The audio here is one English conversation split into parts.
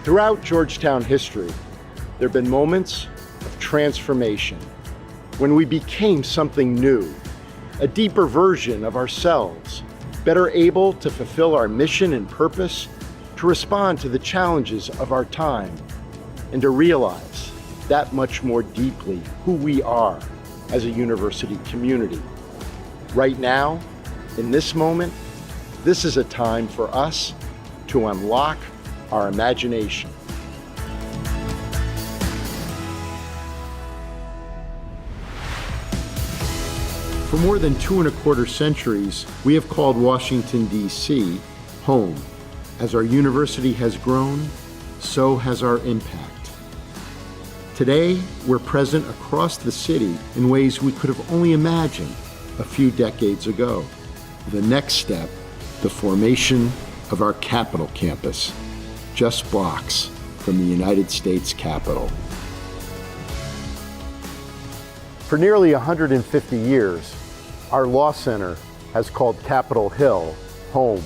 Throughout Georgetown history, there have been moments of transformation when we became something new, a deeper version of ourselves, better able to fulfill our mission and purpose, to respond to the challenges of our time, and to realize that much more deeply who we are as a university community. Right now, in this moment, this is a time for us to unlock our imagination. For more than 2¼ centuries, we have called Washington, D.C. home. As our university has grown, so has our impact. Today, we're present across the city in ways we could have only imagined a few decades ago. The next step, the formation of our Capitol campus, just blocks from the United States Capitol. For nearly 150 years, our law center has called Capitol Hill home.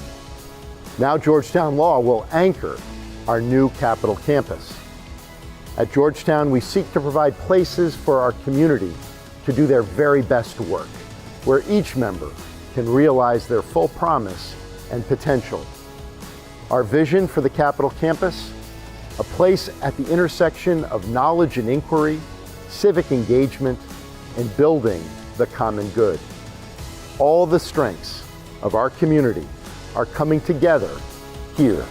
Now Georgetown Law will anchor our new Capitol campus. At Georgetown, we seek to provide places for our community to do their very best work, where each member can realize their full promise and potential. Our vision for the Capitol campus, a place at the intersection of knowledge and inquiry, civic engagement, and building the common good. All the strengths of our community are coming together here.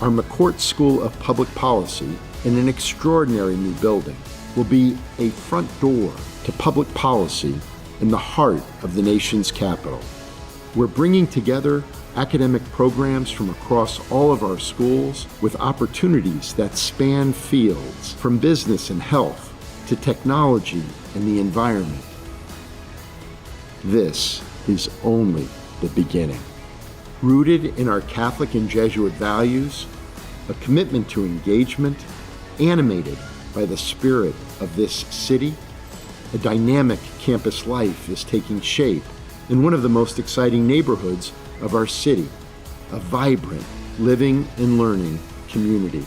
Our McCourt School of Public Policy, in an extraordinary new building, will be a front door to public policy in the heart of the nation's capital. We're bringing together academic programs from across all of our schools with opportunities that span fields from business and health to technology and the environment. This is only the beginning. Rooted in our Catholic and Jesuit values, a commitment to engagement, animated by the spirit of this city, a dynamic campus life is taking shape in one of the most exciting neighborhoods of our city, a vibrant, living and learning community.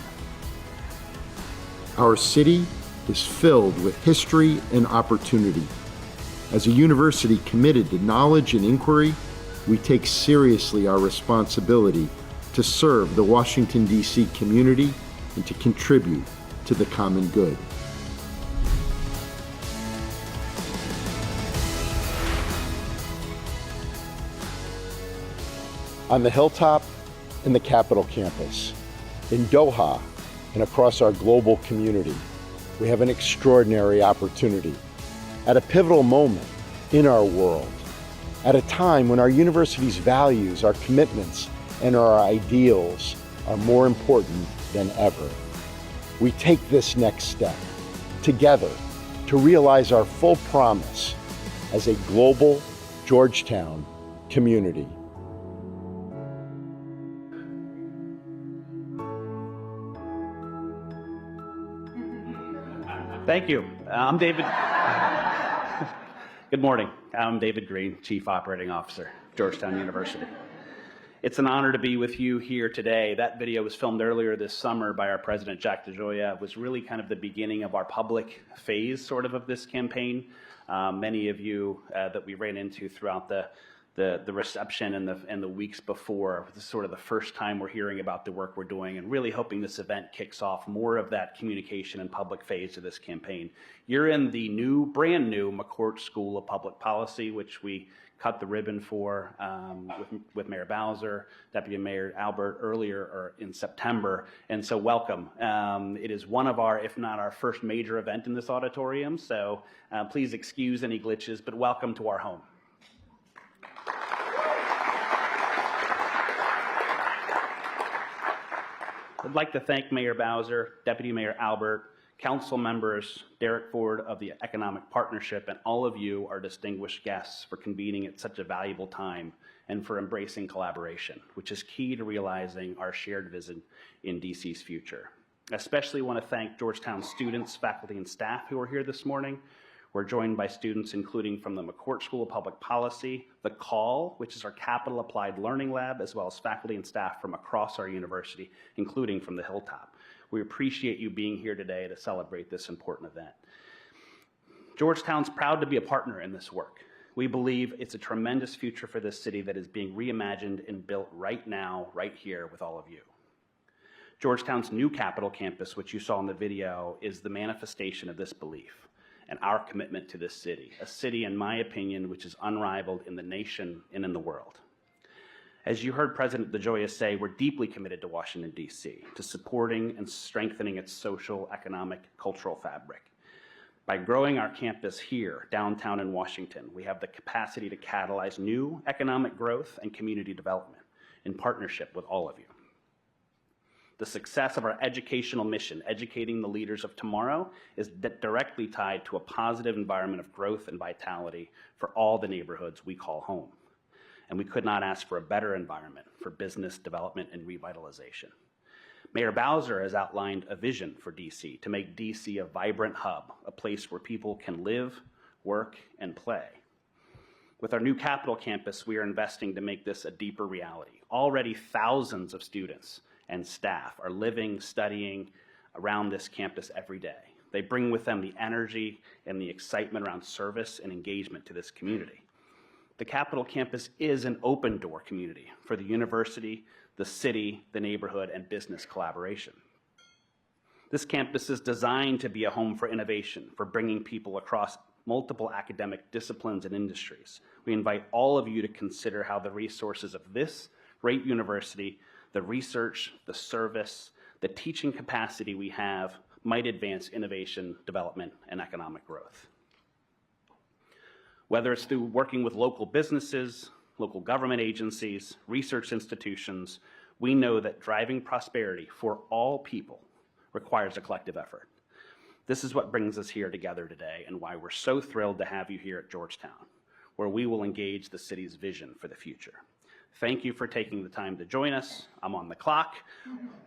Our city is filled with history and opportunity. As a university committed to knowledge and inquiry, we take seriously our responsibility to serve the Washington, D.C. community and to contribute to the common good. On the hilltop, in the Capitol campus, in Doha, and across our global community, we have an extraordinary opportunity. At a pivotal moment in our world, at a time when our university's values, our commitments, and our ideals are more important than ever, we take this next step together to realize our full promise as a global Georgetown community. Thank you. I'm David. Good morning. I'm David Green, Chief Operating Officer, Georgetown University. It's an honor to be with you here today. That video was filmed earlier this summer by our president, Jack DeGioia. It was really kind of the beginning of our public phase, sort of this campaign. Many of you that we ran into throughout the reception and the weeks before. This is sort of the first time we're hearing about the work we're doing and really hoping this event kicks off more of that communication and public phase of this campaign. You're in the brand new McCourt School of Public Policy, which we cut the ribbon for with Mayor Bowser, Deputy Mayor Albert earlier in September, and so welcome. It is one of our, if not our first major event in this auditorium, so please excuse any glitches, but welcome to our home. I'd like to thank Mayor Bowser, Deputy Mayor Albert, council members, Derek Ford of the Economic Partnership, and all of you, our distinguished guests, for convening at such a valuable time and for embracing collaboration, which is key to realizing our shared vision in DC's future. I especially want to thank Georgetown students, faculty, and staff who are here this morning. We're joined by students including from the McCourt School of Public Policy, the Call, which is our Capital Applied Learning Lab, as well as faculty and staff from across our university, including from the Hilltop. We appreciate you being here today to celebrate this important event. Georgetown's proud to be a partner in this work. We believe it's a tremendous future for this city that is being reimagined and built right now, right here with all of you. Georgetown's new Capitol campus, which you saw in the video, is the manifestation of this belief and our commitment to this city, a city, in my opinion, which is unrivaled in the nation and in the world. As you heard President DeGioia say, we're deeply committed to Washington, D.C., to supporting and strengthening its social, economic, cultural fabric. By growing our campus here, downtown in Washington, we have the capacity to catalyze new economic growth and community development in partnership with all of you. The success of our educational mission, educating the leaders of tomorrow, is directly tied to a positive environment of growth and vitality for all the neighborhoods we call home. And we could not ask for a better environment for business development and revitalization. Mayor Bowser has outlined a vision for DC to make DC a vibrant hub, a place where people can live, work, and play. With our new Capitol campus, we are investing to make this a deeper reality. Already thousands of students and staff are living, studying around this campus every day. They bring with them the energy and the excitement around service and engagement to this community. The Capitol campus is an open door community for the university, the city, the neighborhood, and business collaboration. This campus is designed to be a home for innovation, for bringing people across multiple academic disciplines and industries. We invite all of you to consider how the resources of this great university, the research, the service, the teaching capacity we have might advance innovation, development, and economic growth. Whether it's through working with local businesses, local government agencies, research institutions, we know that driving prosperity for all people requires a collective effort. This is what brings us here together today and why we're so thrilled to have you here at Georgetown, where we will engage the city's vision for the future. Thank you for taking the time to join us. I'm on the clock.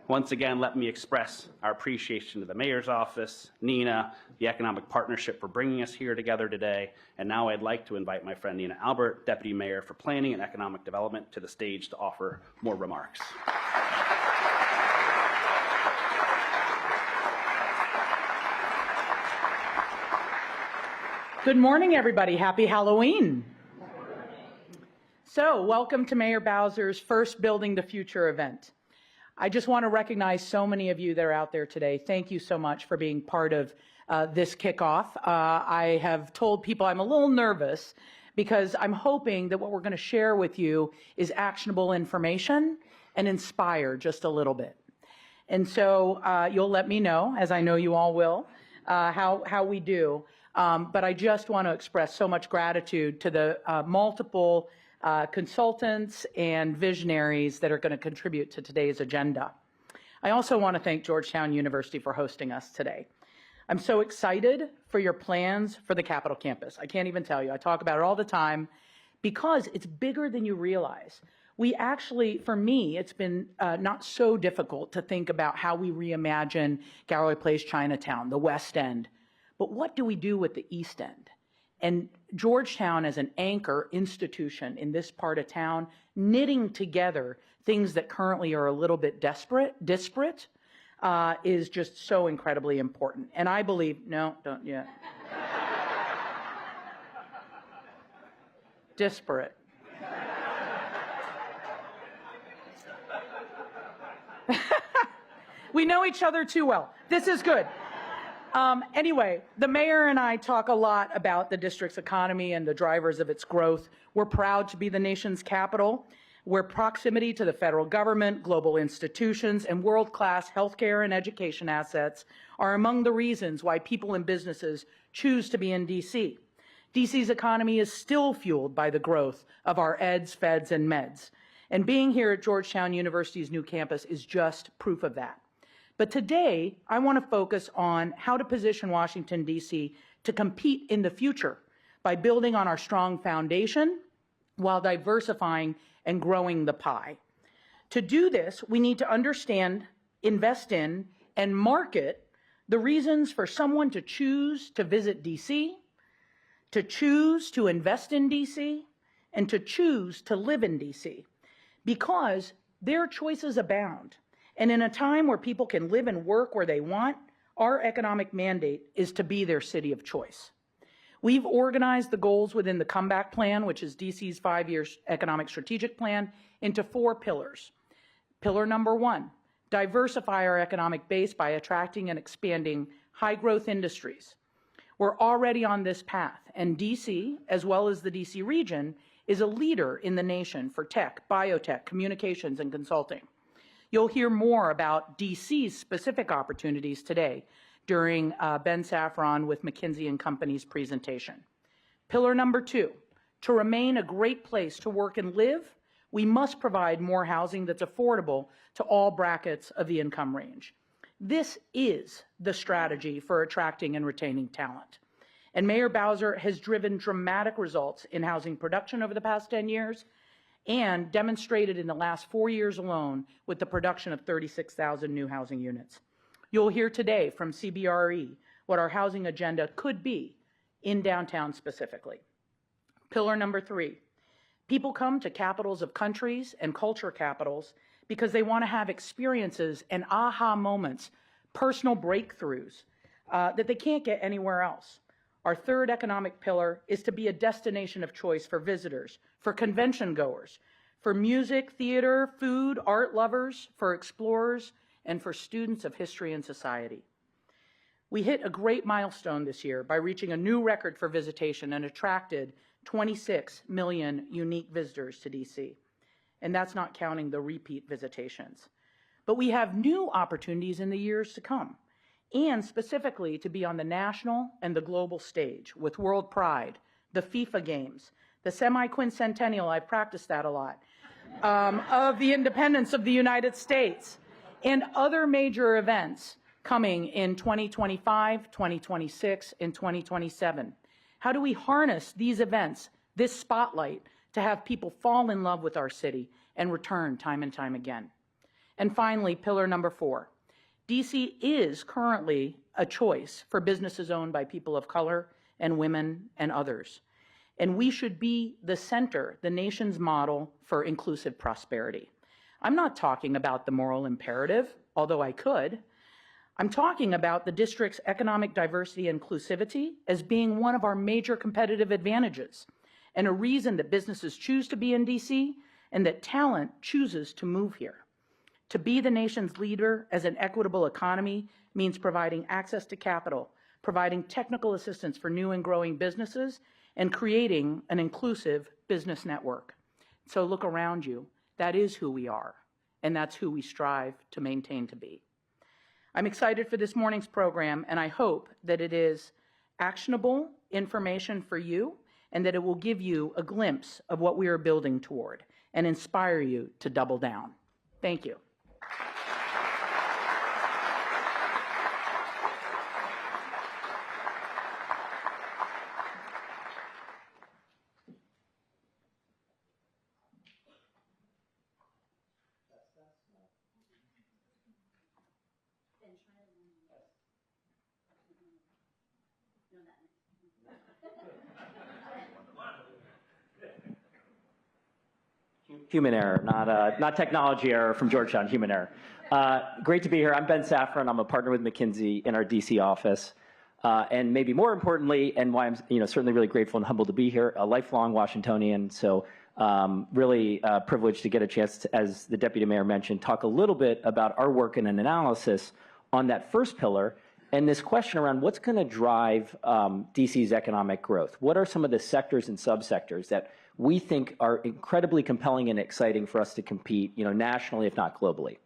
Once again, let me express our appreciation to the mayor's office, Nina, the Economic Partnership for bringing us here together today. And now I'd like to invite my friend Nina Albert, Deputy Mayor for Planning and Economic Development, to the stage to offer more remarks. Good morning, everybody. Happy Halloween. So, welcome to Mayor Bowser's first Building the Future event. I just want to recognize so many of you that are out there today. Thank you so much for being part of this kickoff. I have told people I'm a little nervous because I'm hoping that what we're going to share with you is actionable information and inspire just a little bit. And so you'll let me know, as I know you all will, how we do. But I just want to express so much gratitude to the multiple consultants and visionaries that are going to contribute to today's agenda. I also want to thank Georgetown University for hosting us today. I'm so excited for your plans for the Capitol campus. I can't even tell you. I talk about it all the time because it's bigger than you realize. We actually, for me, it's been not so difficult to think about how we reimagine Gallery Place, Chinatown, the West End. But what do we do with the East End? And Georgetown as an anchor institution in this part of town, knitting together things that currently are a little bit disparate, is just so incredibly important. And I believe, no, don't yet. Disparate. We know each other too well. This is good. Anyway, the mayor and I talk a lot about the district's economy and the drivers of its growth. We're proud to be the nation's capital, where proximity to the federal government, global institutions, and world-class healthcare and education assets are among the reasons why people and businesses choose to be in D.C. D.C.'s economy is still fueled by the growth of our eds, feds, and meds. And being here at Georgetown University's new campus is just proof of that. But today, I want to focus on how to position Washington, D.C. to compete in the future by building on our strong foundation while diversifying and growing the pie. To do this, we need to understand, invest in, and market the reasons for someone to choose to visit D.C., to choose to invest in DC, and to choose to live in DC, because their choices abound. And in a time where people can live and work where they want, our economic mandate is to be their city of choice. We've organized the goals within the Comeback Plan, which is DC's 5-year economic strategic plan, into 4 pillars. Pillar number 1, diversify our economic base by attracting and expanding high-growth industries. We're already on this path, and DC, as well as the DC region, is a leader in the nation for tech, biotech, communications, and consulting. You'll hear more about DC's specific opportunities today during Ben Saffron with McKinsey & Company's presentation. Pillar number 2, to remain a great place to work and live, we must provide more housing that's affordable to all brackets of the income range. This is the strategy for attracting and retaining talent. And Mayor Bowser has driven dramatic results in housing production over the past 10 years and demonstrated in the last 4 years alone with the production of 36,000 new housing units. You'll hear today from CBRE what our housing agenda could be in downtown specifically. Pillar number 3, people come to capitals of countries and culture capitals because they want to have experiences and aha moments, personal breakthroughs that they can't get anywhere else. Our 3rd economic pillar is to be a destination of choice for visitors, for convention goers, for music, theater, food, art lovers, for explorers, and for students of history and society. We hit a great milestone this year by reaching a new record for visitation and attracted 26 million unique visitors to DC. And that's not counting the repeat visitations. But we have new opportunities in the years to come, and specifically to be on the national and the global stage with World Pride, the FIFA games, the semi-quincentennial, I've practiced that a lot, of the independence of the United States, and other major events coming in 2025, 2026, and 2027. How do we harness these events, this spotlight, to have people fall in love with our city and return time and time again? And finally, pillar number 4. DC is currently a choice for businesses owned by people of color and women and others. And we should be the center, the nation's model for inclusive prosperity. I'm not talking about the moral imperative, although I could. I'm talking about the district's economic diversity and inclusivity as being one of our major competitive advantages and a reason that businesses choose to be in DC and that talent chooses to move here. To be the nation's leader as an equitable economy means providing access to capital, providing technical assistance for new and growing businesses, and creating an inclusive business network. So look around you. That is who we are, and that's who we strive to maintain to be. I'm excited for this morning's program, and I hope that it is actionable information for you and that it will give you a glimpse of what we are building toward and inspire you to double down. Thank you. Human error, not technology error from Georgetown, human error. Great to be here. I'm Ben Saffron. I'm a partner with McKinsey in our DC office. And maybe more importantly, and why I'm certainly really grateful and humbled to be here, a lifelong Washingtonian. So really privileged to get a chance to, as the Deputy Mayor mentioned, talk a little bit about our work and an analysis on that first pillar and this question around what's going to drive DC's economic growth. What are some of the sectors and subsectors that we think are incredibly compelling and exciting for us to compete, nationally, if not globally.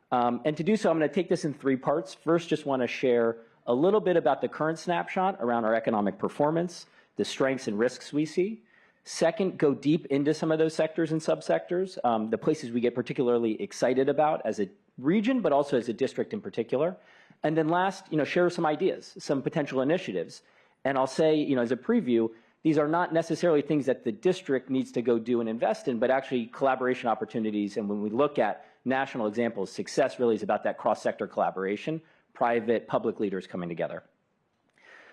And to do so, I'm going to take this in 3 parts. First, just want to share a little bit about the current snapshot around our economic performance, the strengths and risks we see. Second, go deep into some of those sectors and subsectors, the places we get particularly excited about as a region, but also as a district in particular. And then last, share some ideas, some potential initiatives. And I'll say, as a preview, these are not necessarily things that the district needs to go do and invest in, but actually collaboration opportunities. And when we look at national examples, success really is about that cross-sector collaboration, private, public leaders coming together.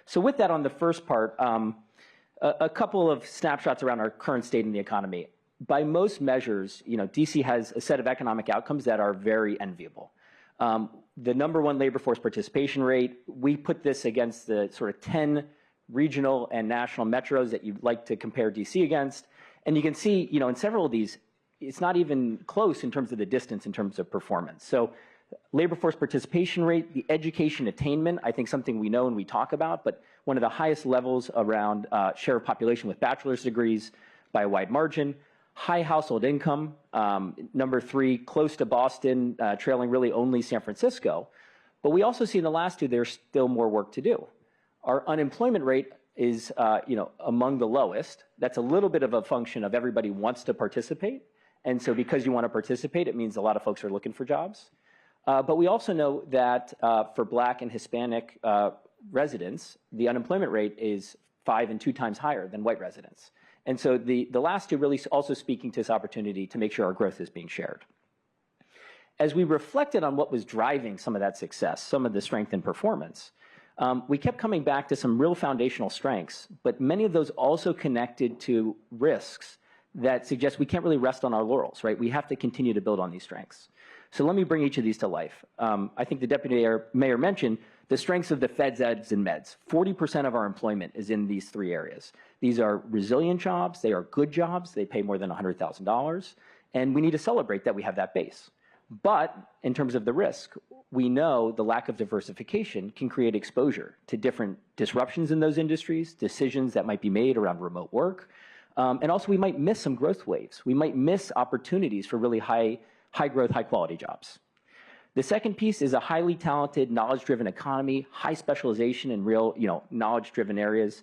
So with that on the first part, A couple of snapshots around our current state in the economy. By most measures, DC has a set of economic outcomes that are very enviable. The #1 labor force participation rate, we put this against the sort of 10 regional and national metros that you'd like to compare DC against. And you can see, in several of these, it's not even close in terms of the distance in terms of performance. So labor force participation rate, the education attainment, I think something we know and we talk about, but one of the highest levels around share of population with bachelor's degrees by a wide margin. High household income, #3, close to Boston, trailing really only San Francisco. But we also see in the last two, there's still more work to do. Our unemployment rate is among the lowest. That's a little bit of a function of everybody wants to participate. And so because you want to participate, it means a lot of folks are looking for jobs. But we also know that for Black and Hispanic residents, the unemployment rate is 5 and 2 times higher than white residents. And so the last two really also speaking to this opportunity to make sure our growth is being shared. As we reflected on what was driving some of that success, some of the strength in performance, we kept coming back to some real foundational strengths, but many of those also connected to risks that suggest we can't really rest on our laurels, right? We have to continue to build on these strengths. So let me bring each of these to life. I think the Deputy Mayor mentioned the strengths of the feds, eds, and meds. 40% of our employment is in these 3 areas. These are resilient jobs, they are good jobs, they pay more than $100,000, and we need to celebrate that we have that base. But in terms of the risk, we know the lack of diversification can create exposure to different disruptions in those industries, decisions that might be made around remote work, and also we might miss some growth waves. We might miss opportunities for really high growth, high quality jobs. The second piece is a highly talented, knowledge-driven economy, high specialization in real, knowledge-driven areas.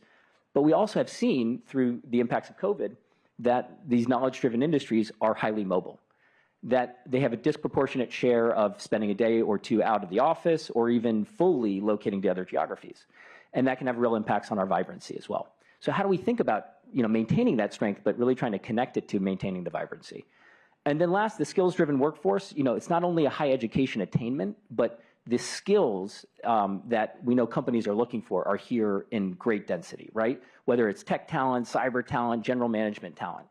But we also have seen through the impacts of COVID that these knowledge-driven industries are highly mobile, that they have a disproportionate share of spending a day or 2 out of the office or even fully locating to other geographies. And that can have real impacts on our vibrancy as well. So how do we think about, maintaining that strength, but really trying to connect it to maintaining the vibrancy? And then last, the skills-driven workforce, it's not only a high education attainment, but the skills that we know companies are looking for are here in great density, right? Whether it's tech talent, cyber talent, general management talent.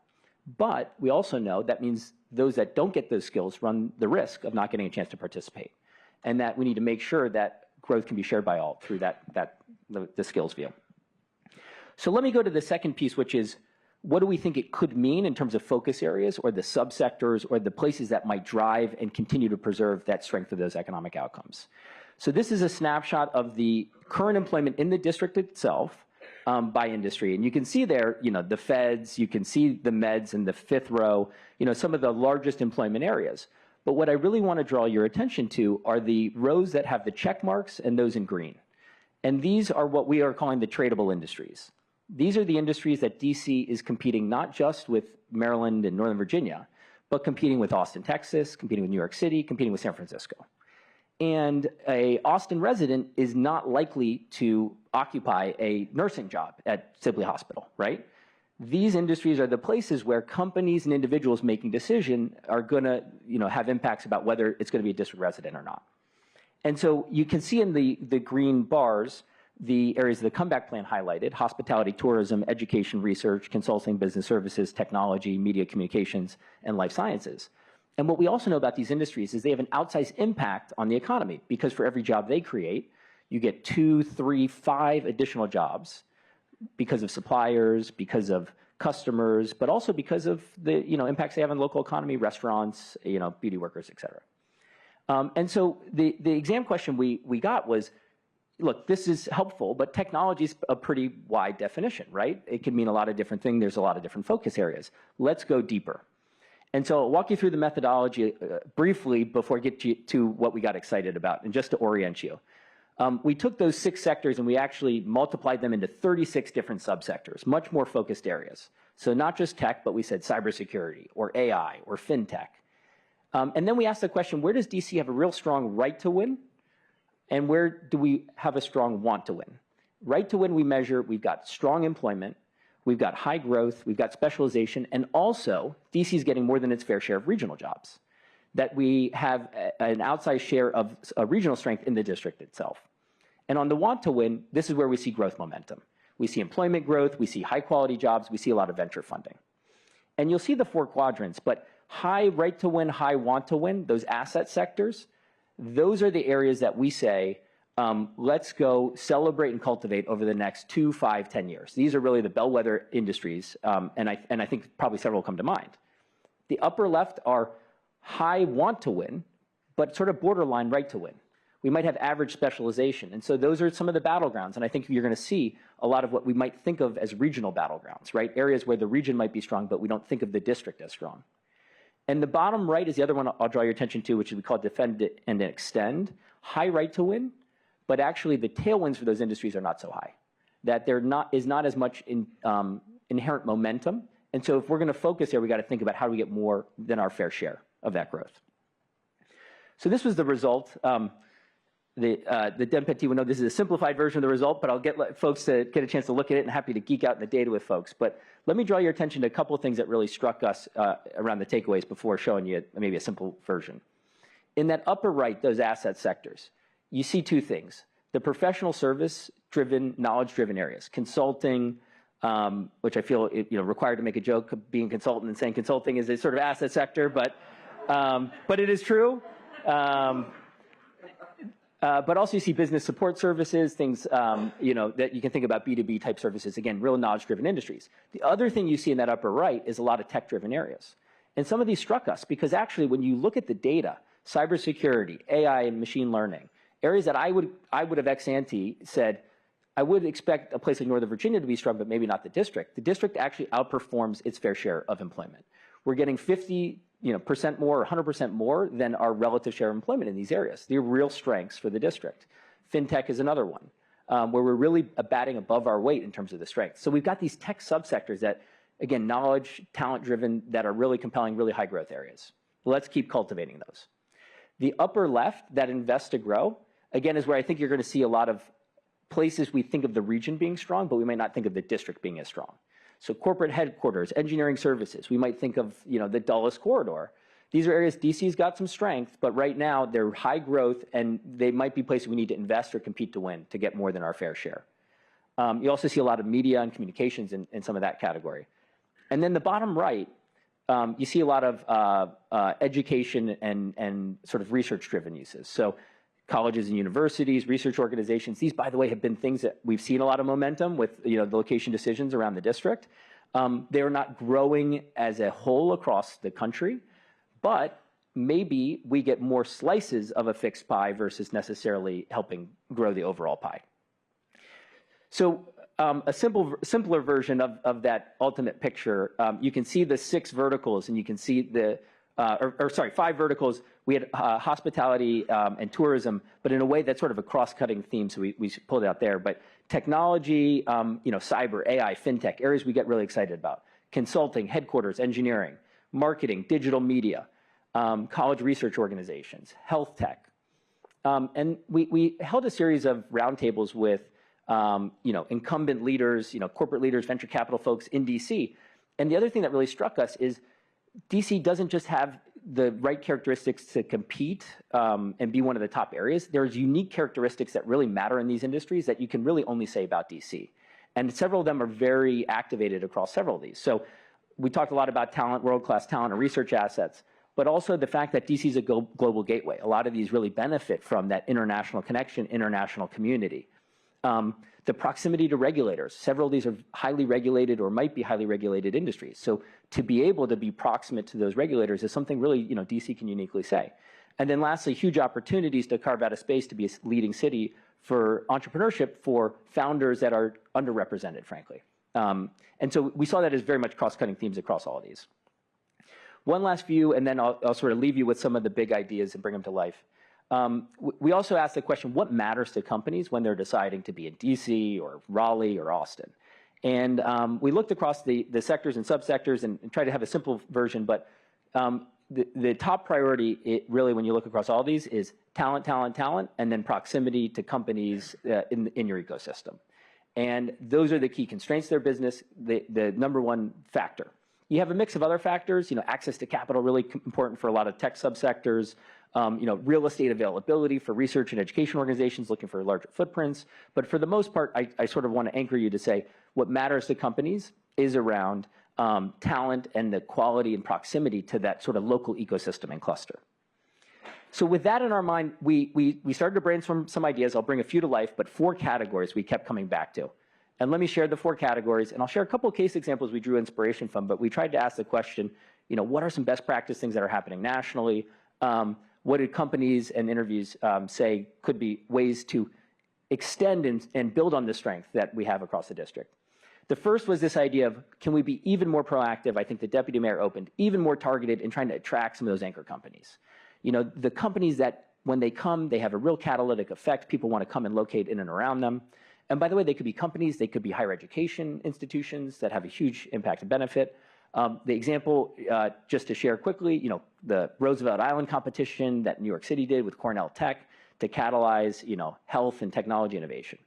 But we also know that means those that don't get those skills run the risk of not getting a chance to participate. And that we need to make sure that growth can be shared by all through the skills view. So let me go to the second piece, which is, what do we think it could mean in terms of focus areas or the subsectors or the places that might drive and continue to preserve that strength of those economic outcomes? So this is a snapshot of the current employment in the district itself by industry. And you can see there, the feds, you can see the meds in the 5th row, some of the largest employment areas. But what I really want to draw your attention to are the rows that have the check marks and those in green. And these are what we are calling the tradable industries. These are the industries that DC is competing not just with Maryland and Northern Virginia, but competing with Austin, Texas, competing with New York City, competing with San Francisco. And a Austin resident is not likely to occupy a nursing job at Sibley Hospital, right? These industries are the places where companies and individuals making decisions are going to have impacts about whether it's going to be a district resident or not. And so you can see in the green bars the areas of the comeback plan highlighted: hospitality, tourism, education, research, consulting, business services, technology, media communications, and life sciences. And what we also know about these industries is they have an outsized impact on the economy, because for every job they create, you get 2, 3, 5 additional jobs because of suppliers, because of customers, but also because of the impacts they have on the local economy, restaurants, beauty workers, et cetera. And so the exam question we got was, look, this is helpful, but technology is a pretty wide definition, right? It can mean a lot of different things. There's a lot of different focus areas. Let's go deeper. And so I'll walk you through the methodology briefly before I get to what we got excited about, and just to orient you. We took those 6 sectors and we actually multiplied them into 36 different subsectors, much more focused areas. So not just tech, but we said cybersecurity or AI or fintech. And then we asked the question, where does DC have a real strong right to win? And where do we have a strong want to win? Right to win, we measure, we've got strong employment, we've got high growth, we've got specialization, and also DC is getting more than its fair share of regional jobs. That we have an outsized share of regional strength in the district itself. And on the want to win, this is where we see growth momentum. We see employment growth, we see high quality jobs, we see a lot of venture funding. And you'll see the 4 quadrants, but high right to win, high want to win, those asset sectors, those are the areas that we say, let's go celebrate and cultivate over the next 2, 5, 10 years. These are really the bellwether industries, and I think probably several come to mind. The upper left are high want to win, but sort of borderline right to win. We might have average specialization, and so those are some of the battlegrounds, and I think you're going to see a lot of what we might think of as regional battlegrounds, right? Areas where the region might be strong, but we don't think of the district as strong. And the bottom right is the other one I'll draw your attention to, which we call defend and extend. High right to win, but actually the tailwinds for those industries are not so high. That there is not as much inherent momentum. And so if we're going to focus there, we got to think about how do we get more than our fair share of that growth. So this was the result. The DemPet will know this is a simplified version of the result, but I'll get folks to get a chance to look at it, and happy to geek out in the data with folks. But let me draw your attention to a couple of things that really struck us around the takeaways before showing you maybe a simple version. In that upper right, those asset sectors, you see 2 things. The professional service-driven, knowledge-driven areas, consulting, which I feel required to make a joke of being a consultant and saying consulting is a sort of asset sector, but it is true. But also you see business support services, things that you can think about B2B type services, again, real knowledge-driven industries. The other thing you see in that upper right is a lot of tech-driven areas. And some of these struck us because actually when you look at the data, cybersecurity, AI and machine learning, areas that I would have ex ante said, I would expect a place like Northern Virginia to be strong, but maybe not the district. The district actually outperforms its fair share of employment. We're getting 50% more or 100% more than our relative share of employment in these areas. They're real strengths for the district. FinTech is another one, where we're really batting above our weight in terms of the strength. So we've got these tech subsectors that, again, knowledge, talent-driven, that are really compelling, really high growth areas. Let's keep cultivating those. The upper left, that invest to grow, again, is where I think you're going to see a lot of places we think of the region being strong, but we might not think of the district being as strong. So corporate headquarters, engineering services, we might think of the Dulles corridor. These are areas DC's got some strength, but right now they're high growth and they might be places we need to invest or compete to win to get more than our fair share. You also see a lot of media and communications in some of that category. And then the bottom right, you see a lot of education and sort of research-driven uses. So colleges and universities, research organizations, these, by the way, have been things that we've seen a lot of momentum with the location decisions around the district. They're not growing as a whole across the country, but maybe we get more slices of a fixed pie versus necessarily helping grow the overall pie. So a simpler version of that ultimate picture, you can see the 6 verticals, and you can see the 5 verticals. We had hospitality and tourism, but in a way that's sort of a cross-cutting theme, so we pulled it out there. But technology, cyber, AI, fintech, areas we get really excited about. Consulting, headquarters, engineering, marketing, digital media, college research organizations, health tech. And we held a series of roundtables with incumbent leaders, corporate leaders, venture capital folks in DC. And the other thing that really struck us is DC doesn't just have the right characteristics to compete and be one of the top areas. There's unique characteristics that really matter in these industries that you can really only say about DC. And several of them are very activated across several of these. So we talked a lot about talent, world-class talent and research assets, but also the fact that DC is a global gateway. A lot of these really benefit from that international connection, international community. The proximity to regulators. Several of these are highly regulated or might be highly regulated industries. So to be able to be proximate to those regulators is something really DC can uniquely say. And then lastly, huge opportunities to carve out a space to be a leading city for entrepreneurship for founders that are underrepresented, frankly. And so we saw that as very much cross-cutting themes across all of these. One last view, and then I'll sort of leave you with some of the big ideas and bring them to life. We also asked the question, what matters to companies when they're deciding to be in DC or Raleigh or Austin? And we looked across the sectors and subsectors and tried to have a simple version, but the top priority, really, when you look across all these, is talent, talent, talent, and then proximity to companies in your ecosystem. And those are the key constraints to their business, the number one factor. You have a mix of other factors, access to capital, really important for a lot of tech subsectors, real estate availability for research and education organizations looking for larger footprints. But for the most part, I sort of want to anchor you to say what matters to companies is around talent and the quality and proximity to that sort of local ecosystem and cluster. So with that in our mind, we started to brainstorm some ideas. I'll bring a few to life, but 4 categories we kept coming back to. And let me share the 4 categories, and I'll share a couple of case examples we drew inspiration from, but we tried to ask the question, what are some best practice things that are happening nationally? What did companies and interviews say could be ways to extend and build on the strength that we have across the district? The first was this idea of, can we be even more proactive? I think the deputy mayor opened, even more targeted in trying to attract some of those anchor companies. The companies that when they come, they have a real catalytic effect. People want to come and locate in and around them. And by the way, they could be companies, they could be higher education institutions that have a huge impact and benefit. The example, just to share quickly, the Roosevelt Island competition that New York City did with Cornell Tech to catalyze, health and technology innovation.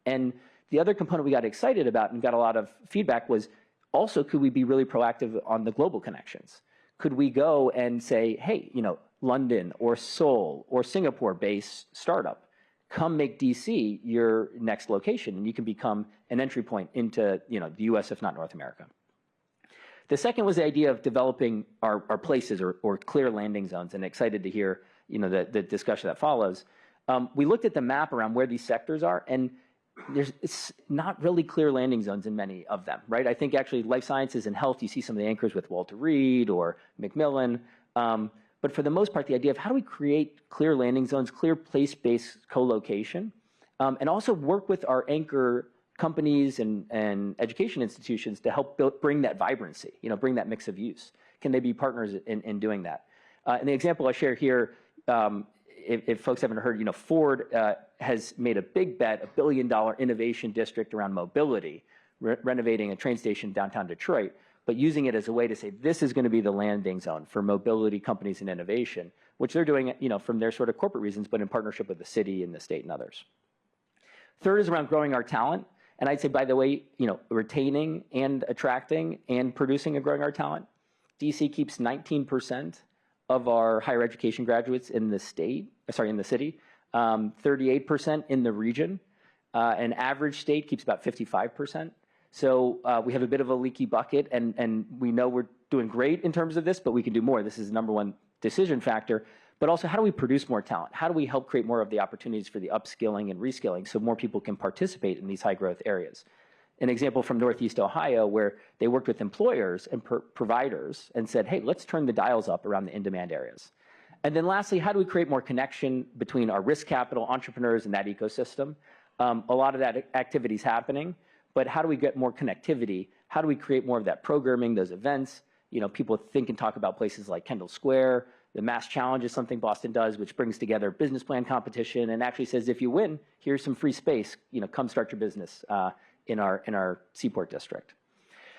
And the other component we got excited about and got a lot of feedback was also, could we be really proactive on the global connections? Could we go and say, hey, London or Seoul or Singapore-based startup, come make DC your next location, and you can become an entry point into the US, if not North America. The second was the idea of developing our places or clear landing zones, and excited to hear the discussion that follows. We looked at the map around where these sectors are, and it's not really clear landing zones in many of them, right? I think actually life sciences and health, you see some of the anchors with Walter Reed or Macmillan. But for the most part, the idea of how do we create clear landing zones, clear place-based co-location, and also work with our anchor companies and education institutions to help bring that vibrancy, bring that mix of use. Can they be partners in doing that? And the example I share here, if folks haven't heard, Ford has made a big bet, $1 billion innovation district around mobility, renovating a train station downtown Detroit, but using it as a way to say this is going to be the landing zone for mobility companies and innovation, which they're doing from their sort of corporate reasons, but in partnership with the city and the state and others. Third is around growing our talent. And I'd say, by the way, retaining and attracting and producing and growing our talent. DC keeps 19% of our higher education graduates in the city, 38% in the region. An average state keeps about 55%. So we have a bit of a leaky bucket, and we know we're doing great in terms of this, but we can do more. This is the #1 decision factor. But also, how do we produce more talent? How do we help create more of the opportunities for the upskilling and reskilling so more people can participate in these high growth areas? An example from Northeast Ohio where they worked with employers and providers and said, hey, let's turn the dials up around the in-demand areas. And then lastly, how do we create more connection between our risk capital entrepreneurs and that ecosystem? A lot of that activity is happening, but how do we get more connectivity? How do we create more of that programming, those events? People think and talk about places like Kendall Square. The Mass Challenge is something Boston does, which brings together business plan competition and actually says, if you win, here's some free space. Come start your business in our Seaport district.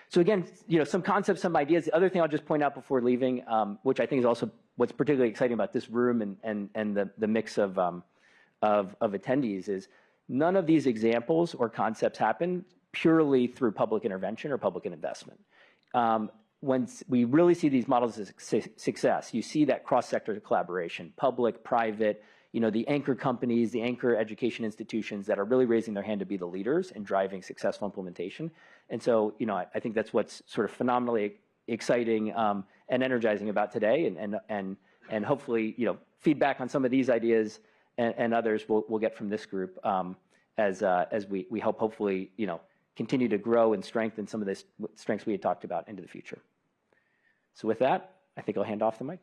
So again, some concepts, some ideas. The other thing I'll just point out before leaving, which I think is also what's particularly exciting about this room and the mix of attendees is none of these examples or concepts happen purely through public intervention or public investment. When we really see these models of success, you see that cross-sector collaboration, public, private, the anchor companies, the anchor education institutions that are really raising their hand to be the leaders and driving successful implementation. And so, I think that's what's sort of phenomenally exciting and energizing about today. And hopefully, feedback on some of these ideas and others we'll get from this group as we help hopefully, continue to grow and strengthen some of the strengths we had talked about into the future. So with that, I think I'll hand off the mic.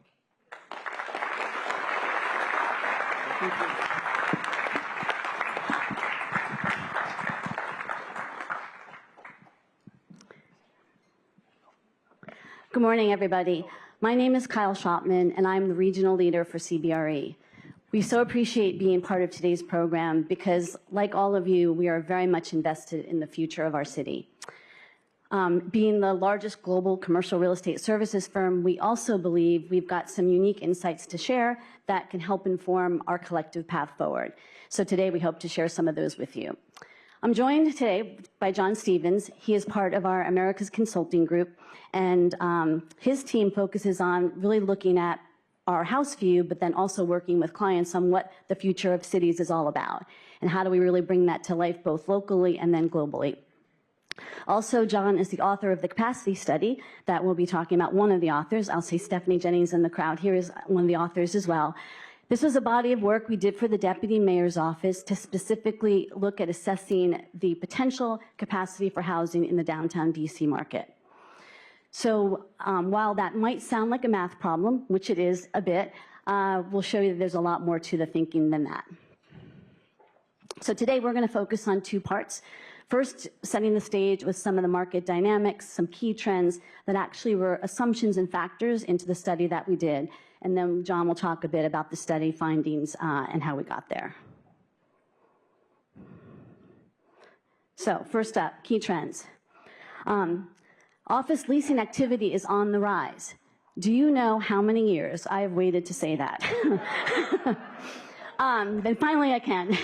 Good morning, everybody. My name is Kyle Shopman, and I'm the regional leader for CBRE. We so appreciate being part of today's program because, like all of you, we are very much invested in the future of our city. Being the largest global commercial real estate services firm, we also believe we've got some unique insights to share that can help inform our collective path forward. So today we hope to share some of those with you. I'm joined today by John Stevens. He is part of our America's Consulting Group, and his team focuses on really looking at our house view, but then also working with clients on what the future of cities is all about, and how do we really bring that to life both locally and then globally. Also, John is the author of the capacity study that we'll be talking about, one of the authors. I'll say Stephanie Jennings in the crowd here is one of the authors as well. This was a body of work we did for the Deputy Mayor's Office to specifically look at assessing the potential capacity for housing in the downtown DC market. So while that might sound like a math problem, which it is a bit, we'll show you that there's a lot more to the thinking than that. So today we're going to focus on two parts. First, setting the stage with some of the market dynamics, some key trends that actually were assumptions and factors into the study that we did. And then John will talk a bit about the study findings and how we got there. So first up, key trends. Office leasing activity is on the rise. Do you know how many years I have waited to say that? Then finally I can.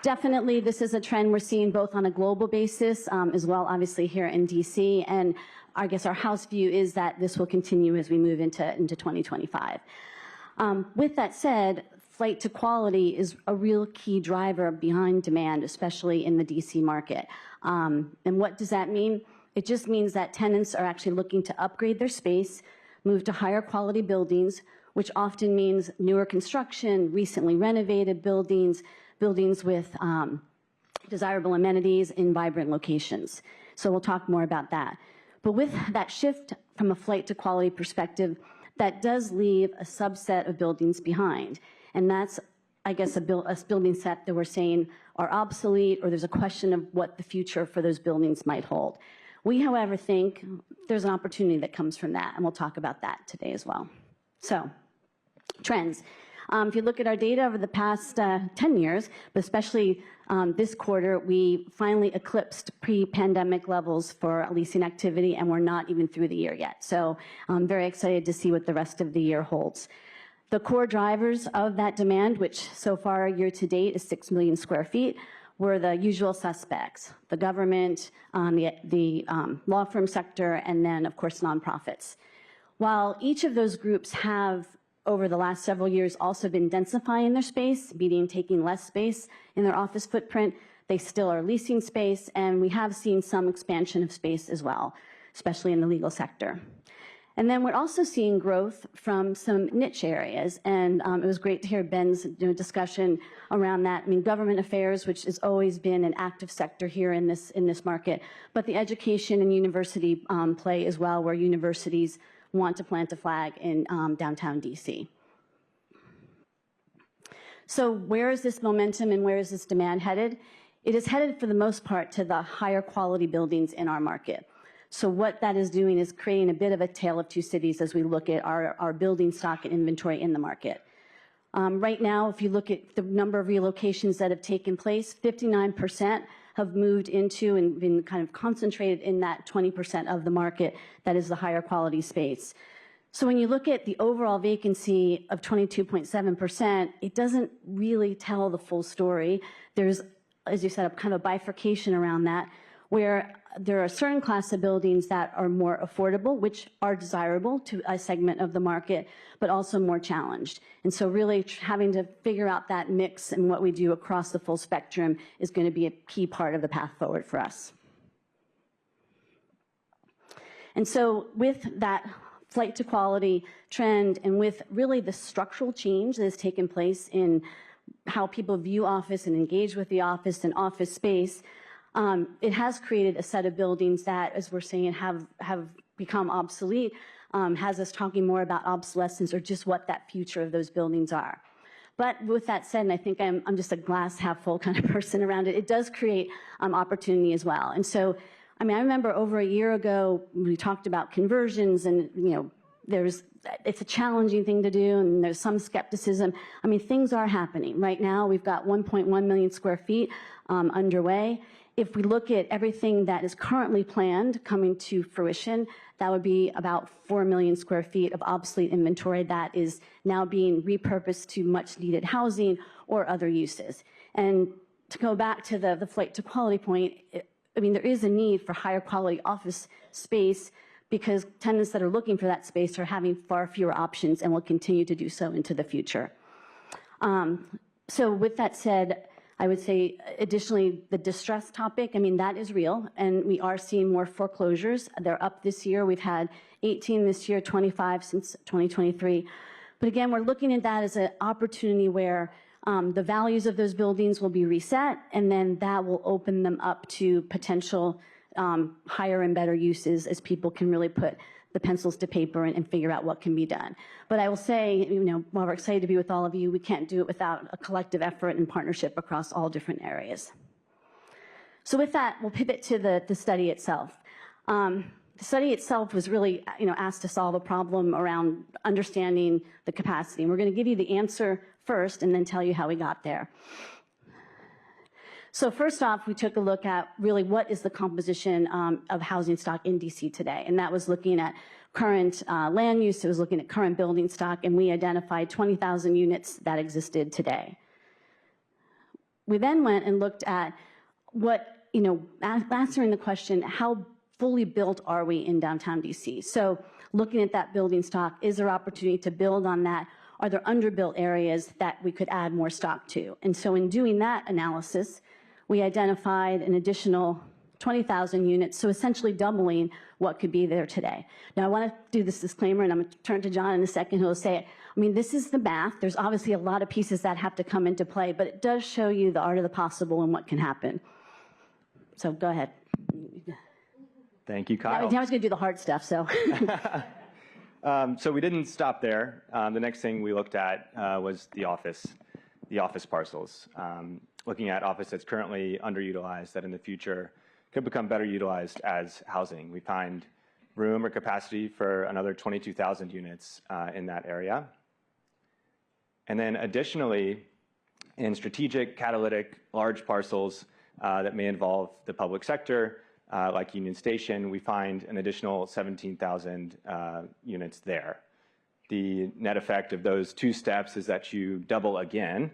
Definitely, this is a trend we're seeing both on a global basis as well, obviously here in DC. And I guess our house view is that this will continue as we move into 2025. With that said, flight to quality is a real key driver behind demand, especially in the DC market. And what does that mean? It just means that tenants are actually looking to upgrade their space, move to higher quality buildings, which often means newer construction, recently renovated buildings, buildings with desirable amenities in vibrant locations. So we'll talk more about that. But with that shift from a flight to quality perspective, that does leave a subset of buildings behind. And that's, I guess, a building set that we're saying are obsolete, or there's a question of what the future for those buildings might hold. We, however, think there's an opportunity that comes from that, and we'll talk about that today as well. So, trends. If you look at our data over the past 10 years, but especially this quarter, we finally eclipsed pre-pandemic levels for leasing activity, and we're not even through the year yet. So I'm very excited to see what the rest of the year holds. The core drivers of that demand, which so far year to date is 6 million square feet, were the usual suspects: the government, the law firm sector, and then, of course, nonprofits. While each of those groups have over the last several years also been densifying their space, meaning taking less space in their office footprint, they still are leasing space, and we have seen some expansion of space as well, especially in the legal sector. And then we're also seeing growth from some niche areas, and it was great to hear Ben's discussion around that. I mean, government affairs, which has always been an active sector here in this market, but the education and university play as well, where universities want to plant a flag in downtown DC. So where is this momentum and where is this demand headed? It is headed for the most part to the higher quality buildings in our market. So what that is doing is creating a bit of a tale of two cities as we look at our building stock and inventory in the market. Right now, if you look at the number of relocations that have taken place, 59% have moved into and been kind of concentrated in that 20% of the market that is the higher quality space. So when you look at the overall vacancy of 22.7%, it doesn't really tell the full story. There's, as you said, a kind of bifurcation around that, where there are a certain class of buildings that are more affordable, which are desirable to a segment of the market, but also more challenged. And so really having to figure out that mix and what we do across the full spectrum is going to be a key part of the path forward for us. And so with that flight to quality trend, and with really the structural change that has taken place in how people view office and engage with the office and office space, it has created a set of buildings that, as we're saying, have become obsolete, has us talking more about obsolescence or just what that future of those buildings are. But with that said, and I think I'm just a glass half full kind of person around it, it does create opportunity as well. And so, I mean, I remember over a year ago, we talked about conversions, and, you know, it's a challenging thing to do, and there's some skepticism. I mean, things are happening. Right now, we've got 1.1 million square feet underway, If we look at everything that is currently planned coming to fruition, that would be about 4 million square feet of obsolete inventory that is now being repurposed to much needed housing or other uses. And to go back to the flight to quality point, I mean, there is a need for higher quality office space because tenants that are looking for that space are having far fewer options and will continue to do so into the future. So with that said, I would say additionally, the distress topic, I mean, that is real, and we are seeing more foreclosures. They're up this year. We've had 18 this year, 25 since 2023. But again, we're looking at that as an opportunity where the values of those buildings will be reset, and then that will open them up to potential higher and better uses as people can really put the pencils to paper and figure out what can be done. But I will say, you know, while we're excited to be with all of you, we can't do it without a collective effort and partnership across all different areas. So with that, we'll pivot to the study itself. The study itself was really, you know, asked to solve a problem around understanding the capacity. And we're going to give you the answer first and then tell you how we got there. So first off, we took a look at really what is the composition of housing stock in DC today. And that was looking at current land use, it was looking at current building stock, and we identified 20,000 units that existed today. We then went and looked at what, you know, answering the question, how fully built are we in downtown DC? So looking at that building stock, is there opportunity to build on that? Are there underbuilt areas that we could add more stock to? And so in doing that analysis, we identified an additional 20,000 units, so essentially doubling what could be there today. Now, I want to do this disclaimer, and I'm going to turn to John in a second who will say it. I mean, this is the math. There's obviously a lot of pieces that have to come into play, but it does show you the art of the possible and what can happen. So go ahead. Thank you, Kyle. Now I was going to do the hard stuff, so. So we didn't stop there. The next thing we looked at was the office parcels. Looking at office that's currently underutilized that in the future could become better utilized as housing. We find room or capacity for another 22,000 units in that area. And then additionally, in strategic, catalytic, large parcels that may involve the public sector, like Union Station, we find an additional 17,000 units there. The net effect of those two steps is that you double again,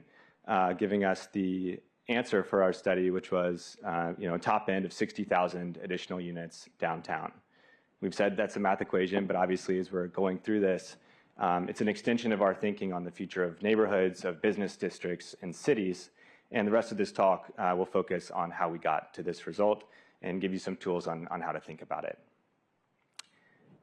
giving us the answer for our study, which was a top end of 60,000 additional units downtown. We've said that's a math equation, but obviously as we're going through this, it's an extension of our thinking on the future of neighborhoods, of business districts, and cities. And the rest of this talk will focus on how we got to this result and give you some tools on how to think about it.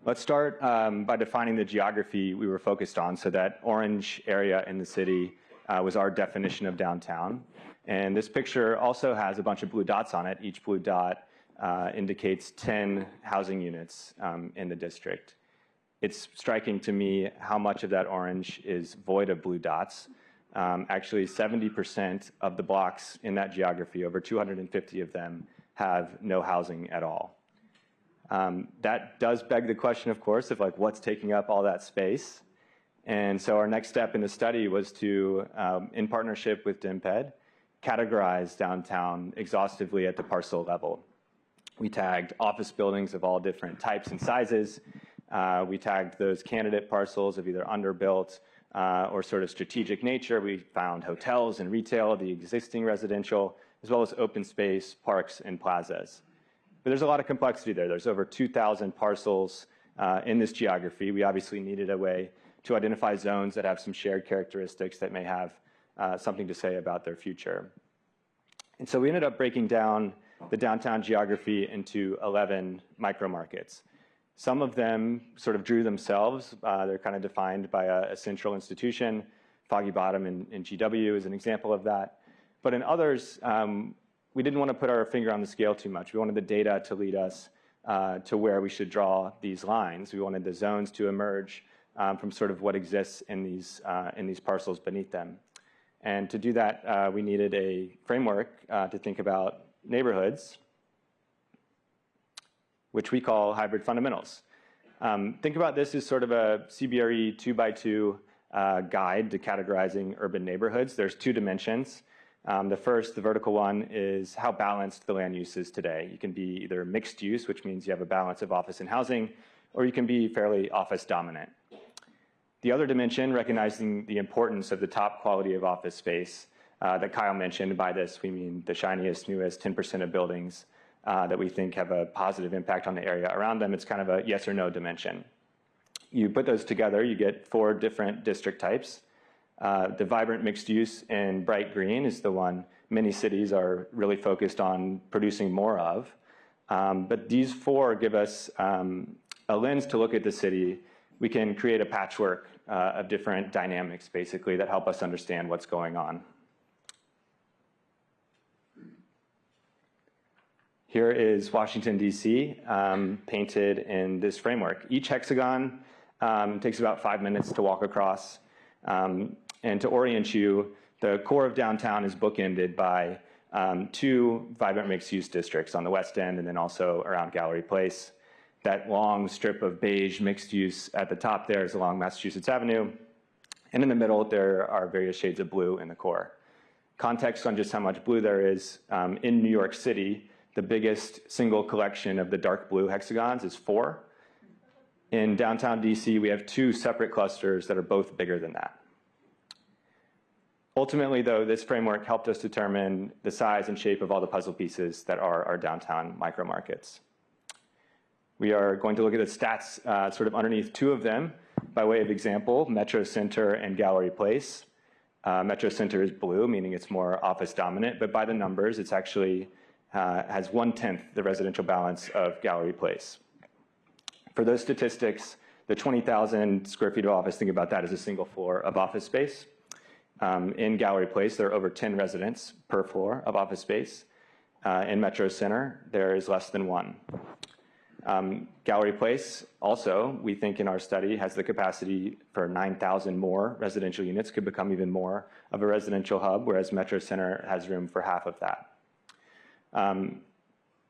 Let's start by defining the geography we were focused on. So that orange area in the city was our definition of downtown. And this picture also has a bunch of blue dots on it. Each blue dot indicates 10 housing units in the district. It's striking to me how much of that orange is void of blue dots. Actually, 70% of the blocks in that geography, over 250 of them, have no housing at all. That does beg the question, of course, of like what's taking up all that space. And so our next step in the study was to, in partnership with DMPED, categorize downtown exhaustively at the parcel level. We tagged office buildings of all different types and sizes. We tagged those candidate parcels of either underbuilt or sort of strategic nature. We found hotels and retail, the existing residential, as well as open space, parks, and plazas. But there's a lot of complexity there. There's over 2,000 parcels in this geography. We obviously needed a way to identify zones that have some shared characteristics that may have something to say about their future. And so we ended up breaking down the downtown geography into 11 micro-markets. Some of them sort of drew themselves. They're kind of defined by a central institution. Foggy Bottom in GW is an example of that. But in others, we didn't want to put our finger on the scale too much. We wanted the data to lead us to where we should draw these lines. We wanted the zones to emerge from sort of what exists in these parcels beneath them. And to do that, we needed a framework to think about neighborhoods, which we call hybrid fundamentals. Think about this as sort of a CBRE 2x2 guide to categorizing urban neighborhoods. There's two dimensions. The first, the vertical one, is how balanced the land use is today. You can be either mixed use, which means you have a balance of office and housing, or you can be fairly office dominant. The other dimension, recognizing the importance of the top quality of office space that Kyle mentioned. By this, we mean the shiniest, newest 10% of buildings that we think have a positive impact on the area around them. It's kind of a yes or no dimension. You put those together, you get 4 different district types. The vibrant mixed use in bright green is the one many cities are really focused on producing more of. But these 4 give us a lens to look at the city. We can create a patchwork of different dynamics, basically, that help us understand what's going on. Here is Washington, D.C., painted in this framework. Each hexagon takes about 5 minutes to walk across. And to orient you, the core of downtown is bookended by 2 vibrant mixed-use districts on the west end and then also around Gallery Place. That long strip of beige mixed use at the top there is along Massachusetts Avenue. And in the middle, there are various shades of blue in the core. Context on just how much blue there is, in New York City, the biggest single collection of the dark blue hexagons is 4. In downtown DC, we have 2 separate clusters that are both bigger than that. Ultimately, though, this framework helped us determine the size and shape of all the puzzle pieces that are our downtown micromarkets. We are going to look at the stats sort of underneath 2 of them. By way of example, Metro Center and Gallery Place. Metro Center is blue, meaning it's more office dominant, but by the numbers, it's actually has 1/10 the residential balance of Gallery Place. For those statistics, the 20,000 square feet of office, think about that as a single floor of office space. In Gallery Place, there are over 10 residents per floor of office space. In Metro Center, there is less than 1. Gallery Place also, we think in our study, has the capacity for 9,000 more residential units, could become even more of a residential hub, whereas Metro Center has room for half of that.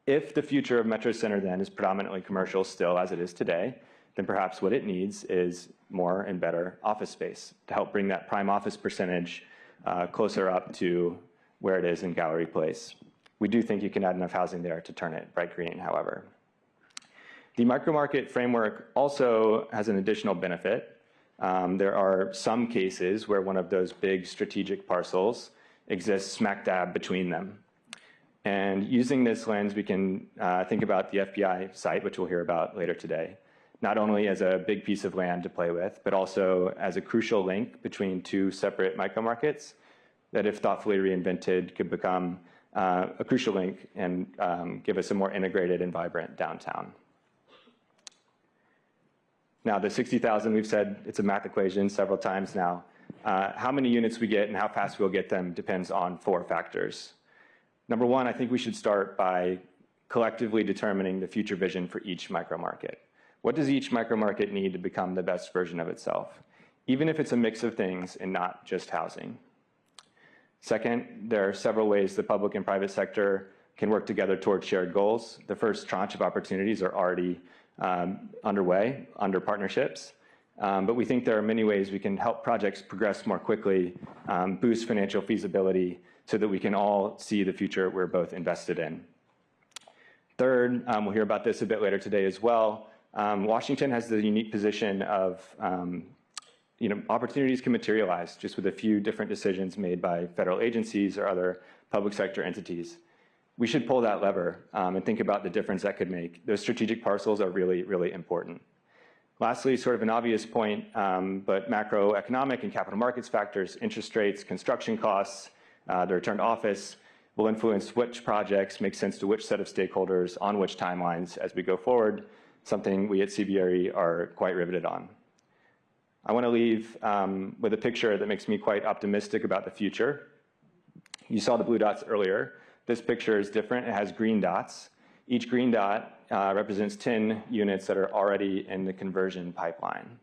If the future of Metro Center then is predominantly commercial still as it is today, then perhaps what it needs is more and better office space to help bring that prime office percentage closer up to where it is in Gallery Place. We do think you can add enough housing there to turn it bright green, however. The micromarket framework also has an additional benefit. There are some cases where one of those big strategic parcels exists smack dab between them. And using this lens, we can think about the FBI site, which we'll hear about later today, not only as a big piece of land to play with, but also as a crucial link between 2 separate micromarkets that, if thoughtfully reinvented, could become a crucial link and give us a more integrated and vibrant downtown. Now, the 60,000, we've said it's a math equation several times now. How many units we get and how fast we'll get them depends on 4 factors. Number 1, I think we should start by collectively determining the future vision for each micromarket. What does each micromarket need to become the best version of itself, even if it's a mix of things and not just housing? Second, there are several ways the public and private sector can work together towards shared goals. The first tranche of opportunities are already underway under partnerships. But we think there are many ways we can help projects progress more quickly, boost financial feasibility, so that we can all see the future we're both invested in. Third, we'll hear about this a bit later today as well. Washington has the unique position of, opportunities can materialize just with a few different decisions made by federal agencies or other public sector entities. We should pull that lever and think about the difference that could make. Those strategic parcels are really, really important. Lastly, sort of an obvious point, but macroeconomic and capital markets factors, interest rates, construction costs, the return to office will influence which projects make sense to which set of stakeholders on which timelines as we go forward, something we at CBRE are quite riveted on. I want to leave with a picture that makes me quite optimistic about the future. You saw the blue dots earlier. This picture is different. It has green dots. Each green dot represents 10 units that are already in the conversion pipeline.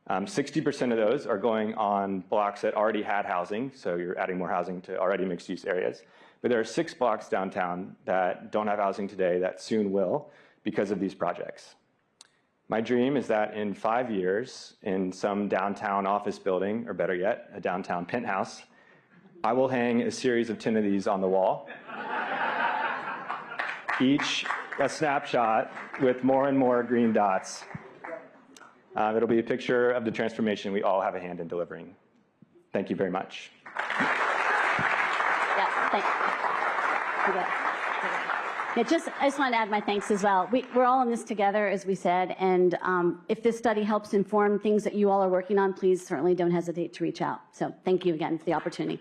60% of those are going on blocks that already had housing, so you're adding more housing to already mixed-use areas. But there are 6 blocks downtown that don't have housing today that soon will because of these projects. My dream is that in 5 years, in some downtown office building, or better yet, a downtown penthouse, I will hang a series of 10 of these on the wall, each a snapshot with more and more green dots. It'll be a picture of the transformation we all have a hand in delivering. Thank you very much. Yeah, thanks. I just want to add my thanks as well. We're all in this together, as we said, and if this study helps inform things that you all are working on, please certainly don't hesitate to reach out. So thank you again for the opportunity.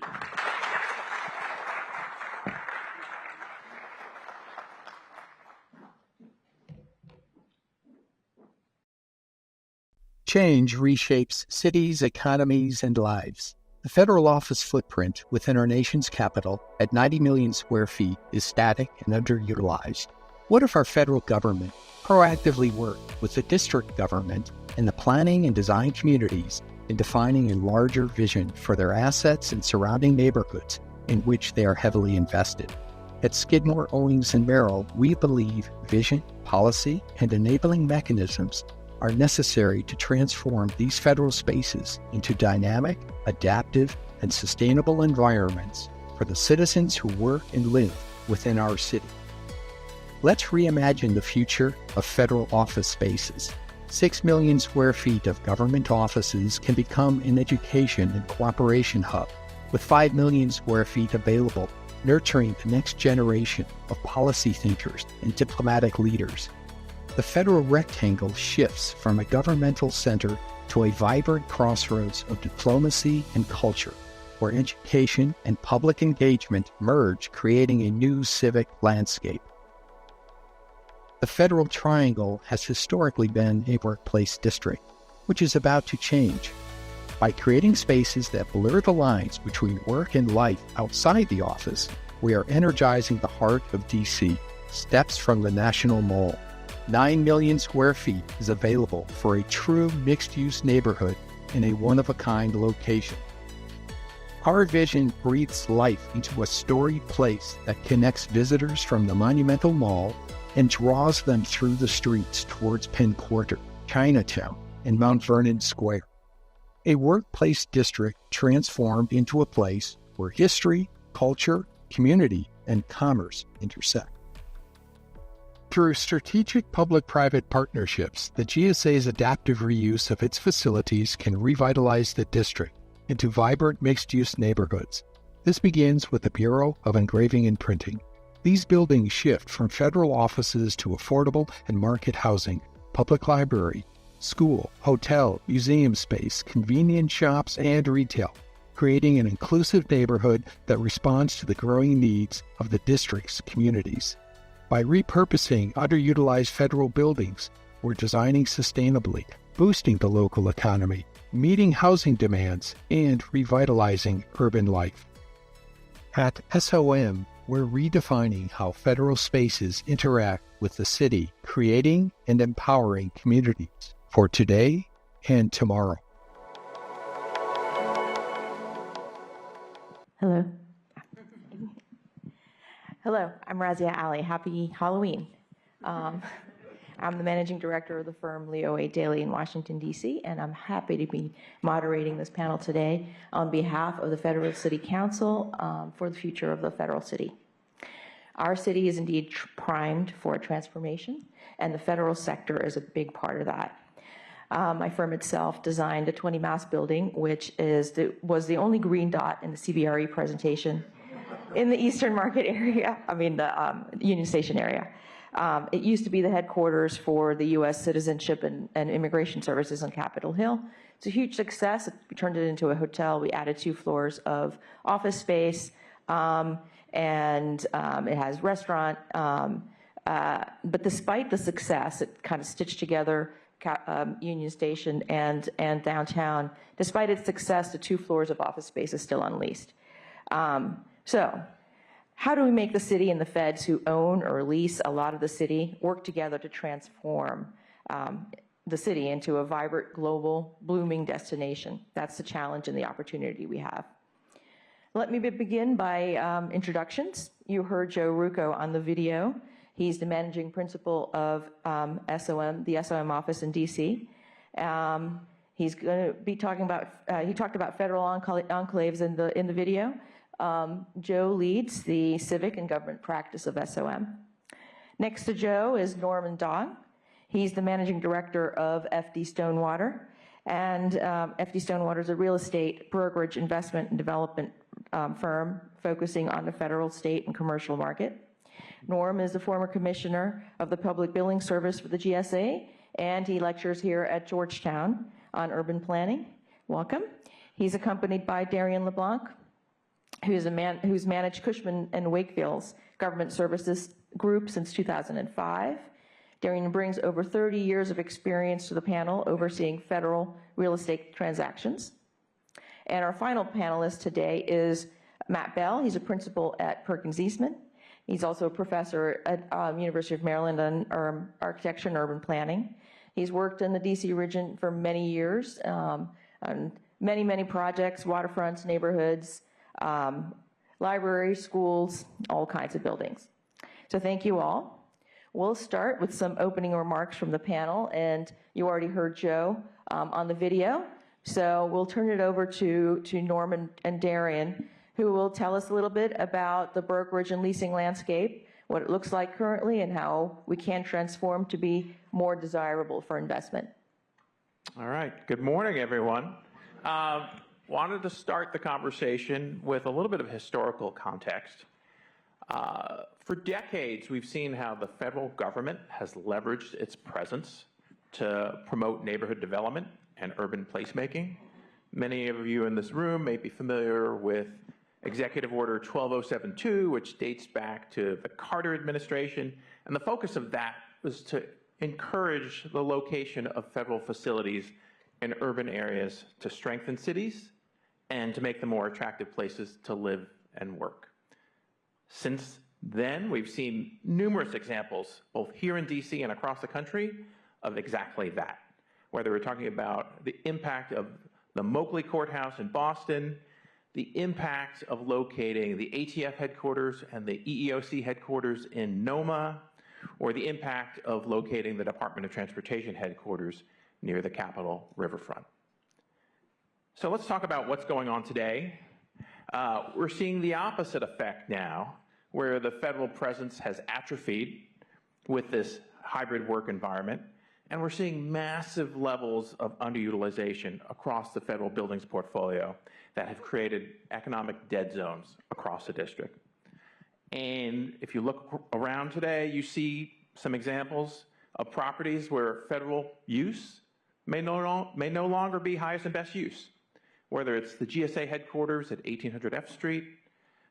Change reshapes cities, economies, and lives. The federal office footprint within our nation's capital at 90 million square feet is static and underutilized. What if our federal government proactively worked with the district government and the planning and design communities in defining a larger vision for their assets and surrounding neighborhoods in which they are heavily invested? At Skidmore, Owings & Merrill, we believe vision, policy, and enabling mechanisms are necessary to transform these federal spaces into dynamic, adaptive, and sustainable environments for the citizens who work and live within our city. Let's reimagine the future of federal office spaces. 6 million square feet of government offices can become an education and cooperation hub, with 5 million square feet available, nurturing the next generation of policy thinkers and diplomatic leaders. The federal rectangle shifts from a governmental center to a vibrant crossroads of diplomacy and culture, where education and public engagement merge, creating a new civic landscape. The Federal Triangle has historically been a workplace district, which is about to change. By creating spaces that blur the lines between work and life outside the office, we are energizing the heart of D.C., steps from the National Mall. 9 million square feet is available for a true mixed-use neighborhood in a one-of-a-kind location. Our vision breathes life into a storied place that connects visitors from the Monumental Mall and draws them through the streets towards Penn Quarter, Chinatown, and Mount Vernon Square. A workplace district transformed into a place where history, culture, community, and commerce intersect. Through strategic public-private partnerships, the GSA's adaptive reuse of its facilities can revitalize the district into vibrant mixed-use neighborhoods. This begins with the Bureau of Engraving and Printing. These buildings shift from federal offices to affordable and market housing, public library, school, hotel, museum space, convenience shops, and retail, creating an inclusive neighborhood that responds to the growing needs of the district's communities. By repurposing underutilized federal buildings, we're designing sustainably, boosting the local economy, meeting housing demands, and revitalizing urban life. At SOM, we're redefining how federal spaces interact with the city, creating and empowering communities for today and tomorrow. Hello. Hello, I'm Razia Ali. Happy Halloween. I'm the managing director of the firm Leo A. Daly in Washington, D.C., and I'm happy to be moderating this panel today on behalf of the Federal City Council for the future of the federal city. Our city is indeed primed for a transformation, and the federal sector is a big part of that. My firm itself designed a 20-mast building, which was the only green dot in the CBRE presentation in the Eastern Market area, the Union Station area. It used to be the headquarters for the U.S. Citizenship and Immigration Services on Capitol Hill. It's a huge success. We turned it into a hotel. We added 2 floors of office space, and it has restaurant. But despite the success, it kind of stitched together Union Station and downtown. Despite its success, the 2 floors of office space is still unleased. So how do we make the city and the feds who own or lease a lot of the city work together to transform the city into a vibrant, global, blooming destination? That's the challenge and the opportunity we have. Let me begin by introductions. You heard Joe Rucco on the video. He's the managing principal of SOM, the SOM office in DC. He's going to be talking about, he talked about federal enclaves in the video. Joe leads the civic and government practice of SOM. Next to Joe is Norman Dong. He's the managing director of FD Stonewater. And FD Stonewater is a real estate brokerage investment and development firm focusing on the federal, state, and commercial market. Norm is the former commissioner of the Public Building Service for the GSA, and he lectures here at Georgetown on urban planning. Welcome. He's accompanied by Darian LeBlanc, who's managed Cushman & Wakefield's government services group since 2005. Darian brings over 30 years of experience to the panel overseeing federal real estate transactions. And our final panelist today is Matt Bell. He's a principal at Perkins Eastman. He's also a professor at University of Maryland on architecture and urban planning. He's worked in the DC region for many years on many, many projects, waterfronts, neighborhoods, libraries, schools, all kinds of buildings. So thank you all. We'll start with some opening remarks from the panel, and you already heard Joe on the video. So we'll turn it over to Norm and Darian, who will tell us a little bit about the brokerage and leasing landscape, what it looks like currently, and how we can transform to be more desirable for investment. All right. Good morning, everyone. Wanted to start the conversation with a little bit of historical context. For decades, we've seen how the federal government has leveraged its presence to promote neighborhood development and urban placemaking. Many of you in this room may be familiar with Executive Order 12072, which dates back to the Carter administration, and the focus of that was to encourage the location of federal facilities in urban areas to strengthen cities and to make them more attractive places to live and work. Since then, we've seen numerous examples, both here in DC and across the country, of exactly that. Whether we're talking about the impact of the Moakley Courthouse in Boston, the impact of locating the ATF headquarters and the EEOC headquarters in Noma, or the impact of locating the Department of Transportation headquarters near the Capitol riverfront. So let's talk about what's going on today. We're seeing the opposite effect now, where the federal presence has atrophied with this hybrid work environment, and we're seeing massive levels of underutilization across the federal buildings portfolio that have created economic dead zones across the district. And if you look around today, you see some examples of properties where federal use may no longer be highest and best use, whether it's the GSA headquarters at 1800 F Street,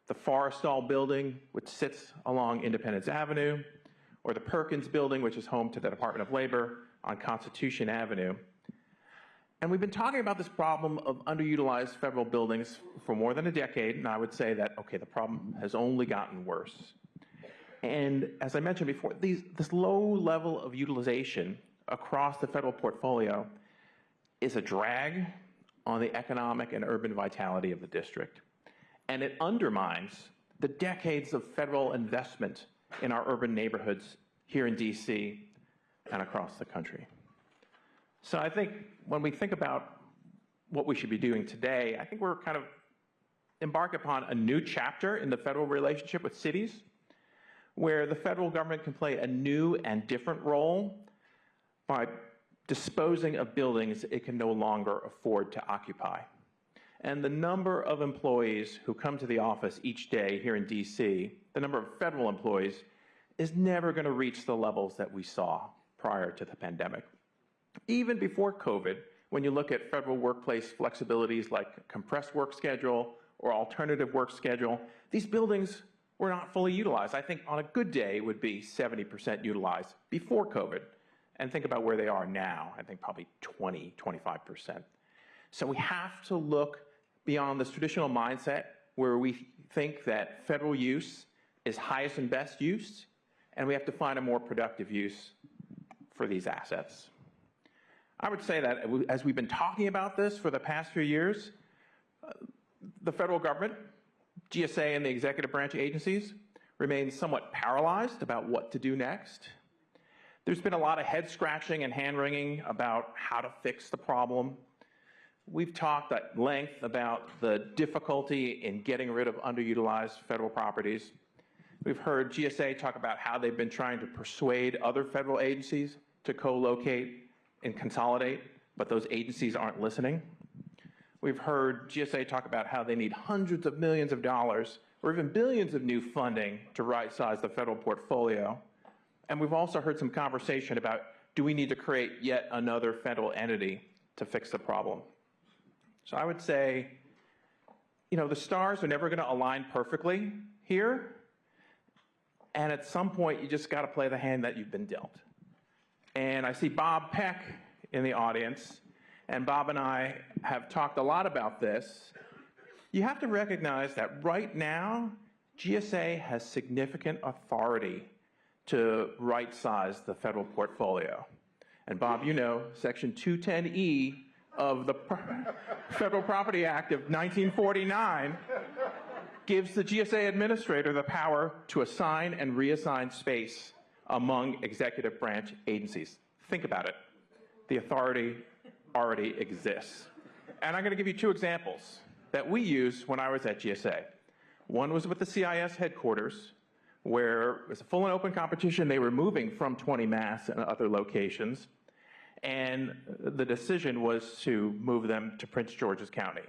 the Forrestal building, which sits along Independence Avenue, or the Perkins building, which is home to the Department of Labor on Constitution Avenue. And we've been talking about this problem of underutilized federal buildings for more than a decade, and I would say that, okay, the problem has only gotten worse. And as I mentioned before, this low level of utilization across the federal portfolio is a drag on the economic and urban vitality of the district. And it undermines the decades of federal investment in our urban neighborhoods here in DC and across the country. So I think when we think about what we should be doing today, I think we're kind of embark upon a new chapter in the federal relationship with cities, where the federal government can play a new and different role by disposing of buildings it can no longer afford to occupy. And the number of employees who come to the office each day here in DC, the number of federal employees, is never going to reach the levels that we saw prior to the pandemic. Even before COVID, when you look at federal workplace flexibilities like compressed work schedule or alternative work schedule, these buildings were not fully utilized. I think on a good day it would be 70% utilized before COVID. And think about where they are now, I think probably 20, 25%. So we have to look beyond this traditional mindset where we think that federal use is highest and best use, and we have to find a more productive use for these assets. I would say that as we've been talking about this for the past few years, the federal government, GSA and the executive branch agencies remain somewhat paralyzed about what to do next. There's been a lot of head scratching and hand wringing about how to fix the problem. we've talked at length about the difficulty in getting rid of underutilized federal properties. We've heard GSA talk about how they've been trying to persuade other federal agencies to co-locate and consolidate, but those agencies aren't listening. We've heard GSA talk about how they need hundreds of millions of dollars or even billions of new funding to right-size the federal portfolio. And we've also heard some conversation about, do we need to create yet another federal entity to fix the problem? So I would say, the stars are never going to align perfectly here. And at some point, you just got to play the hand that you've been dealt. And I see Bob Peck in the audience, and Bob and I have talked a lot about this. You have to recognize that right now, GSA has significant authority to right-size the federal portfolio. And Bob, Section 210E of the Federal Property Act of 1949 gives the GSA administrator the power to assign and reassign space among executive branch agencies. Think about it. The authority already exists. And I'm going to give you two examples that we used when I was at GSA. One was with the CIS headquarters, where it was a full and open competition. They were moving from 20 Mass and other locations, and the decision was to move them to Prince George's County.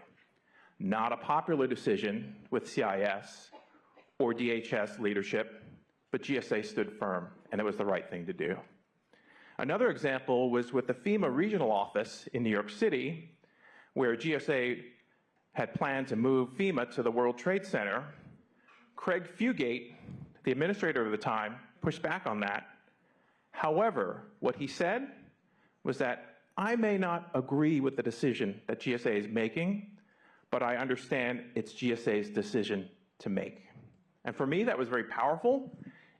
Not a popular decision with CIS or DHS leadership, but GSA stood firm, and it was the right thing to do. Another example was with the FEMA regional office in New York City, where GSA had planned to move FEMA to the World Trade Center. Craig Fugate, the administrator of the time, pushed back on that. However, what he said was that I may not agree with the decision that GSA is making, but I understand it's GSA's decision to make. And for me, that was very powerful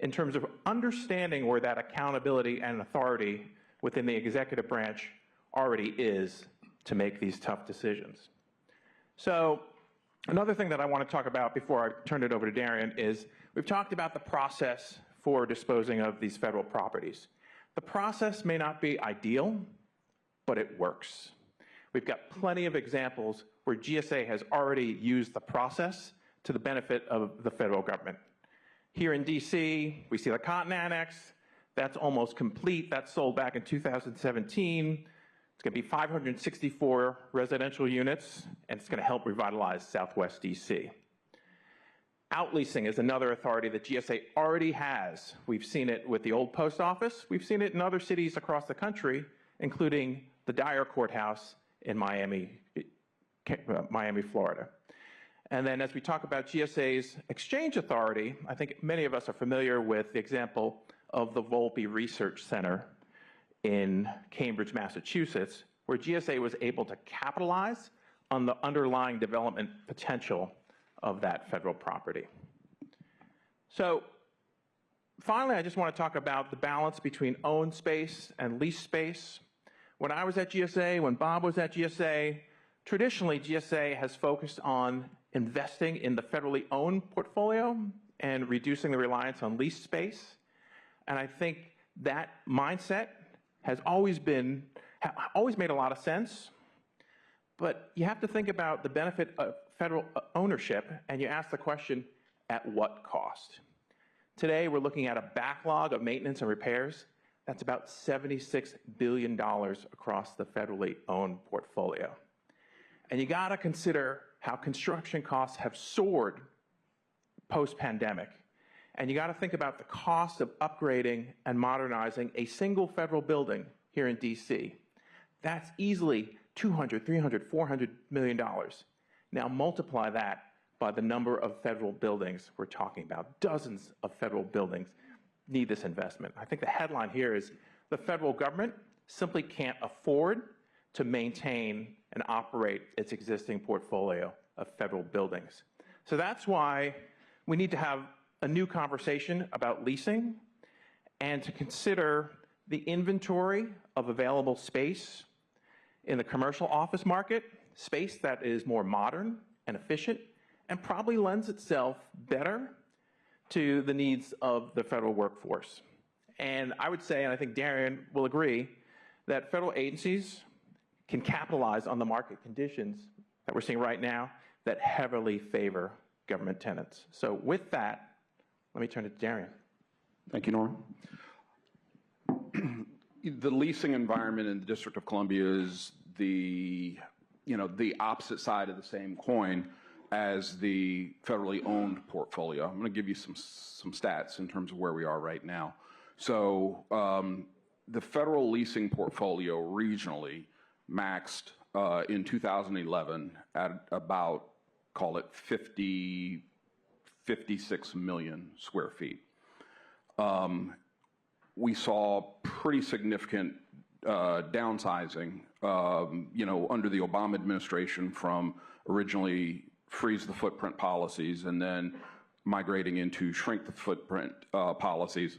in terms of understanding where that accountability and authority within the executive branch already is to make these tough decisions. So another thing that I want to talk about before I turn it over to Darian is we've talked about the process for disposing of these federal properties. The process may not be ideal, but it works. We've got plenty of examples where GSA has already used the process to the benefit of the federal government. Here in DC, we see the Cotton Annex. That's almost complete. That sold back in 2017. It's going to be 564 residential units, and it's going to help revitalize Southwest DC. Outleasing is another authority that GSA already has. We've seen it with the old post office. We've seen it in other cities across the country, including the Dyer Courthouse in Miami, Florida. And then as we talk about GSA's exchange authority, I think many of us are familiar with the example of the Volpe Research Center in Cambridge, Massachusetts, where GSA was able to capitalize on the underlying development potential of that federal property. So finally, I just want to talk about the balance between owned space and leased space. When I was at GSA, when Bob was at GSA, traditionally GSA has focused on investing in the federally owned portfolio and reducing the reliance on leased space. And I think that mindset has always made a lot of sense. But you have to think about the benefit of federal ownership, and you ask the question, at what cost? Today, we're looking at a backlog of maintenance and repairs. That's about $76 billion across the federally owned portfolio. And you gotta consider how construction costs have soared post-pandemic. And you gotta think about the cost of upgrading and modernizing a single federal building here in DC. That's easily $200, $300, $400 million. Now multiply that by the number of federal buildings we're talking about. Dozens of federal buildings need this investment. I think the headline here is the federal government simply can't afford to maintain and operate its existing portfolio of federal buildings. So that's why we need to have a new conversation about leasing and to consider the inventory of available space in the commercial office market, space that is more modern and efficient and probably lends itself better to the needs of the federal workforce. And I would say, and I think Darian will agree, that federal agencies can capitalize on the market conditions that we're seeing right now that heavily favor government tenants. So with that, let me turn to Darian. Thank you, Norm. The leasing environment in the District of Columbia is the opposite side of the same coin as the federally owned portfolio. I'm going to give you some stats in terms of where we are right now. So the federal leasing portfolio regionally maxed in 2011 at about, call it 56 million square feet. We saw pretty significant downsizing, under the Obama administration from originally freeze the footprint policies and then migrating into shrink the footprint policies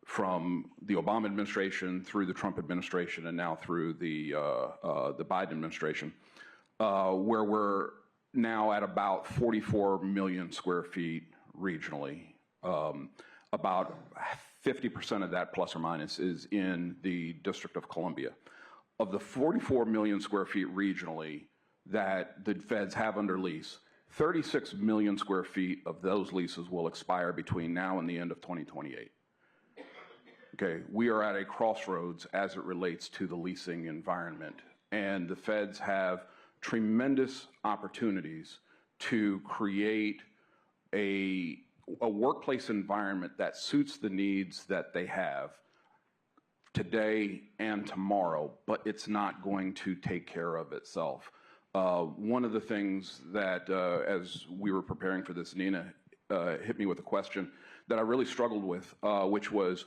from the Obama administration through the Trump administration and now through the Biden administration, where we're now at about 44 million square feet regionally. About 50% of that, plus or minus, is in the District of Columbia. Of the 44 million square feet regionally that the feds have under lease, 36 million square feet of those leases will expire between now and the end of 2028. Okay, we are at a crossroads as it relates to the leasing environment, and the feds have tremendous opportunities to create a workplace environment that suits the needs that they have today and tomorrow, but it's not going to take care of itself. One of the things that, as we were preparing for this, Nina hit me with a question that I really struggled with, which was,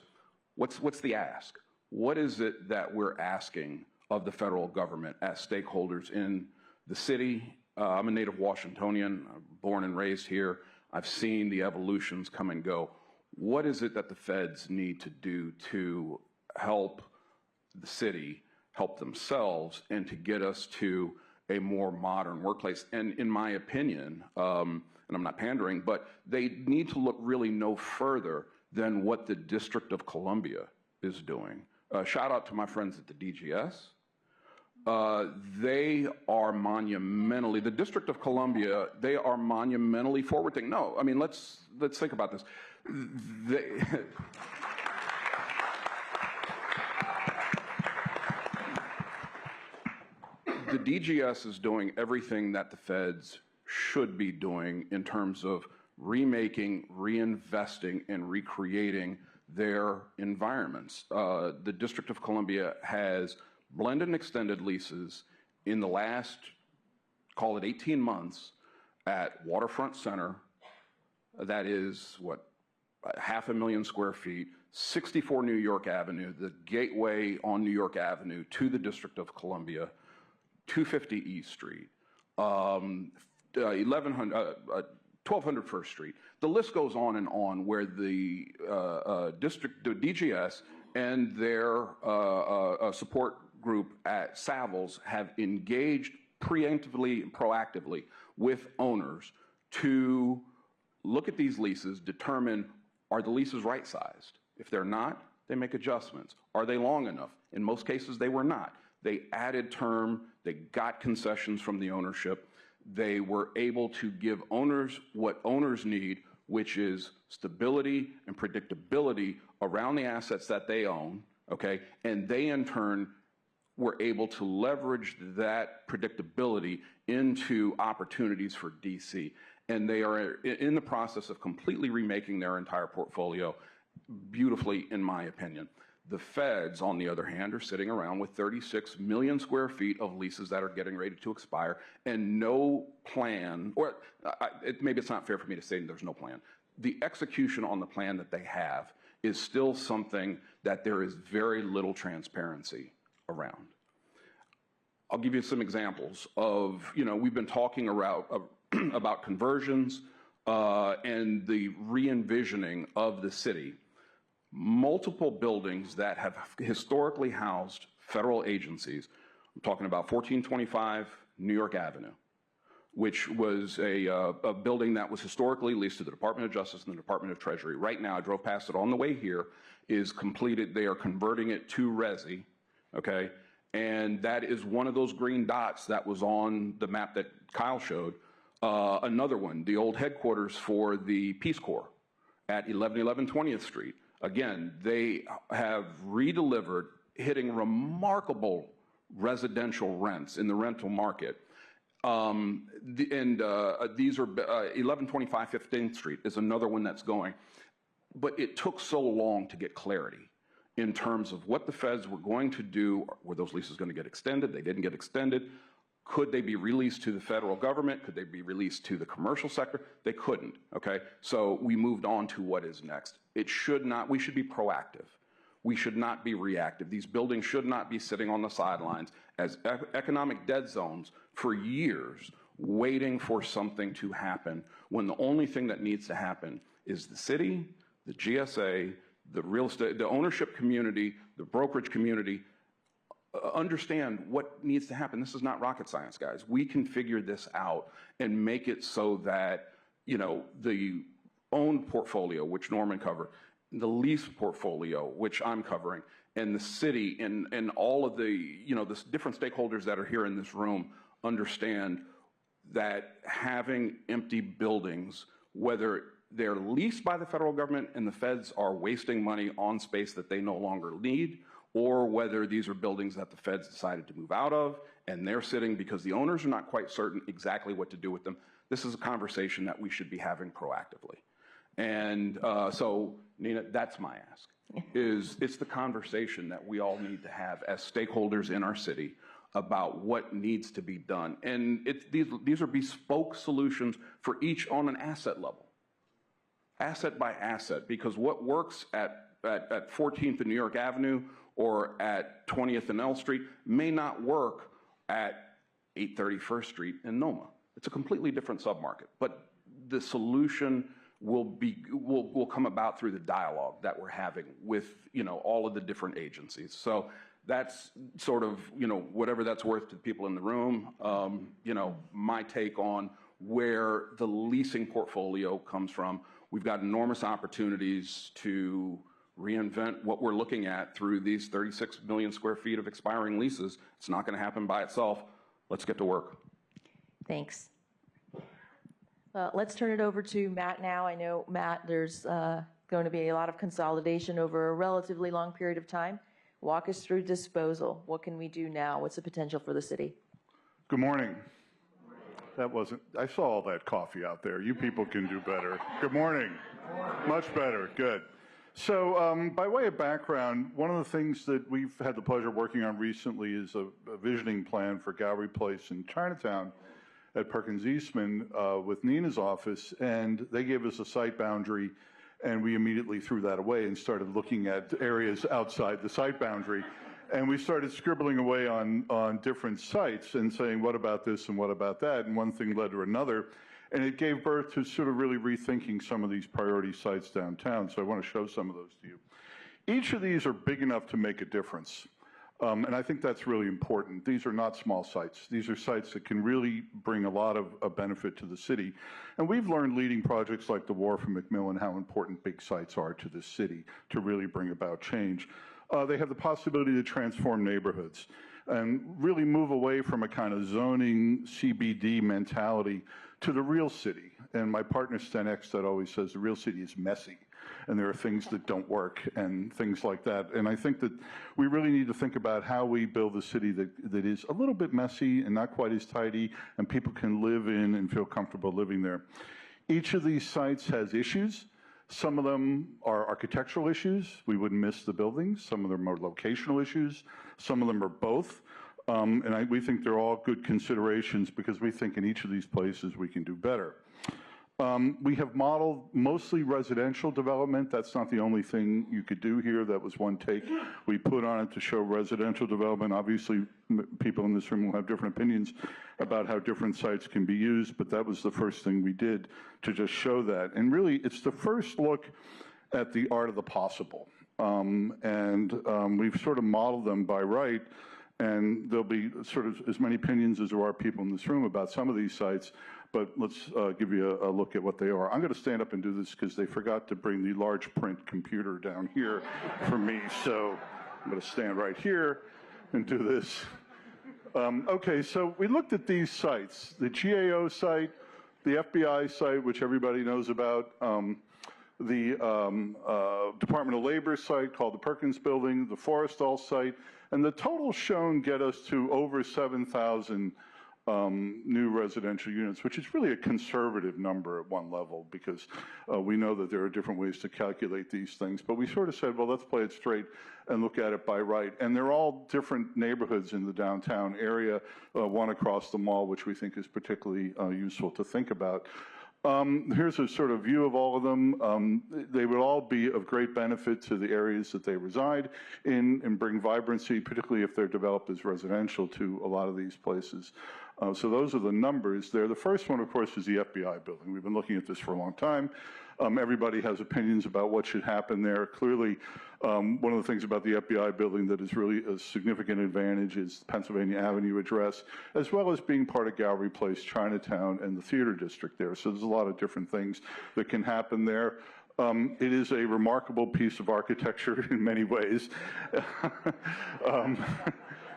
what's the ask? What is it that we're asking of the federal government as stakeholders in the city? I'm a native Washingtonian, born and raised here. I've seen the evolutions come and go. What is it that the feds need to do to help the city, help themselves, and to get us to a more modern workplace? And in my opinion, and I'm not pandering, but they need to look really no further than what the District of Columbia is doing. Shout out to my friends at the DGS. They are monumentally, the District of Columbia, they are monumentally forward-thinking. No, I mean, let's think about this. The DGS is doing everything that the feds should be doing in terms of remaking, reinvesting, and recreating their environments. The District of Columbia has blended and extended leases in the last, call it 18 months, at Waterfront Center. That is, what, 500,000 square feet, 64 New York Avenue, the gateway on New York Avenue to the District of Columbia, 250 East Street, 1200 First Street. The list goes on and on, where the DGS and their support group at Savills have engaged preemptively and proactively with owners to look at these leases, determine, are the leases right-sized? If they're not, they make adjustments. Are they long enough? In most cases, they were not. They added term, they got concessions from the ownership, they were able to give owners what owners need, which is stability and predictability around the assets that they own, okay? And they, in turn, were able to leverage that predictability into opportunities for DC. And they are in the process of completely remaking their entire portfolio beautifully, in my opinion. The feds, on the other hand, are sitting around with 36 million square feet of leases that are getting ready to expire and no plan, or maybe it's not fair for me to say there's no plan. The execution on the plan that they have is still something that there is very little transparency around. I'll give you some examples of, we've been talking about conversions and the re-envisioning of the city. Multiple buildings that have historically housed federal agencies. I'm talking about 1425 New York Avenue, which was a building that was historically leased to the Department of Justice and the Department of Treasury. Right now, I drove past it on the way here, is completed. They are converting it to resi, okay? And that is one of those green dots that was on the map that Kyle showed. Another one, the old headquarters for the Peace Corps at 1111 20th Street. Again, they have redelivered, hitting remarkable residential rents in the rental market. These are 1125 15th Street is another one that's going. But it took so long to get clarity in terms of what the feds were going to do. Were those leases going to get extended? They didn't get extended. Could they be released to the federal government? Could they be released to the commercial sector? They couldn't, okay? So we moved on to what is next. We should be proactive. We should not be reactive. These buildings should not be sitting on the sidelines as economic dead zones for years, waiting for something to happen, when the only thing that needs to happen is the city, the GSA, the real estate, the ownership community, the brokerage community, understand what needs to happen. This is not rocket science, guys. We can figure this out and make it so that, you know, the owned portfolio, which Norman covered, the lease portfolio, which I'm covering, and the city and all of the, you know, the different stakeholders that are here in this room understand that having empty buildings, whether they're leased by the federal government and the feds are wasting money on space that they no longer need, or whether these are buildings that the feds decided to move out of and they're sitting because the owners are not quite certain exactly what to do with them. This is a conversation that we should be having proactively. And so, Nina, that's my ask. It's the conversation that we all need to have as stakeholders in our city about what needs to be done. And these are bespoke solutions for each on an asset level, asset by asset, because what works at 14th and New York Avenue or at 20th and L Street may not work at 831st Street in Noma. It's a completely different submarket, but the solution will come about through the dialogue that we're having with, you know, all of the different agencies. So that's sort of, you know, whatever that's worth to the people in the room, you know, my take on where the leasing portfolio comes from. We've got enormous opportunities to reinvent what we're looking at through these 36 million square feet of expiring leases. It's not going to happen by itself. Let's get to work. Thanks. Let's turn it over to Matt now. I know, Matt, there's going to be a lot of consolidation over a relatively long period of time. Walk us through disposal. What can we do now? What's the potential for the city? Good morning. That wasn't, I saw all that coffee out there. You people can do better. Good morning. Much better. Good. So by way of background, one of the things that we've had the pleasure of working on recently is a visioning plan for Gallery Place in Chinatown at Perkins Eastman with Nina's office, and they gave us a site boundary, and we immediately threw that away and started looking at areas outside the site boundary. And we started scribbling away on different sites and saying, what about this and what about that? And one thing led to another. And it gave birth to sort of really rethinking some of these priority sites downtown. So I want to show some of those to you. Each of these are big enough to make a difference. And I think that's really important. These are not small sites. These are sites that can really bring a lot of benefit to the city. And we've learned leading projects like the Wharf and McMillan how important big sites are to the city to really bring about change. They have the possibility to transform neighborhoods and really move away from a kind of zoning CBD mentality to the real city. And my partner Sten Ekstad always says the real city is messy, and there are things that don't work and things like that. And I think that we really need to think about how we build a city that is a little bit messy and not quite as tidy, and people can live in and feel comfortable living there. Each of these sites has issues. Some of them are architectural issues. We wouldn't miss the buildings. Some of them are locational issues. Some of them are both. We think they're all good considerations because we think in each of these places we can do better. We have modeled mostly residential development. That's not the only thing you could do here. That was one take we put on it to show residential development. Obviously, people in this room will have different opinions about how different sites can be used, but that was the first thing we did to just show that. And really, it's the first look at the art of the possible. We've sort of modeled them by right, and there'll be sort of as many opinions as there are people in this room about some of these sites, but let's give you a look at what they are. I'm going to stand up and do this because they forgot to bring the large print computer down here for me, so I'm going to stand right here. and do this. Okay, so we looked at these sites, the GAO site, the FBI site, which everybody knows about, the Department of Labor site called the Perkins Building, the Forrestal site, and the total shown get us to over 7,000 new residential units, which is really a conservative number at one level because we know that there are different ways to calculate these things. But we sort of said, well, let's play it straight and look at it by right. And they're all different neighborhoods in the downtown area, one across the mall, which we think is particularly useful to think about. Here's a sort of view of all of them. They would all be of great benefit to the areas that they reside in and bring vibrancy, particularly if they're developed as residential to a lot of these places. So those are the numbers there. The first one, of course, is the FBI building. We've been looking at this for a long time. Everybody has opinions about what should happen there. Clearly, one of the things about the FBI building that is really a significant advantage is the Pennsylvania Avenue address, as well as being part of Gallery Place, Chinatown, and the theater district there. So there's a lot of different things that can happen there. It is a remarkable piece of architecture in many ways.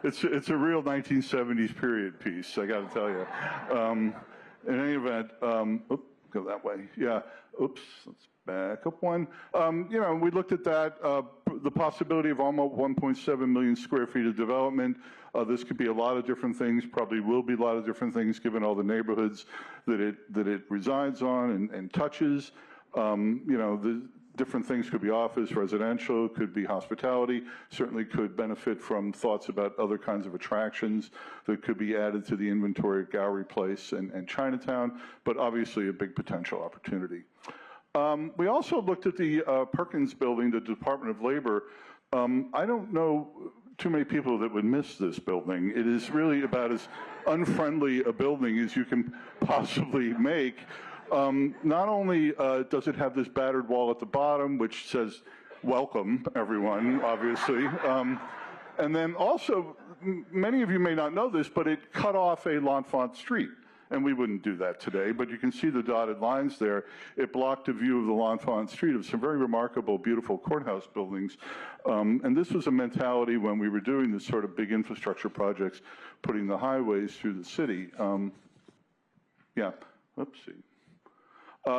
It's a real 1970s period piece, I got to tell you. In any event, oops, go that way. Yeah. Oops. Let's back up one. You know, we looked at that. The possibility of almost 1.7 million square feet of development. This could be a lot of different things. Probably will be a lot of different things, given all the neighborhoods that it resides on and touches. You know, the different things could be office, residential, could be hospitality, certainly could benefit from thoughts about other kinds of attractions that could be added to the inventory of Gallery Place and Chinatown, but obviously a big potential opportunity. We also looked at the Perkins building, the Department of Labor. I don't know too many people that would miss this building. It is really about as unfriendly a building as you can possibly make. Not only does it have this battered wall at the bottom, which says, welcome, everyone, obviously. And then also, many of you may not know this, but it cut off a L'Enfant street. And we wouldn't do that today, but you can see the dotted lines there. It blocked a view of the L'Enfant street of some very remarkable, beautiful courthouse buildings. And this was a mentality when we were doing this sort of big infrastructure projects, putting the highways through the city. Yeah, let's see.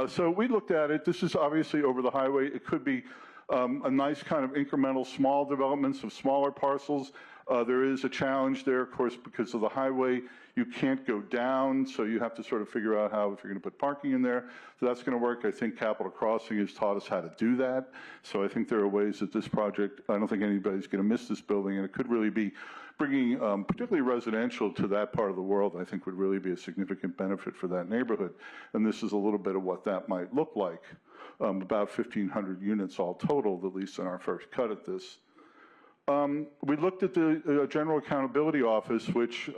So we looked at it. This is obviously over the highway. It could be a nice kind of incremental small developments of smaller parcels. There is a challenge there, of course, because of the highway. You can't go down, so you have to sort of figure out how, if you're going to put parking in there, so that's going to work. I think Capitol Crossing has taught us how to do that. So I think there are ways that this project, I don't think anybody's going to miss this building, and it could really be bringing particularly residential to that part of the world, I think would really be a significant benefit for that neighborhood. And this is a little bit of what that might look like. About 1,500 units all totaled, at least in our first cut at this. We looked at the General Accountability Office, which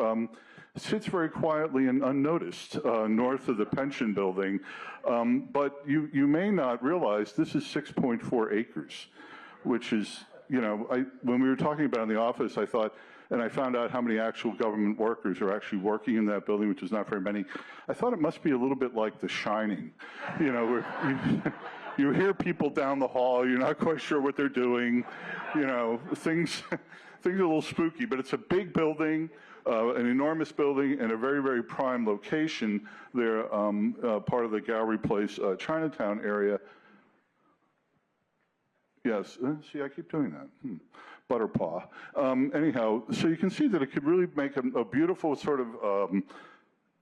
sits very quietly and unnoticed north of the pension building. But you may not realize this is 6.4 acres, which is, you know, when we were talking about it in the office, I thought, and I found out how many actual government workers are actually working in that building, which is not very many. I thought it must be a little bit like The Shining, you know, where you hear people down the hall, you're not quite sure what they're doing, you know, things are a little spooky, but it's a big building, an enormous building, and a very, very prime location there, part of the Gallery Place, Chinatown area. Yes, see, I keep doing that. Butterpaw. Anyhow, so you can see that it could really make a beautiful sort of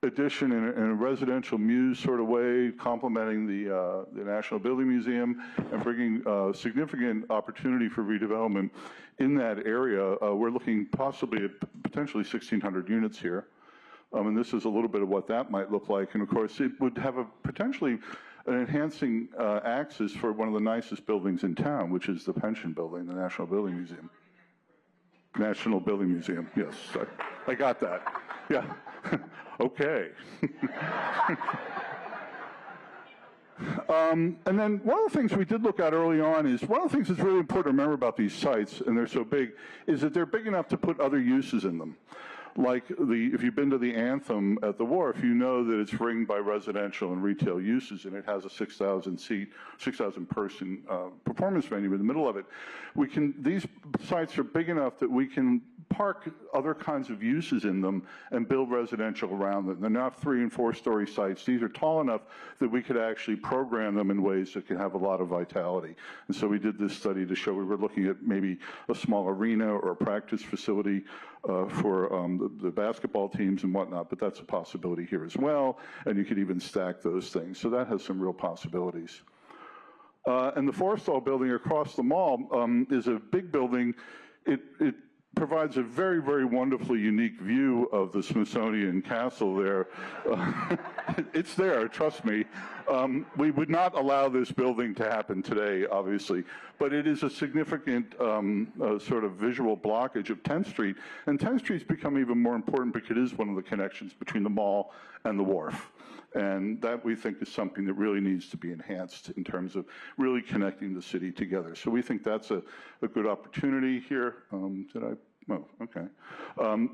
addition in a residential muse sort of way, complementing the National Building Museum and bringing significant opportunity for redevelopment in that area. We're looking possibly at potentially 1,600 units here. And this is a little bit of what that might look like. And of course, it would have a potentially an enhancing axis for one of the nicest buildings in town, which is the Pension Building, the National Building Museum. National Building Museum, yes, I got that. Yeah, okay. And then one of the things we did look at early on is, one of the things that's really important to remember about these sites, and they're so big, is that they're big enough to put other uses in them. Like if you've been to the Anthem at the Wharf, you know that it's ringed by residential and retail uses, and it has a 6,000 person performance venue in the middle of it. These sites are big enough that we can park other kinds of uses in them and build residential around them. They're not 3- and 4-story sites. These are tall enough that we could actually program them in ways that can have a lot of vitality. And so we did this study to show we were looking at maybe a small arena or a practice facility for the basketball teams and whatnot, but that's a possibility here as well, and you could even stack those things. So that has some real possibilities. And the Forrestal building across the mall is a big building. It provides a very, very wonderfully unique view of the Smithsonian Castle there. It's there, trust me. We would not allow this building to happen today, obviously, but it is a significant sort of visual blockage of 10th Street. And 10th Street's become even more important because it is one of the connections between the mall and the wharf. And that, we think, is something that really needs to be enhanced in terms of really connecting the city together. So we think that's a good opportunity here. Did I? Oh, okay.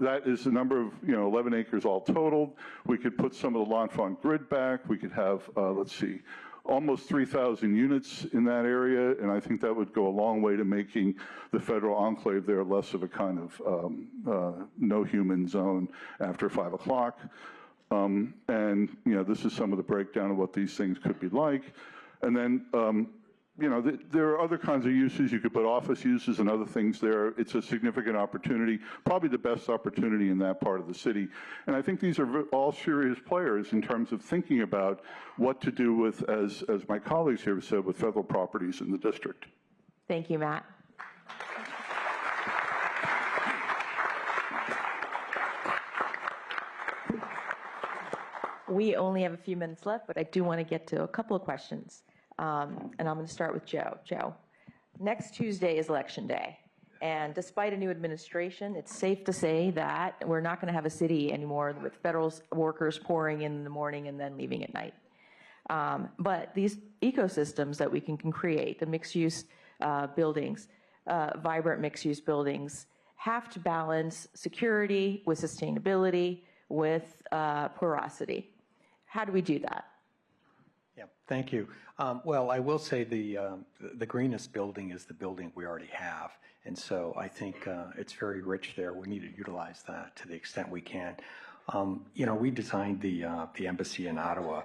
That is a number of, 11 acres all totaled. We could put some of the L'Enfant grid back. We could have, let's see, almost 3,000 units in that area, and I think that would go a long way to making the federal enclave there less of a kind of no human zone after 5 o'clock. And, this is some of the breakdown of what these things could be like. And then, there are other kinds of uses. You could put office uses and other things there. It's a significant opportunity, probably the best opportunity in that part of the city. And I think these are all serious players in terms of thinking about what to do with, as my colleagues here have said, with federal properties in the district. Thank you, Matt. We only have a few minutes left, but I do want to get to a couple of questions. And I'm going to start with Joe. Joe, next Tuesday is Election Day. And despite a new administration, it's safe to say that we're not going to have a city anymore with federal workers pouring in the morning and then leaving at night. But these ecosystems that we can create, the mixed-use buildings, vibrant mixed-use buildings, have to balance security with sustainability, with porosity. How do we do that? Yeah, thank you. Well, I will say the greenest building is the building we already have. And so I think it's very rich there. We need to utilize that to the extent we can. We designed the embassy in Ottawa,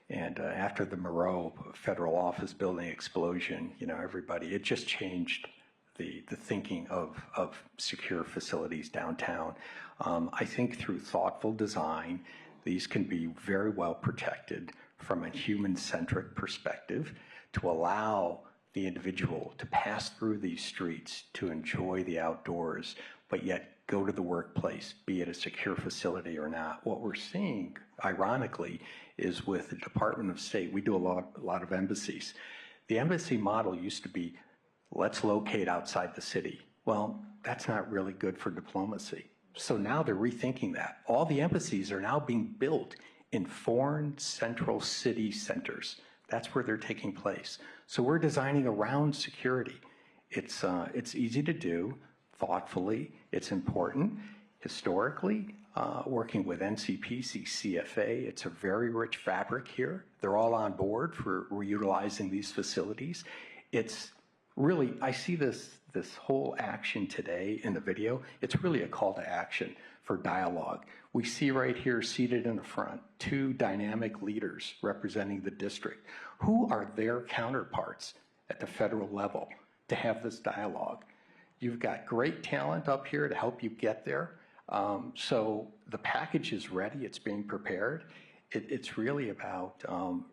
and after the Moreau federal office building explosion, it just changed the thinking of secure facilities downtown. I think through thoughtful design, these can be very well protected from a human-centric perspective to allow the individual to pass through these streets to enjoy the outdoors, but yet go to the workplace, be it a secure facility or not. What we're seeing, ironically, is with the Department of State, we do a lot of embassies. The embassy model used to be, let's locate outside the city. Well, that's not really good for diplomacy. So now they're rethinking that. All the embassies are now being built in foreign central city centers. That's where they're taking place. So we're designing around security. It's easy to do, thoughtfully. It's important. Historically, working with NCPC, CFA, it's a very rich fabric here. They're all on board for reutilizing these facilities. It's really, I see this whole action today in the video, it's really a call to action for dialogue. We see right here, seated in the front, two dynamic leaders representing the district. Who are their counterparts at the federal level to have this dialogue? You've got great talent up here to help you get there. So the package is ready, it's being prepared. It's really about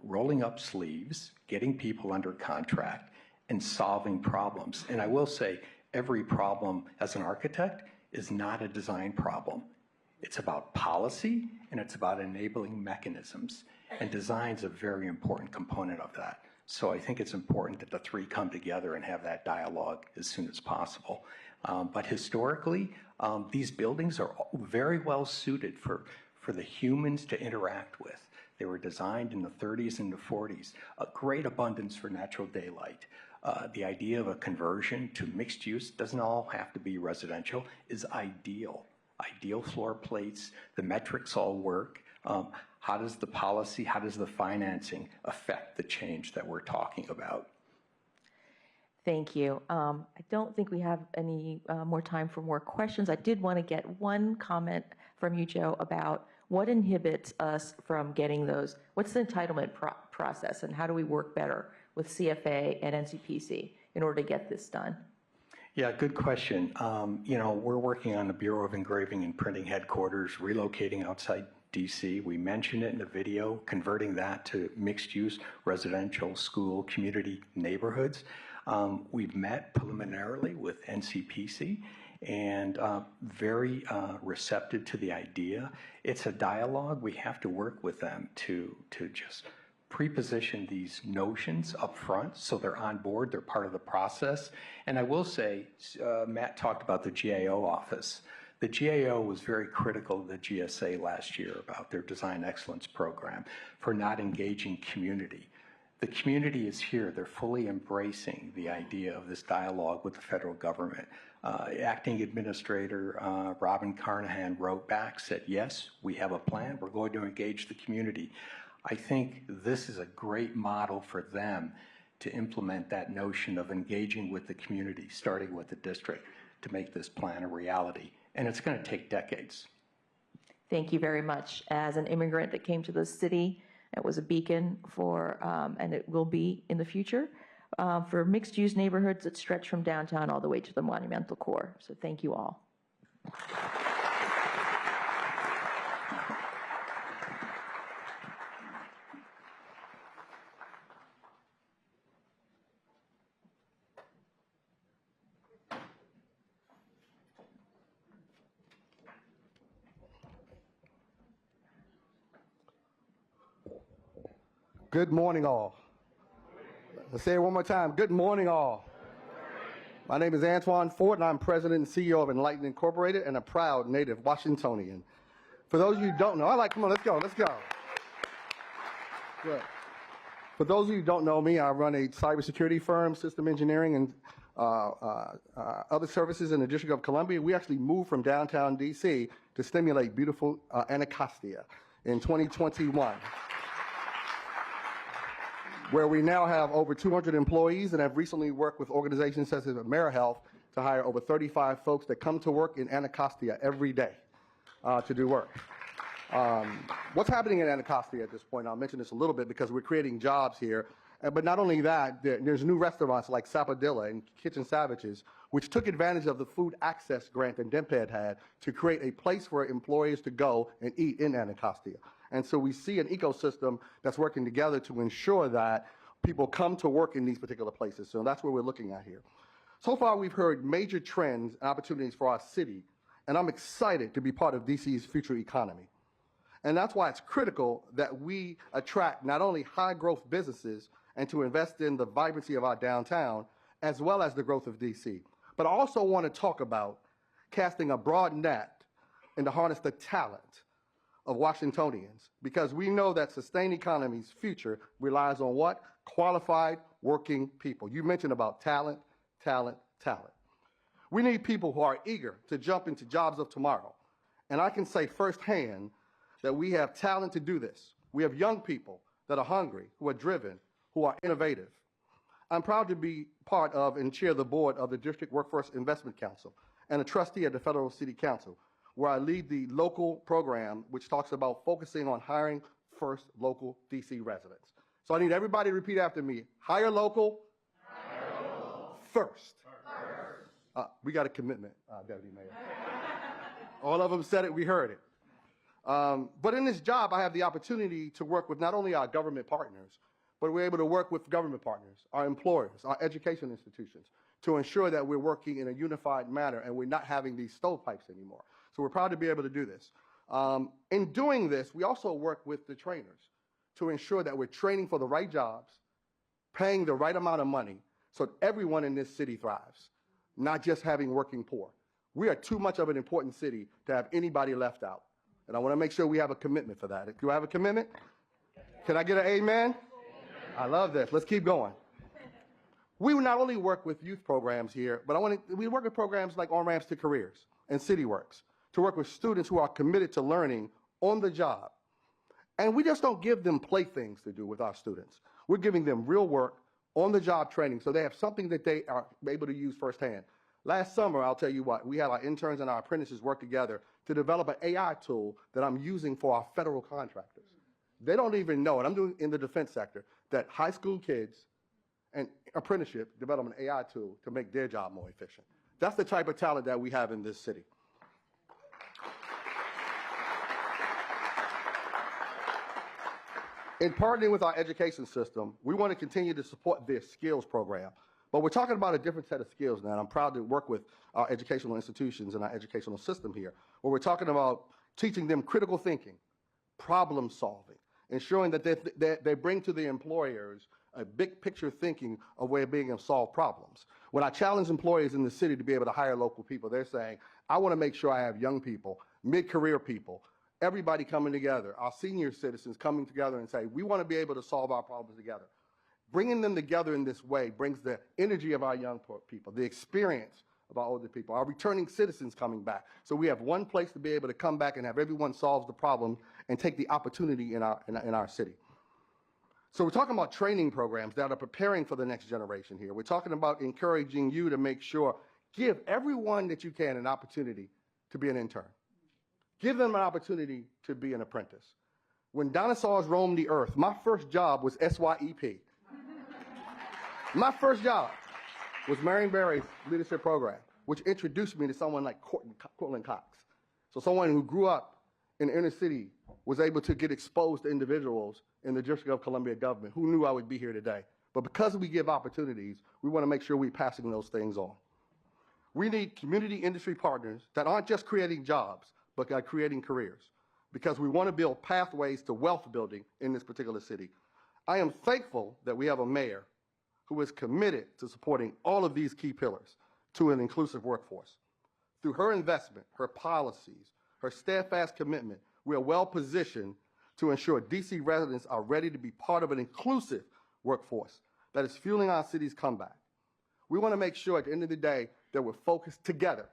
rolling up sleeves, getting people under contract, and solving problems. And I will say, every problem as an architect is not a design problem. It's about policy, and it's about enabling mechanisms. And design's a very important component of that. So I think it's important that the three come together and have that dialogue as soon as possible. But historically, these buildings are very well suited for the humans to interact with. They were designed in the 30s and the 40s, a great abundance for natural daylight. The idea of a conversion to mixed use doesn't all have to be residential, is ideal. Ideal floor plates, the metrics all work. How does the policy, how does the financing affect the change that we're talking about? Thank you. I don't think we have any more time for more questions. I did want to get one comment from you, Joe, about what inhibits us from getting those. What's the entitlement process, and how do we work better with CFA and NCPC in order to get this done? Yeah, good question. We're working on the Bureau of Engraving and Printing headquarters, relocating outside DC. We mentioned it in the video, converting that to mixed-use residential, school, community neighborhoods. We've met preliminarily with NCPC and very receptive to the idea. It's a dialogue. We have to work with them to just pre-position these notions up front so they're on board, they're part of the process. And I will say, Matt talked about the GAO office. The GAO was very critical of the GSA last year about their Design Excellence program for not engaging community. The community is here. They're fully embracing the idea of this dialogue with the federal government. Acting Administrator Robin Carnahan wrote back, said, yes, we have a plan. We're going to engage the community. I think this is a great model for them to implement that notion of engaging with the community, starting with the district, to make this plan a reality. And it's going to take decades. Thank you very much. As an immigrant that came to the city, it was a beacon for, and it will be in the future, for mixed-use neighborhoods that stretch from downtown all the way to the monumental core. So thank you all. Good morning, all. Let's say it one more time. Good morning, all. My name is Antoine Ford, and I'm president and CEO of Enlighten Incorporated and a proud native Washingtonian. For those of you who don't know, come on, let's go. Good. For those of you who don't know me, I run a cybersecurity firm, system engineering, and other services in the District of Columbia. We actually moved from downtown DC to stimulate beautiful Anacostia in 2021. Where we now have over 200 employees and have recently worked with organizations such as AmeriHealth to hire over 35 folks that come to work in Anacostia every day to do work. What's happening in Anacostia at this point? I'll mention this a little bit because we're creating jobs here. But not only that, there's new restaurants like Sapadilla and Kitchen Savages, which took advantage of the food access grant that DEMPED had to create a place for employees to go and eat in Anacostia. And so we see an ecosystem that's working together to ensure that people come to work in these particular places. So that's what we're looking at here. So far, we've heard major trends and opportunities for our city, and I'm excited to be part of DC's future economy. And that's why it's critical that we attract not only high growth businesses and to invest in the vibrancy of our downtown, as well as the growth of DC. But I also want to talk about casting a broad net and to harness the talent of Washingtonians, because we know that sustained economy's future relies on what? Qualified working people. You mentioned about talent, talent, talent. We need people who are eager to jump into jobs of tomorrow. And I can say firsthand that we have talent to do this. We have young people that are hungry, who are driven, who are innovative. I'm proud to be part of and chair the board of the District Workforce Investment Council and a trustee at the Federal City Council, where I lead the local program, which talks about focusing on hiring first local DC residents. So I need everybody to repeat after me. Hire local, first. We got a commitment, Deputy Mayor. All of them said it, we heard it. But in this job, I have the opportunity to work with not only our government partners, but we're able to work with government partners, our employers, our education institutions, to ensure that we're working in a unified manner and we're not having these stovepipes anymore. So we're proud to be able to do this. In doing this, we also work with the trainers to ensure that we're training for the right jobs, paying the right amount of money so that everyone in this city thrives, not just having working poor. We are too much of an important city to have anybody left out. And I want to make sure we have a commitment for that. Do I have a commitment? Can I get an amen? I love this. Let's keep going. We not only work with youth programs here, but we work with programs like On Ramps to Careers and CityWorks to work with students who are committed to learning on the job. And we just don't give them playthings to do with our students. We're giving them real work on-the-job training, so they have something that they are able to use firsthand. Last summer, I'll tell you what, we had our interns and our apprentices work together to develop an AI tool that I'm using for our federal contractors. They don't even know it. I'm doing in the defense sector that high school kids and apprenticeship develop an AI tool to make their job more efficient. That's the type of talent that we have in this city. In partnering with our education system, we want to continue to support their skills program. But we're talking about a different set of skills now, and I'm proud to work with our educational institutions and our educational system here, where we're talking about teaching them critical thinking, problem solving, ensuring that they bring to the employers a big picture thinking of where being able to solve problems. When I challenge employers in the city to be able to hire local people, they're saying, I want to make sure I have young people, mid-career people, everybody coming together, our senior citizens coming together and say, we want to be able to solve our problems together. Bringing them together in this way brings the energy of our young people, the experience of our older people, our returning citizens coming back. So we have one place to be able to come back and have everyone solve the problem and take the opportunity in our city. So we're talking about training programs that are preparing for the next generation here. We're talking about encouraging you to make sure, give everyone that you can an opportunity to be an intern. Give them an opportunity to be an apprentice. When dinosaurs roamed the earth, my first job was SYEP. My first job was Marion Barry's leadership program, which introduced me to someone like Cortland Cox. So someone who grew up in the inner city was able to get exposed to individuals in the District of Columbia government who knew I would be here today. But because we give opportunities, we want to make sure we're passing those things on. We need community industry partners that aren't just creating jobs, but are creating careers, because we want to build pathways to wealth building in this particular city. I am thankful that we have a mayor who is committed to supporting all of these key pillars to an inclusive workforce. Through her investment, her policies, her steadfast commitment, we are well positioned to ensure DC residents are ready to be part of an inclusive workforce that is fueling our city's comeback. We want to make sure at the end of the day that we're focused together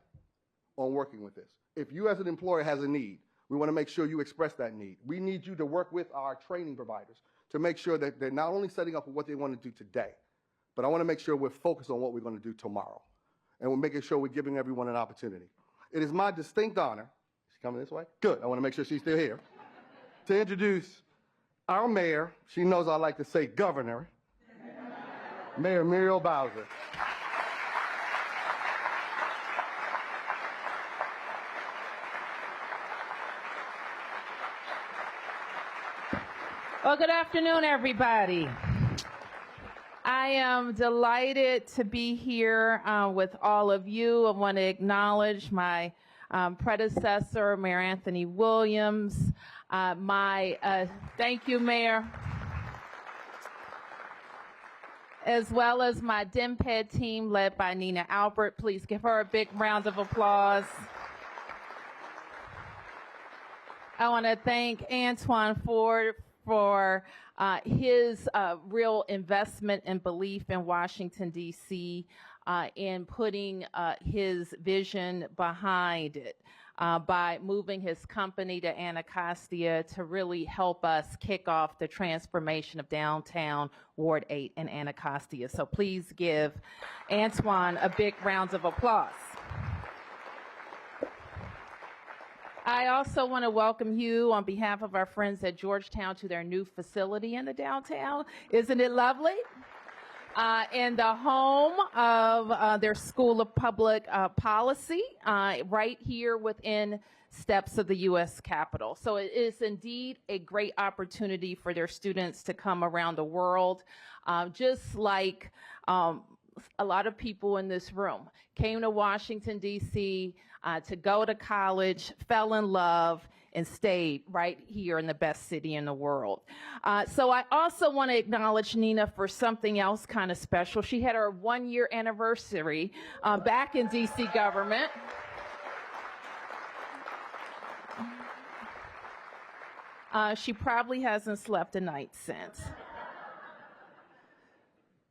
on working with this. If you as an employer has a need, we want to make sure you express that need. We need you to work with our training providers to make sure that they're not only setting up what they want to do today, but I want to make sure we're focused on what we're going to do tomorrow. And we're making sure we're giving everyone an opportunity. It is my distinct honor, she's coming this way? Good, I want to make sure she's still here, to introduce our mayor. She knows I like to say governor, Mayor Muriel Bowser. Well, good afternoon, everybody. I am delighted to be here with all of you. I want to acknowledge my predecessor, Mayor Anthony Williams. Thank you, Mayor. As well as my DMPED team led by Nina Albert. Please give her a big round of applause. I want to thank Antoine Ford for his real investment and belief in Washington, D.C., in putting his vision behind it by moving his company to Anacostia to really help us kick off the transformation of downtown Ward 8 in Anacostia. So please give Antoine a big round of applause. I also want to welcome you on behalf of our friends at Georgetown to their new facility in the downtown. Isn't it lovely? In the home of their School of Public Policy, right here within steps of the U.S. Capitol. So it is indeed a great opportunity for their students to come around the world, just like a lot of people in this room came to Washington, D.C., to go to college, fell in love, and stayed right here in the best city in the world. So I also want to acknowledge Nina for something else kind of special. She had her 1-year anniversary back in D.C. government. She probably hasn't slept a night since.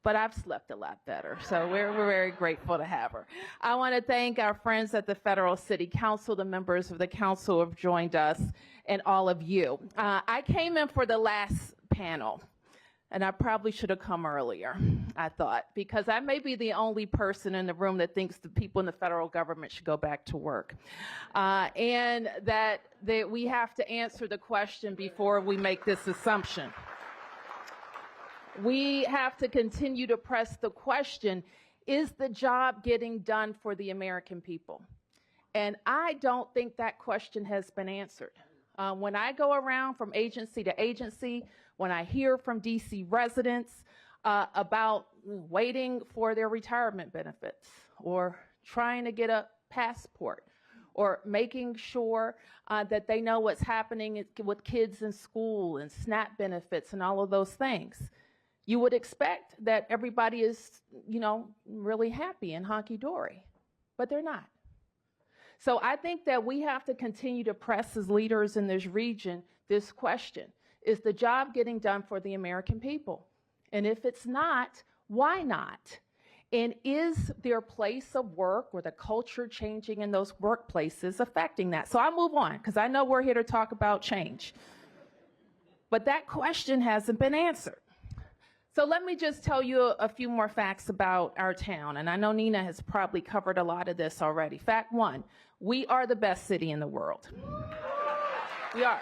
But I've slept a lot better, so we're very grateful to have her. I want to thank our friends at the Federal City Council, the members of the council who have joined us, and all of you. I came in for the last panel. And I probably should have come earlier, I thought, because I may be the only person in the room that thinks the people in the federal government should go back to work. And that we have to answer the question before we make this assumption. We have to continue to press the question, is the job getting done for the American people? And I don't think that question has been answered. When I go around from agency to agency, when I hear from DC residents about waiting for their retirement benefits or trying to get a passport or making sure that they know what's happening with kids in school and SNAP benefits and all of those things, you would expect that everybody is, really happy and honky-dory, but they're not. So I think that we have to continue to press as leaders in this region this question. Is the job getting done for the American people? And if it's not, why not? And is their place of work or the culture changing in those workplaces affecting that? So I'll move on, because I know we're here to talk about change. But that question hasn't been answered. So let me just tell you a few more facts about our town. And I know Nina has probably covered a lot of this already. Fact one, we are the best city in the world. We are.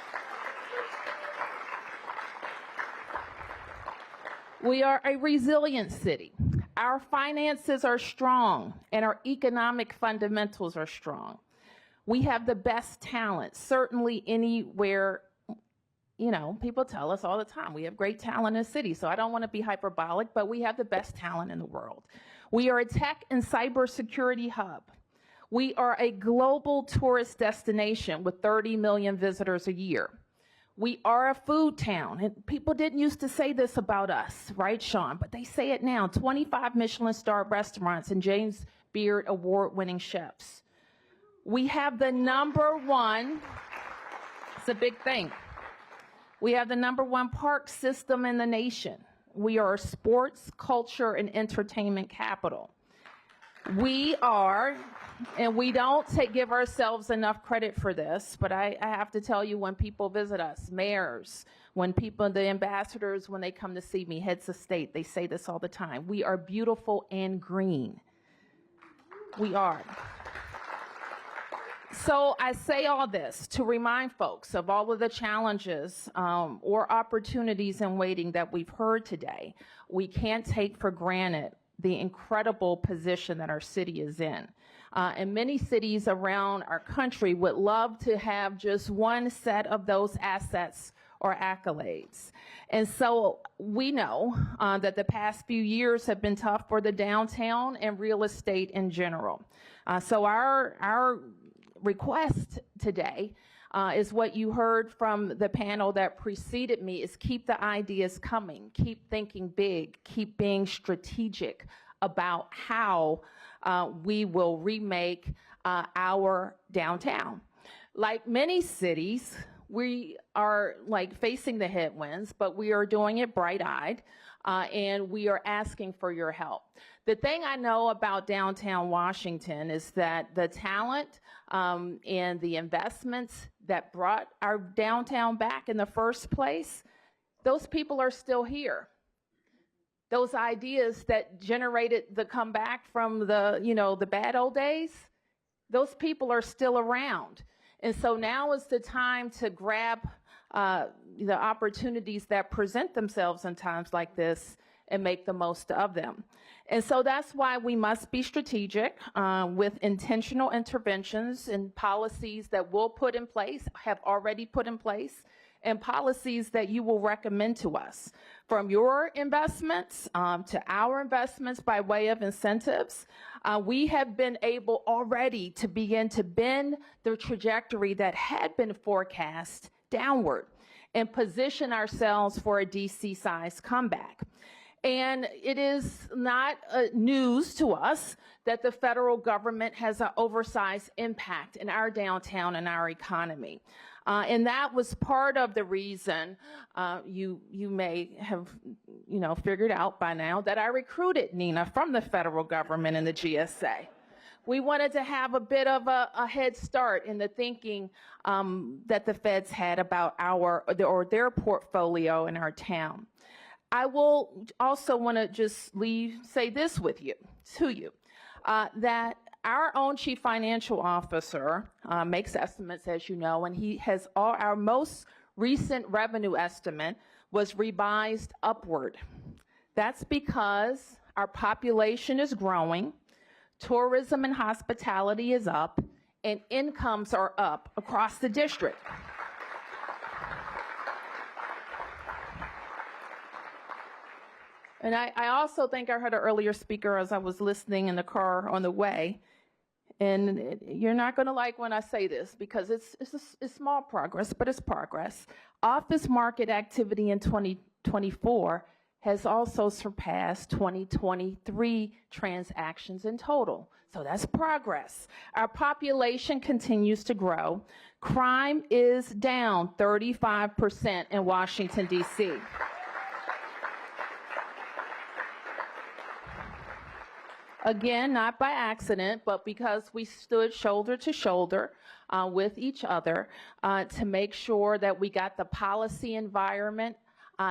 We are a resilient city. Our finances are strong and our economic fundamentals are strong. We have the best talent, certainly anywhere. People tell us all the time, we have great talent in the city, so I don't want to be hyperbolic, but we have the best talent in the world. We are a tech and cybersecurity hub. We are a global tourist destination with 30 million visitors a year. We are a food town, and people didn't used to say this about us, right, Sean? But they say it now, 25 Michelin-starred restaurants and James Beard award-winning chefs. We have the #1, it's a big thing. We have the #1 park system in the nation. We are a sports, culture, and entertainment capital. We are, and we don't give ourselves enough credit for this, but I have to tell you, when people visit us, mayors, the ambassadors, when they come to see me, heads of state, they say this all the time. We are beautiful and green. We are. So I say all this to remind folks of all of the challenges or opportunities in waiting that we've heard today. We can't take for granted the incredible position that our city is in. And many cities around our country would love to have just one set of those assets or accolades. And so we know that the past few years have been tough for the downtown and real estate in general. So our request today is what you heard from the panel that preceded me, is keep the ideas coming, keep thinking big, keep being strategic about how we will remake our downtown. Like many cities, we are facing the headwinds, but we are doing it bright-eyed, and we are asking for your help. The thing I know about downtown Washington is that the talent and the investments that brought our downtown back in the first place, those people are still here. Those ideas that generated the comeback from the bad old days, those people are still around. And so now is the time to grab the opportunities that present themselves in times like this and make the most of them. And so that's why we must be strategic with intentional interventions and policies that we'll put in place, have already put in place, and policies that you will recommend to us. From your investments to our investments by way of incentives, we have been able already to begin to bend the trajectory that had been forecast downward and position ourselves for a DC-sized comeback. And it is not news to us that the federal government has an oversized impact in our downtown and our economy. And that was part of the reason you may have figured out by now that I recruited Nina from the federal government and the GSA. We wanted to have a bit of a head start in the thinking that the feds had about their portfolio in our town. I will also want to just say this to you, that our own chief financial officer makes estimates, as you know, and he has our most recent revenue estimate was revised upward. That's because our population is growing, tourism and hospitality is up, and incomes are up across the district. And I also think I heard an earlier speaker as I was listening in the car on the way, and you're not going to like when I say this because it's small progress, but it's progress. Office market activity in 2024 has also surpassed 2023 transactions in total. So that's progress. Our population continues to grow. Crime is down 35% in Washington, D.C. Again, not by accident, but because we stood shoulder to shoulder with each other to make sure that we got the policy environment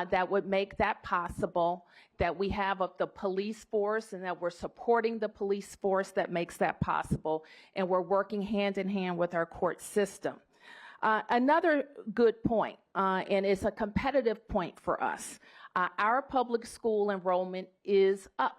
that would make that possible, that we have the police force and that we're supporting the police force that makes that possible, and we're working hand in hand with our court system. Another good point, and it's a competitive point for us, our public school enrollment is up.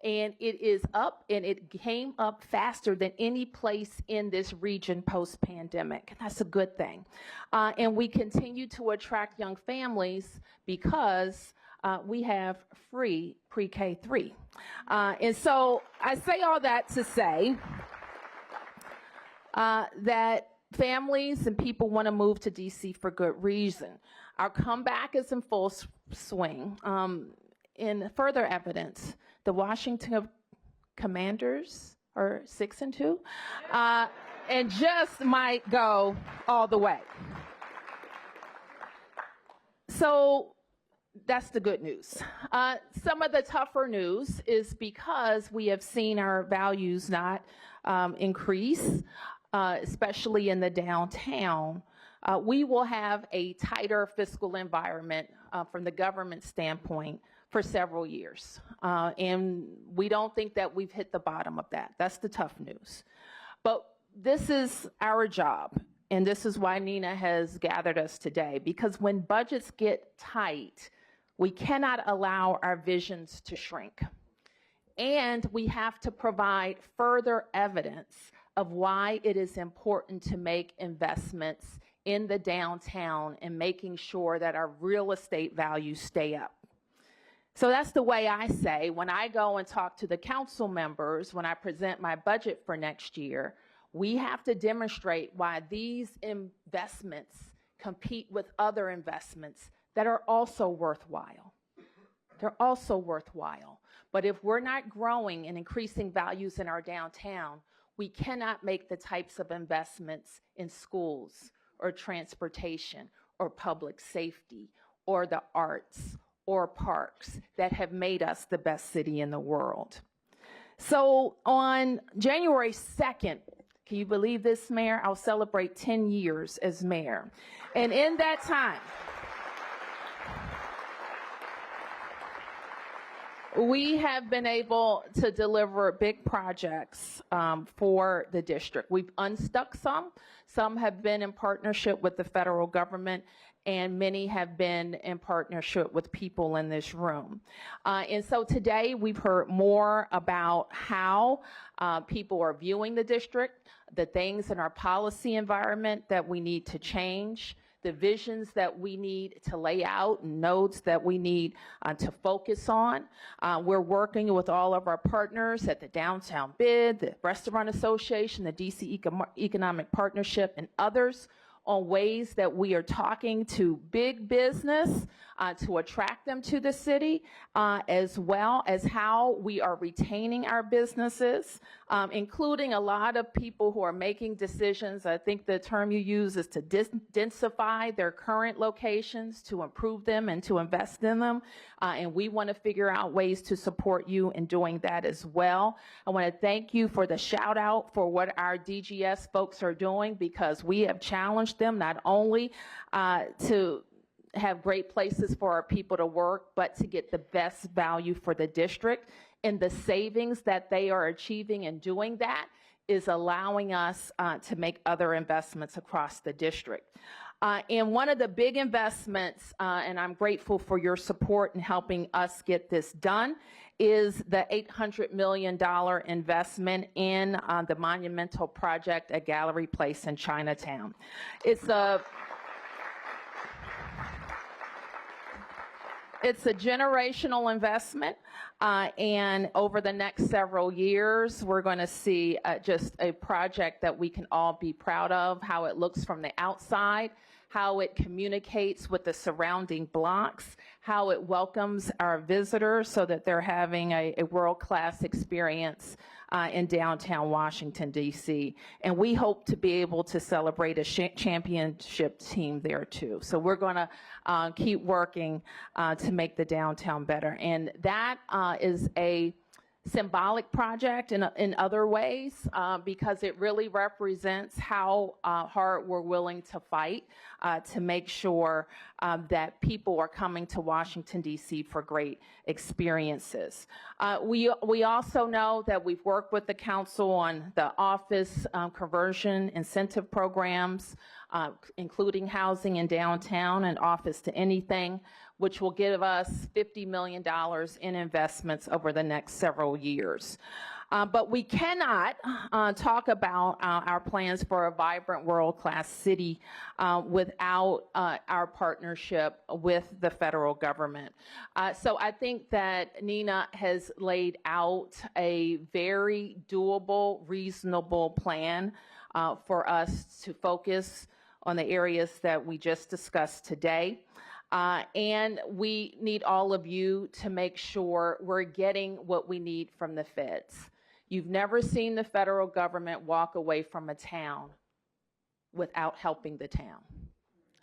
And it is up, and it came up faster than any place in this region post-pandemic. That's a good thing. And we continue to attract young families because we have free pre-K-3. And so I say all that to say that families and people want to move to D.C. for good reason. Our comeback is in full swing. In further evidence, the Washington Commanders are 6-2, and just might go all the way. So that's the good news. Some of the tougher news is because we have seen our values not increase, especially in the downtown. We will have a tighter fiscal environment from the government standpoint for several years. And we don't think that we've hit the bottom of that. That's the tough news. But this is our job, and this is why Nina has gathered us today, because when budgets get tight, we cannot allow our visions to shrink. And we have to provide further evidence of why it is important to make investments in the downtown and making sure that our real estate values stay up. So that's the way I say when I go and talk to the council members, when I present my budget for next year, we have to demonstrate why these investments compete with other investments that are also worthwhile. They're also worthwhile. But if we're not growing and increasing values in our downtown, we cannot make the types of investments in schools or transportation or public safety or the arts or parks that have made us the best city in the world. So on January 2nd, can you believe this, Mayor? I'll celebrate 10 years as mayor. And in that time, we have been able to deliver big projects for the district. We've unstuck some. Some have been in partnership with the federal government, and many have been in partnership with people in this room. And so today we've heard more about how people are viewing the district, the things in our policy environment that we need to change, the visions that we need to lay out, and nodes that we need to focus on. We're working with all of our partners at the Downtown Bid, the Restaurant Association, the DC Economic Partnership, and others on ways that we are talking to big business to attract them to the city, as well as how we are retaining our businesses, including a lot of people who are making decisions. I think the term you use is to densify their current locations, to improve them and to invest in them. And we want to figure out ways to support you in doing that as well. I want to thank you for the shout out for what our DGS folks are doing, because we have challenged them not only to have great places for our people to work, but to get the best value for the district. And the savings that they are achieving in doing that is allowing us to make other investments across the district. And one of the big investments, and I'm grateful for your support in helping us get this done, is the $800 million investment in the monumental project at Gallery Place in Chinatown. It's a generational investment, and over the next several years, we're going to see just a project that we can all be proud of, how it looks from the outside, how it communicates with the surrounding blocks, how it welcomes our visitors so that they're having a world-class experience in downtown Washington, D.C. And we hope to be able to celebrate a championship team there, too. So we're going to keep working to make the downtown better. And that is a symbolic project in other ways because it really represents how hard we're willing to fight to make sure that people are coming to Washington, D.C. for great experiences. We also know that we've worked with the council on the office conversion incentive programs, including housing in downtown and office to anything, which will give us $50 million in investments over the next several years. But we cannot talk about our plans for a vibrant world-class city without our partnership with the federal government. So I think that Nina has laid out a very doable, reasonable plan for us to focus on the areas that we just discussed today. And we need all of you to make sure we're getting what we need from the feds. You've never seen the federal government walk away from a town without helping the town,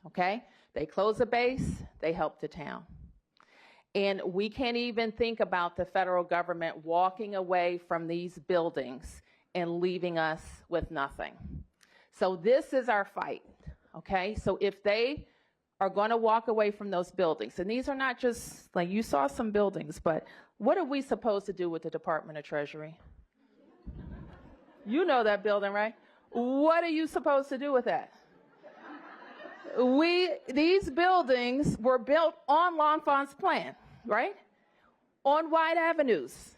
okay? They close a base, they help the town. And we can't even think about the federal government walking away from these buildings and leaving us with nothing. So this is our fight, okay? So if they are going to walk away from those buildings, and these are not just, like you saw some buildings, but what are we supposed to do with the Department of Treasury? You know that building, right? What are you supposed to do with that? These buildings were built on L'Enfant's plan, right? On wide avenues.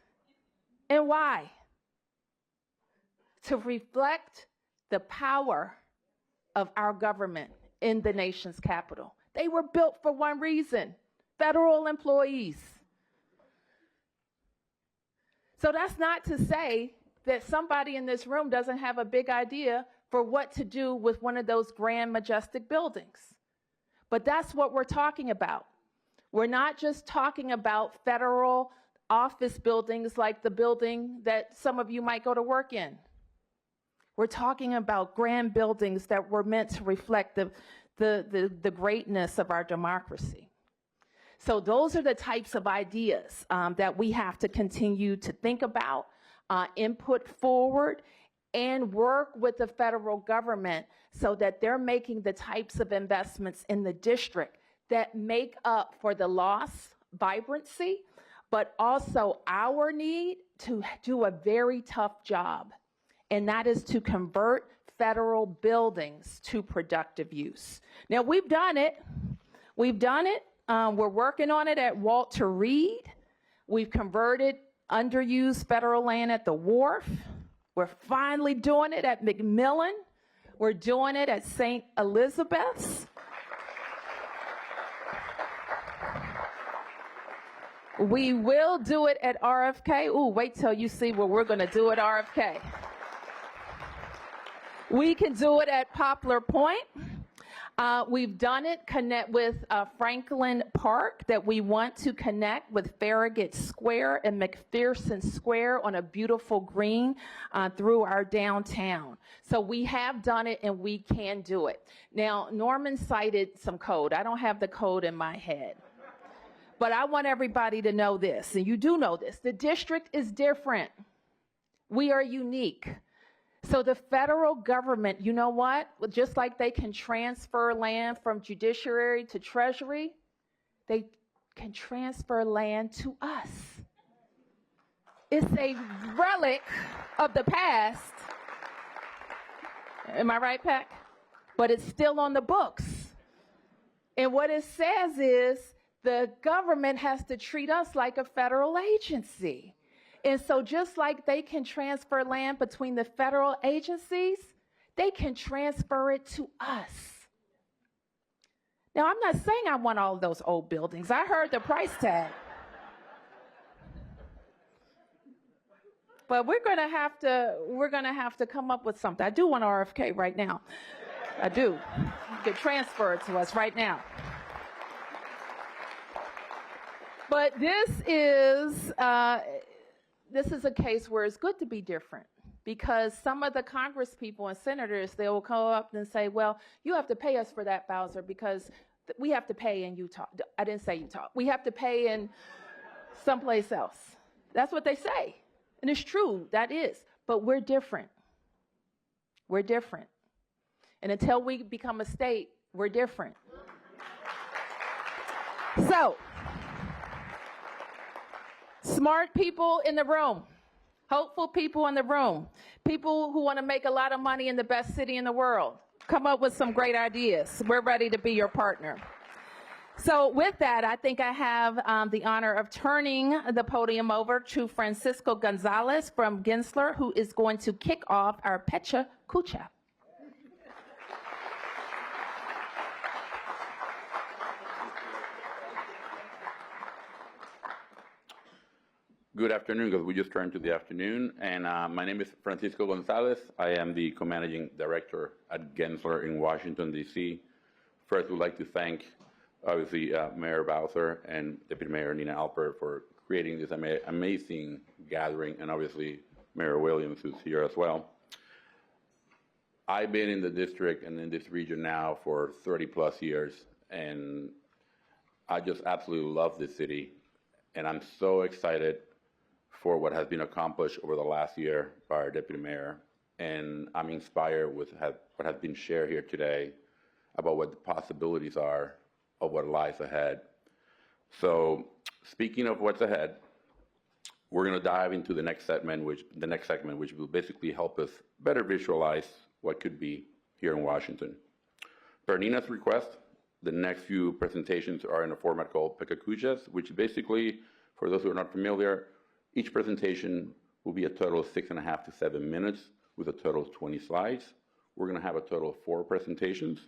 And why? To reflect the power of our government in the nation's capital. They were built for one reason: federal employees. So that's not to say that somebody in this room doesn't have a big idea for what to do with one of those grand, majestic buildings. But that's what we're talking about. We're not just talking about federal office buildings like the building that some of you might go to work in. We're talking about grand buildings that were meant to reflect the greatness of our democracy. So those are the types of ideas that we have to continue to think about, input forward, and work with the federal government so that they're making the types of investments in the district that make up for the lost vibrancy, but also our need to do a very tough job, and that is to convert federal buildings to productive use. Now, we've done it. We've done it. We're working on it at Walter Reed. We've converted underused federal land at the Wharf. We're finally doing it at McMillan. We're doing it at St. Elizabeth's. We will do it at RFK. Ooh, wait till you see what we're going to do at RFK. We can do it at Poplar Point. We've done it with Franklin Park, that we want to connect with Farragut Square and McPherson Square on a beautiful green through our downtown. So we have done it and we can do it. Now, Norman cited some code. I don't have the code in my head. But I want everybody to know this, and you do know this. The district is different. We are unique. So the federal government, you know what? Just like they can transfer land from judiciary to treasury, they can transfer land to us. It's a relic of the past. Am I right, Peck? But it's still on the books. And what it says is the government has to treat us like a federal agency. And so just like they can transfer land between the federal agencies, they can transfer it to us. Now, I'm not saying I want all of those old buildings. I heard the price tag. But we're going to have to come up with something. I do want RFK right now. I do. You can transfer it to us right now. But this is a case where it's good to be different, because some of the Congress people and senators, they will come up and say, well, you have to pay us for that, Bowser, because we have to pay in Utah. I didn't say Utah. We have to pay in someplace else. That's what they say. And it's true, that is. But we're different. We're different. And until we become a state, we're different. So, smart people in the room, hopeful people in the room, people who want to make a lot of money in the best city in the world, come up with some great ideas. We're ready to be your partner. So with that, I think I have the honor of turning the podium over to Francisco Gonzalez from Gensler, who is going to kick off our Pecha Kucha. Good afternoon, because we just turned to the afternoon. And my name is Francisco Gonzalez. I am the co-managing director at Gensler in Washington, D.C. First, we'd like to thank, obviously, Mayor Bowser and Deputy Mayor Nina Alpert for creating this amazing gathering, and obviously Mayor Williams, who's here as well. I've been in the district and in this region now for 30 plus years, and I just absolutely love this city. And I'm so excited for what has been accomplished over the last year by our Deputy Mayor. And I'm inspired with what has been shared here today about what the possibilities are of what lies ahead. So speaking of what's ahead, we're going to dive into the next segment, which will basically help us better visualize what could be here in Washington. Per Nina's request, the next few presentations are in a format called Pecacuchas, which basically, for those who are not familiar, each presentation will be a total of 6.5 to 7 minutes with a total of 20 slides. We're going to have a total of 4 presentations.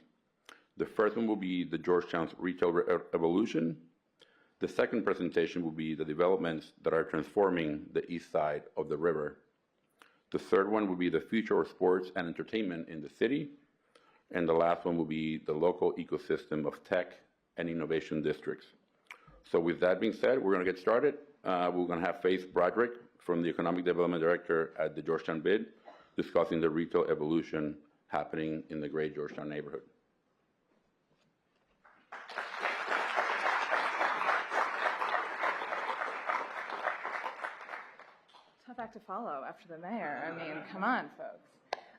The first one will be the Georgetown's retail evolution. The second presentation will be the developments that are transforming the east side of the river. The third one will be the future of sports and entertainment in the city. And the last one will be the local ecosystem of tech and innovation districts. So with that being said, we're going to get started. We're going to have Faith Broderick from the Economic Development Director at the Georgetown BID discussing the retail evolution happening in the great Georgetown neighborhood. Tough act to follow after the mayor. I mean, come on, folks.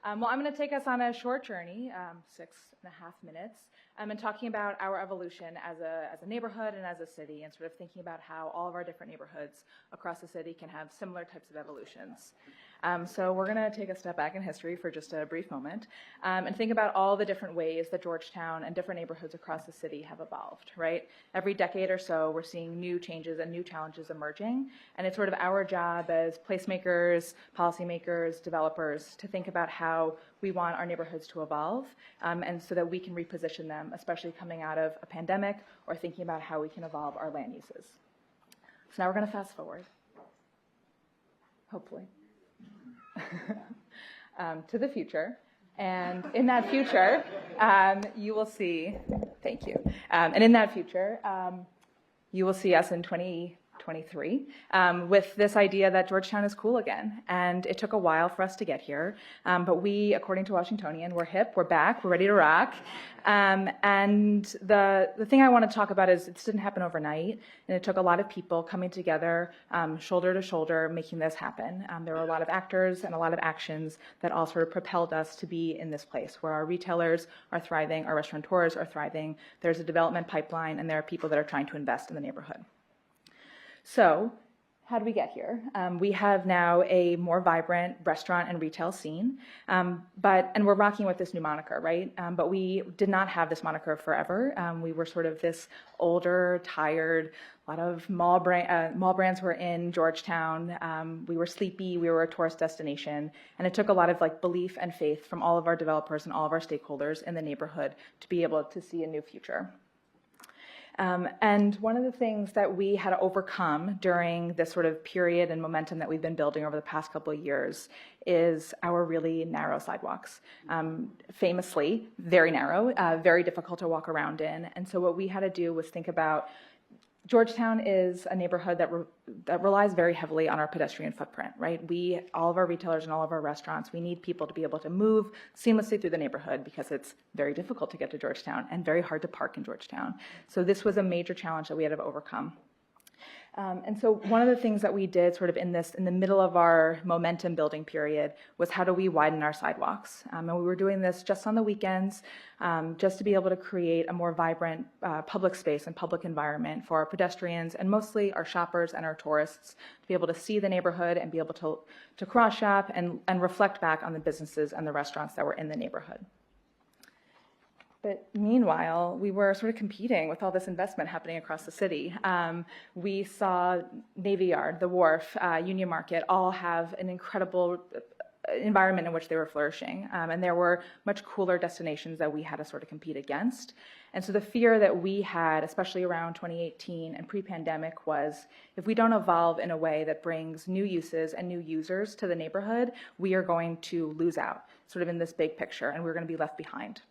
Well, I'm going to take us on a short journey, 6.5 minutes, and talking about our evolution as a neighborhood and as a city, and sort of thinking about how all of our different neighborhoods across the city can have similar types of evolutions. So we're going to take a step back in history for just a brief moment and think about all the different ways that Georgetown and different neighborhoods across the city have evolved, right? Every decade or so, we're seeing new changes and new challenges emerging, and it's sort of our job as placemakers, policymakers, developers to think about how we want our neighborhoods to evolve, and so that we can reposition them, especially coming out of a pandemic or thinking about how we can evolve our land uses. So now we're going to fast forward, hopefully, to the future. And in that future, you will see, thank you, and in that future, you will see us in 2025, 23 with this idea that Georgetown is cool again. And it took a while for us to get here. But we, according to Washingtonian, we're hip, we're back, we're ready to rock. And the thing I want to talk about is this didn't happen overnight. And it took a lot of people coming together, shoulder to shoulder, making this happen. There were a lot of actors and a lot of actions that all sort of propelled us to be in this place where our retailers are thriving, our restaurateurs are thriving, there's a development pipeline, and there are people that are trying to invest in the neighborhood. So how did we get here? We have now a more vibrant restaurant and retail scene, and we're rocking with this new moniker, right? But we did not have this moniker forever. We were sort of this older, tired, a lot of mall brands were in Georgetown. We were sleepy, we were a tourist destination, and it took a lot of belief and faith from all of our developers and all of our stakeholders in the neighborhood to be able to see a new future. And one of the things that we had to overcome during this sort of period and momentum that we've been building over the past couple of years is our really narrow sidewalks. Famously, very narrow, very difficult to walk around in. And so what we had to do was think about Georgetown is a neighborhood that relies very heavily on our pedestrian footprint, right? All of our retailers and all of our restaurants, we need people to be able to move seamlessly through the neighborhood because it's very difficult to get to Georgetown and very hard to park in Georgetown. So this was a major challenge that we had to overcome. And so one of the things that we did sort of in the middle of our momentum building period was how do we widen our sidewalks? And we were doing this just on the weekends, just to be able to create a more vibrant public space and public environment for our pedestrians and mostly our shoppers and our tourists to be able to see the neighborhood and be able to cross shop and reflect back on the businesses and the restaurants that were in the neighborhood. But meanwhile, we were sort of competing with all this investment happening across the city. We saw Navy Yard, the Wharf, Union Market all have an incredible environment in which they were flourishing. And there were much cooler destinations that we had to sort of compete against. And so the fear that we had, especially around 2018 and pre-pandemic, was if we don't evolve in a way that brings new uses and new users to the neighborhood, we are going to lose out sort of in this big picture and we're going to be left behind.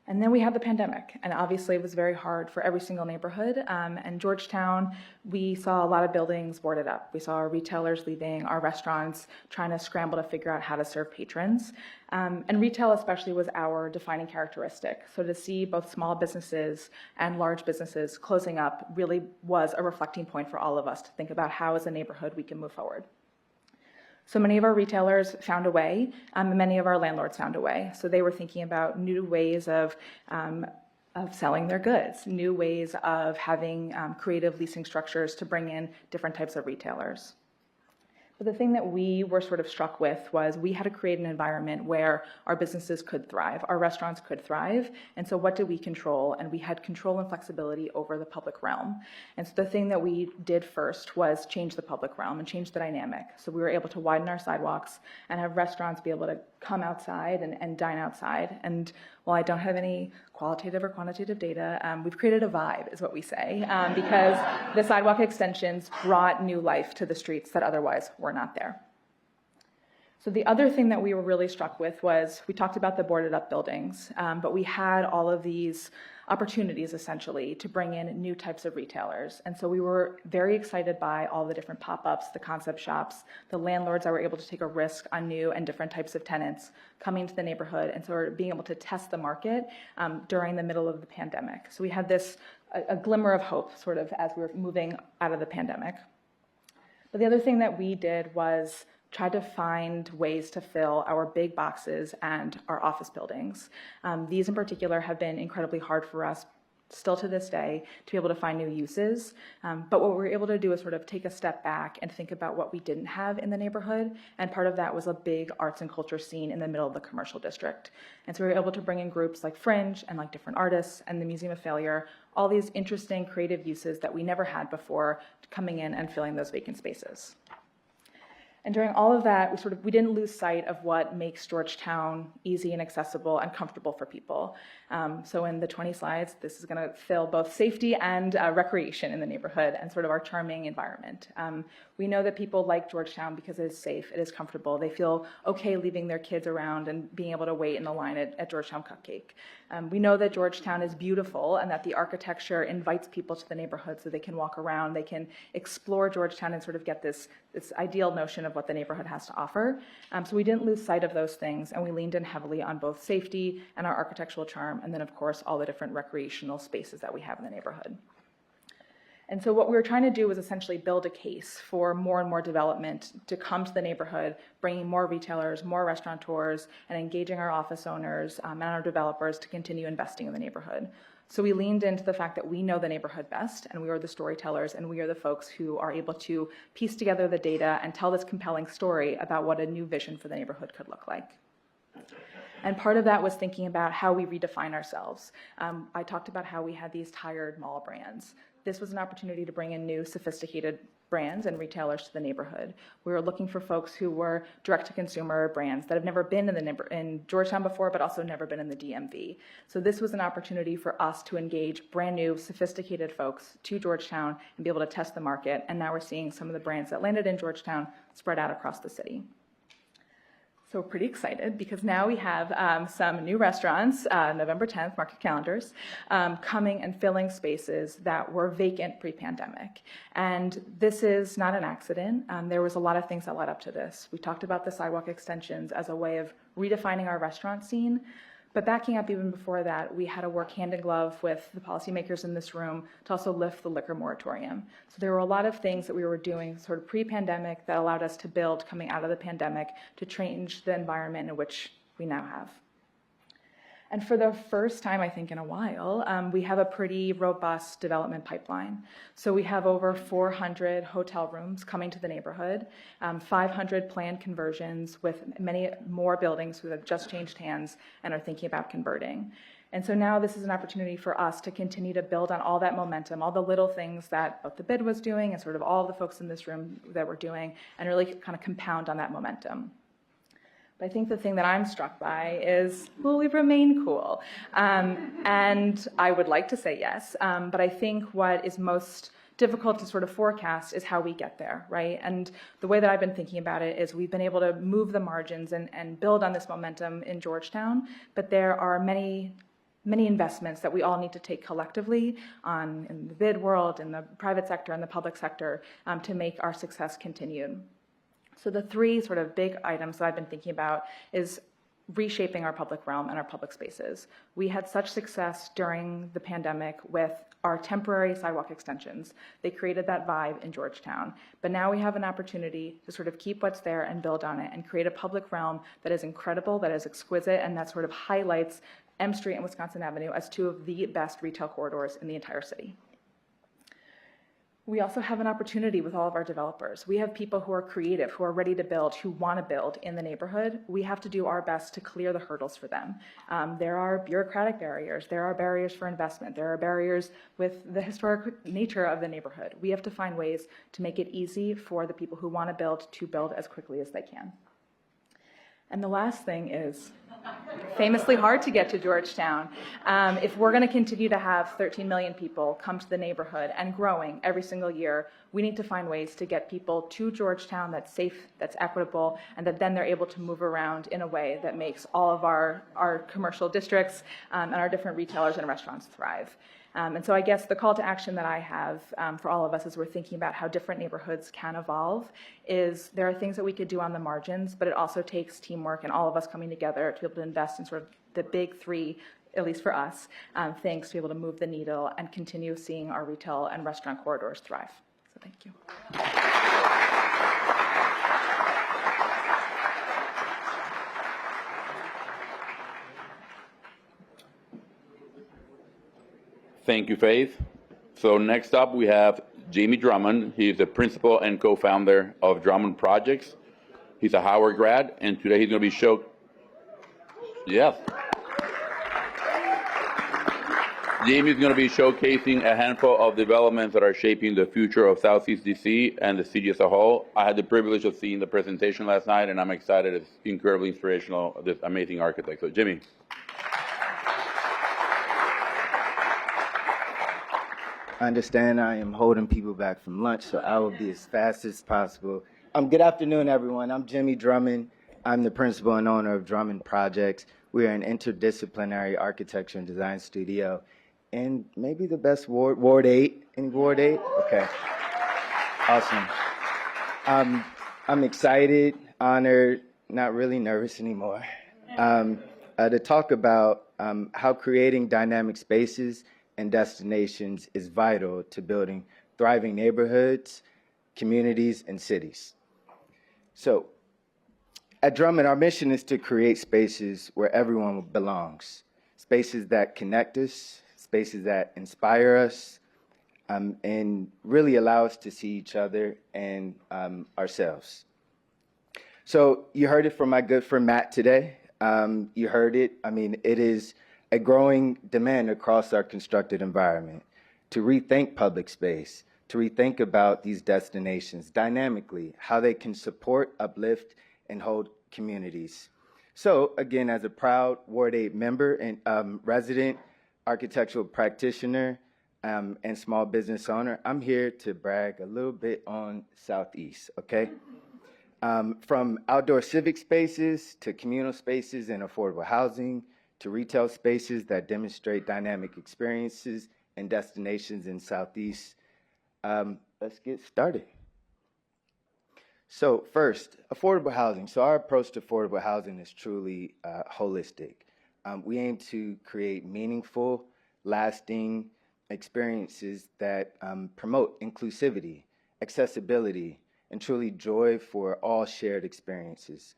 And then we had the pandemic, and obviously it was very hard for every single neighborhood. And Georgetown, we saw a lot of buildings boarded up. We saw our retailers leaving, our restaurants trying to scramble to figure out how to serve patrons. And retail especially was our defining characteristic. So to see both small businesses and large businesses closing up really was a reflecting point for all of us to think about how as a neighborhood we can move forward. So many of our retailers found a way, and many of our landlords found a way. So they were thinking about new ways of selling their goods, new ways of having creative leasing structures to bring in different types of retailers. But the thing that we were sort of struck with was we had to create an environment where our businesses could thrive, our restaurants could thrive. And so what did we control? And we had control and flexibility over the public realm. And so the thing that we did first was change the public realm and change the dynamic. So we were able to widen our sidewalks and have restaurants be able to come outside and dine outside. And while I don't have any qualitative or quantitative data, we've created a vibe, is what we say, because the sidewalk extensions brought new life to the streets that otherwise were not there. So the other thing that we were really struck with was we talked about the boarded up buildings, but we had all of these opportunities essentially to bring in new types of retailers. And so we were very excited by all the different pop-ups, the concept shops, the landlords that were able to take a risk on new and different types of tenants coming to the neighborhood and sort of being able to test the market during the middle of the pandemic. So we had this, a glimmer of hope sort of as we were moving out of the pandemic. But the other thing that we did was try to find ways to fill our big boxes and our office buildings. These in particular have been incredibly hard for us still to this day to be able to find new uses. But what we were able to do is sort of take a step back and think about what we didn't have in the neighborhood. And part of that was a big arts and culture scene in the middle of the commercial district. And so we were able to bring in groups like Fringe and like different artists and the Museum of Failure, all these interesting creative uses that we never had before coming in and filling those vacant spaces. And during all of that, we didn't lose sight of what makes Georgetown easy and accessible and comfortable for people. So in the 20 slides, this is going to fill both safety and recreation in the neighborhood and sort of our charming environment. We know that people like Georgetown because it is safe, it is comfortable. They feel okay leaving their kids around and being able to wait in the line at Georgetown Cupcake. We know that Georgetown is beautiful and that the architecture invites people to the neighborhood so they can walk around, they can explore Georgetown and sort of get this ideal notion of what the neighborhood has to offer. So we didn't lose sight of those things, and we leaned in heavily on both safety and our architectural charm, and then of course all the different recreational spaces that we have in the neighborhood. And so what we were trying to do was essentially build a case for more and more development to come to the neighborhood, bringing more retailers, more restaurateurs, and engaging our office owners and our developers to continue investing in the neighborhood. So we leaned into the fact that we know the neighborhood best, and we are the storytellers, and we are the folks who are able to piece together the data and tell this compelling story about what a new vision for the neighborhood could look like. And part of that was thinking about how we redefine ourselves. I talked about how we had these tired mall brands. This was an opportunity to bring in new sophisticated brands and retailers to the neighborhood. We were looking for folks who were direct-to-consumer brands that have never been in Georgetown before, but also never been in the DMV. So this was an opportunity for us to engage brand new, sophisticated folks to Georgetown and be able to test the market. And now we're seeing some of the brands that landed in Georgetown spread out across the city. So we're pretty excited because now we have some new restaurants, November 10th, mark your calendars, coming and filling spaces that were vacant pre-pandemic. And this is not an accident. There was a lot of things that led up to this. We talked about the sidewalk extensions as a way of redefining our restaurant scene. But backing up even before that, we had to work hand in glove with the policymakers in this room to also lift the liquor moratorium. So there were a lot of things that we were doing sort of pre-pandemic that allowed us to build coming out of the pandemic to change the environment in which we now have. And for the first time, I think, in a while, we have a pretty robust development pipeline. So we have over 400 hotel rooms coming to the neighborhood, 500 planned conversions with many more buildings who have just changed hands and are thinking about converting. And so now this is an opportunity for us to continue to build on all that momentum, all the little things that both the bid was doing and sort of all the folks in this room that were doing, and really kind of compound on that momentum. I think the thing that I'm struck by is, will we remain cool? And I would like to say yes, but I think what is most difficult to sort of forecast is how we get there, right? And the way that I've been thinking about it is we've been able to move the margins and build on this momentum in Georgetown, but there are many investments that we all need to take collectively in the bid world, in the private sector, and the public sector to make our success continued. So the three sort of big items that I've been thinking about is reshaping our public realm and our public spaces. We had such success during the pandemic with our temporary sidewalk extensions. They created that vibe in Georgetown. But now we have an opportunity to sort of keep what's there and build on it and create a public realm that is incredible, that is exquisite, and that sort of highlights M Street and Wisconsin Avenue as two of the best retail corridors in the entire city. We also have an opportunity with all of our developers. We have people who are creative, who are ready to build, who want to build in the neighborhood. We have to do our best to clear the hurdles for them. There are bureaucratic barriers. There are barriers for investment. There are barriers with the historic nature of the neighborhood. We have to find ways to make it easy for the people who want to build as quickly as they can. And the last thing is famously hard to get to Georgetown. If we're going to continue to have 13 million people come to the neighborhood and growing every single year, we need to find ways to get people to Georgetown that's safe, that's equitable, and that then they're able to move around in a way that makes all of our commercial districts and our different retailers and restaurants thrive. And so I guess the call to action that I have for all of us as we're thinking about how different neighborhoods can evolve is there are things that we could do on the margins, but it also takes teamwork and all of us coming together to be able to invest in sort of the big three, at least for us, things to be able to move the needle and continue seeing our retail and restaurant corridors thrive. So thank you. Thank you, Faith. So next up, we have Jamie Drummond. He's the principal and co-founder of Drummond Projects. He's a Howard grad, and today he's going to be Jamie's going to be showcasing a handful of developments that are shaping the future of Southeast DC and the city as a whole. I had the privilege of seeing the presentation last night, and I'm excited. It's incredibly inspirational, this amazing architect. So, Jimmy. I understand I am holding people back from lunch, so I will be as fast as possible. Good afternoon, everyone. I'm Jimmy Drummond. I'm the principal and owner of Drummond Projects. We are an interdisciplinary architecture and design studio, and maybe the best Ward 8. Any Ward 8? Okay. Awesome. I'm excited, honored, not really nervous anymore, to talk about how creating dynamic spaces and destinations is vital to building thriving neighborhoods, communities, and cities. So, at Drummond, our mission is to create spaces where everyone belongs, spaces that connect us, spaces that inspire us, and really allow us to see each other and ourselves. So you heard it from my good friend Matt today. You heard it. I mean, it is a growing demand across our constructed environment to rethink public space, to rethink about these destinations dynamically, how they can support, uplift, and hold communities. So again, as a proud Ward 8 member and resident architectural practitioner and small business owner, I'm here to brag a little bit on Southeast, okay? From outdoor civic spaces to communal spaces and affordable housing, to retail spaces that demonstrate dynamic experiences and destinations in Southeast. Let's get started. So first, affordable housing. So our approach to affordable housing is truly holistic. We aim to create meaningful, lasting experiences that promote inclusivity, accessibility, and truly joy for all shared experiences.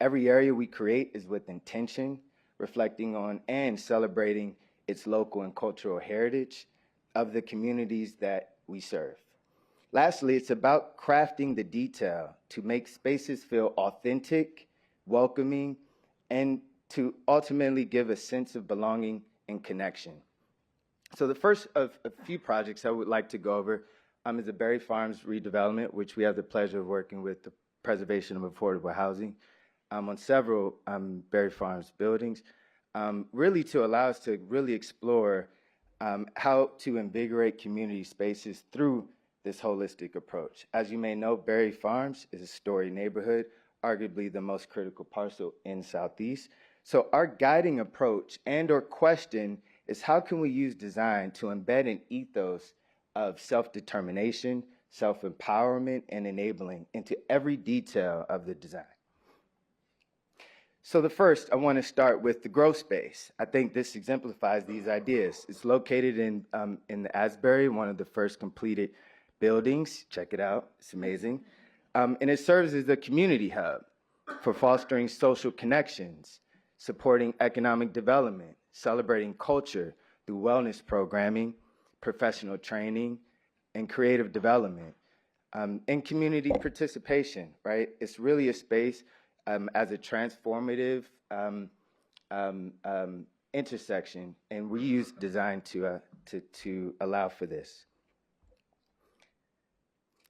Every area we create is with intention, reflecting on and celebrating its local and cultural heritage of the communities that we serve. Lastly, it's about crafting the detail to make spaces feel authentic, welcoming, and to ultimately give a sense of belonging and connection. So the first of a few projects I would like to go over is the Berry Farms redevelopment, which we have the pleasure of working with the Preservation of Affordable Housing on several Berry Farms buildings, really to allow us to really explore how to invigorate community spaces through this holistic approach. As you may know, Berry Farms is a storied neighborhood, arguably the most critical parcel in Southeast. So our guiding approach and or question is how can we use design to embed an ethos of self-determination, self-empowerment, and enabling into every detail of the design. So the first, I want to start with the growth space. I think this exemplifies these ideas. It's located in the Asbury, one of the first completed buildings. Check it out, it's amazing. And it serves as a community hub for fostering social connections, supporting economic development, celebrating culture through wellness programming, professional training, and creative development, and community participation, right? It's really a space as a transformative intersection, and we use design to allow for this.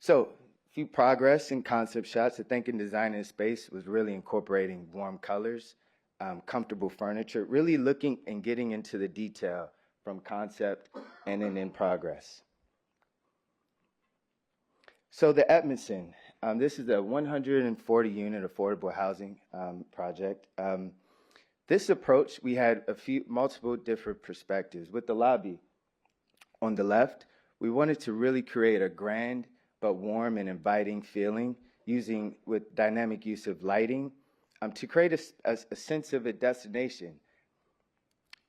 So, a few progress and concept shots. I think in designing space was really incorporating warm colors, comfortable furniture, really looking and getting into the detail from concept and then in progress. So the Edmondson, this is a 140-unit affordable housing project. This approach, we had multiple different perspectives. With the lobby on the left, we wanted to really create a grand but warm and inviting feeling with dynamic use of lighting to create a sense of a destination.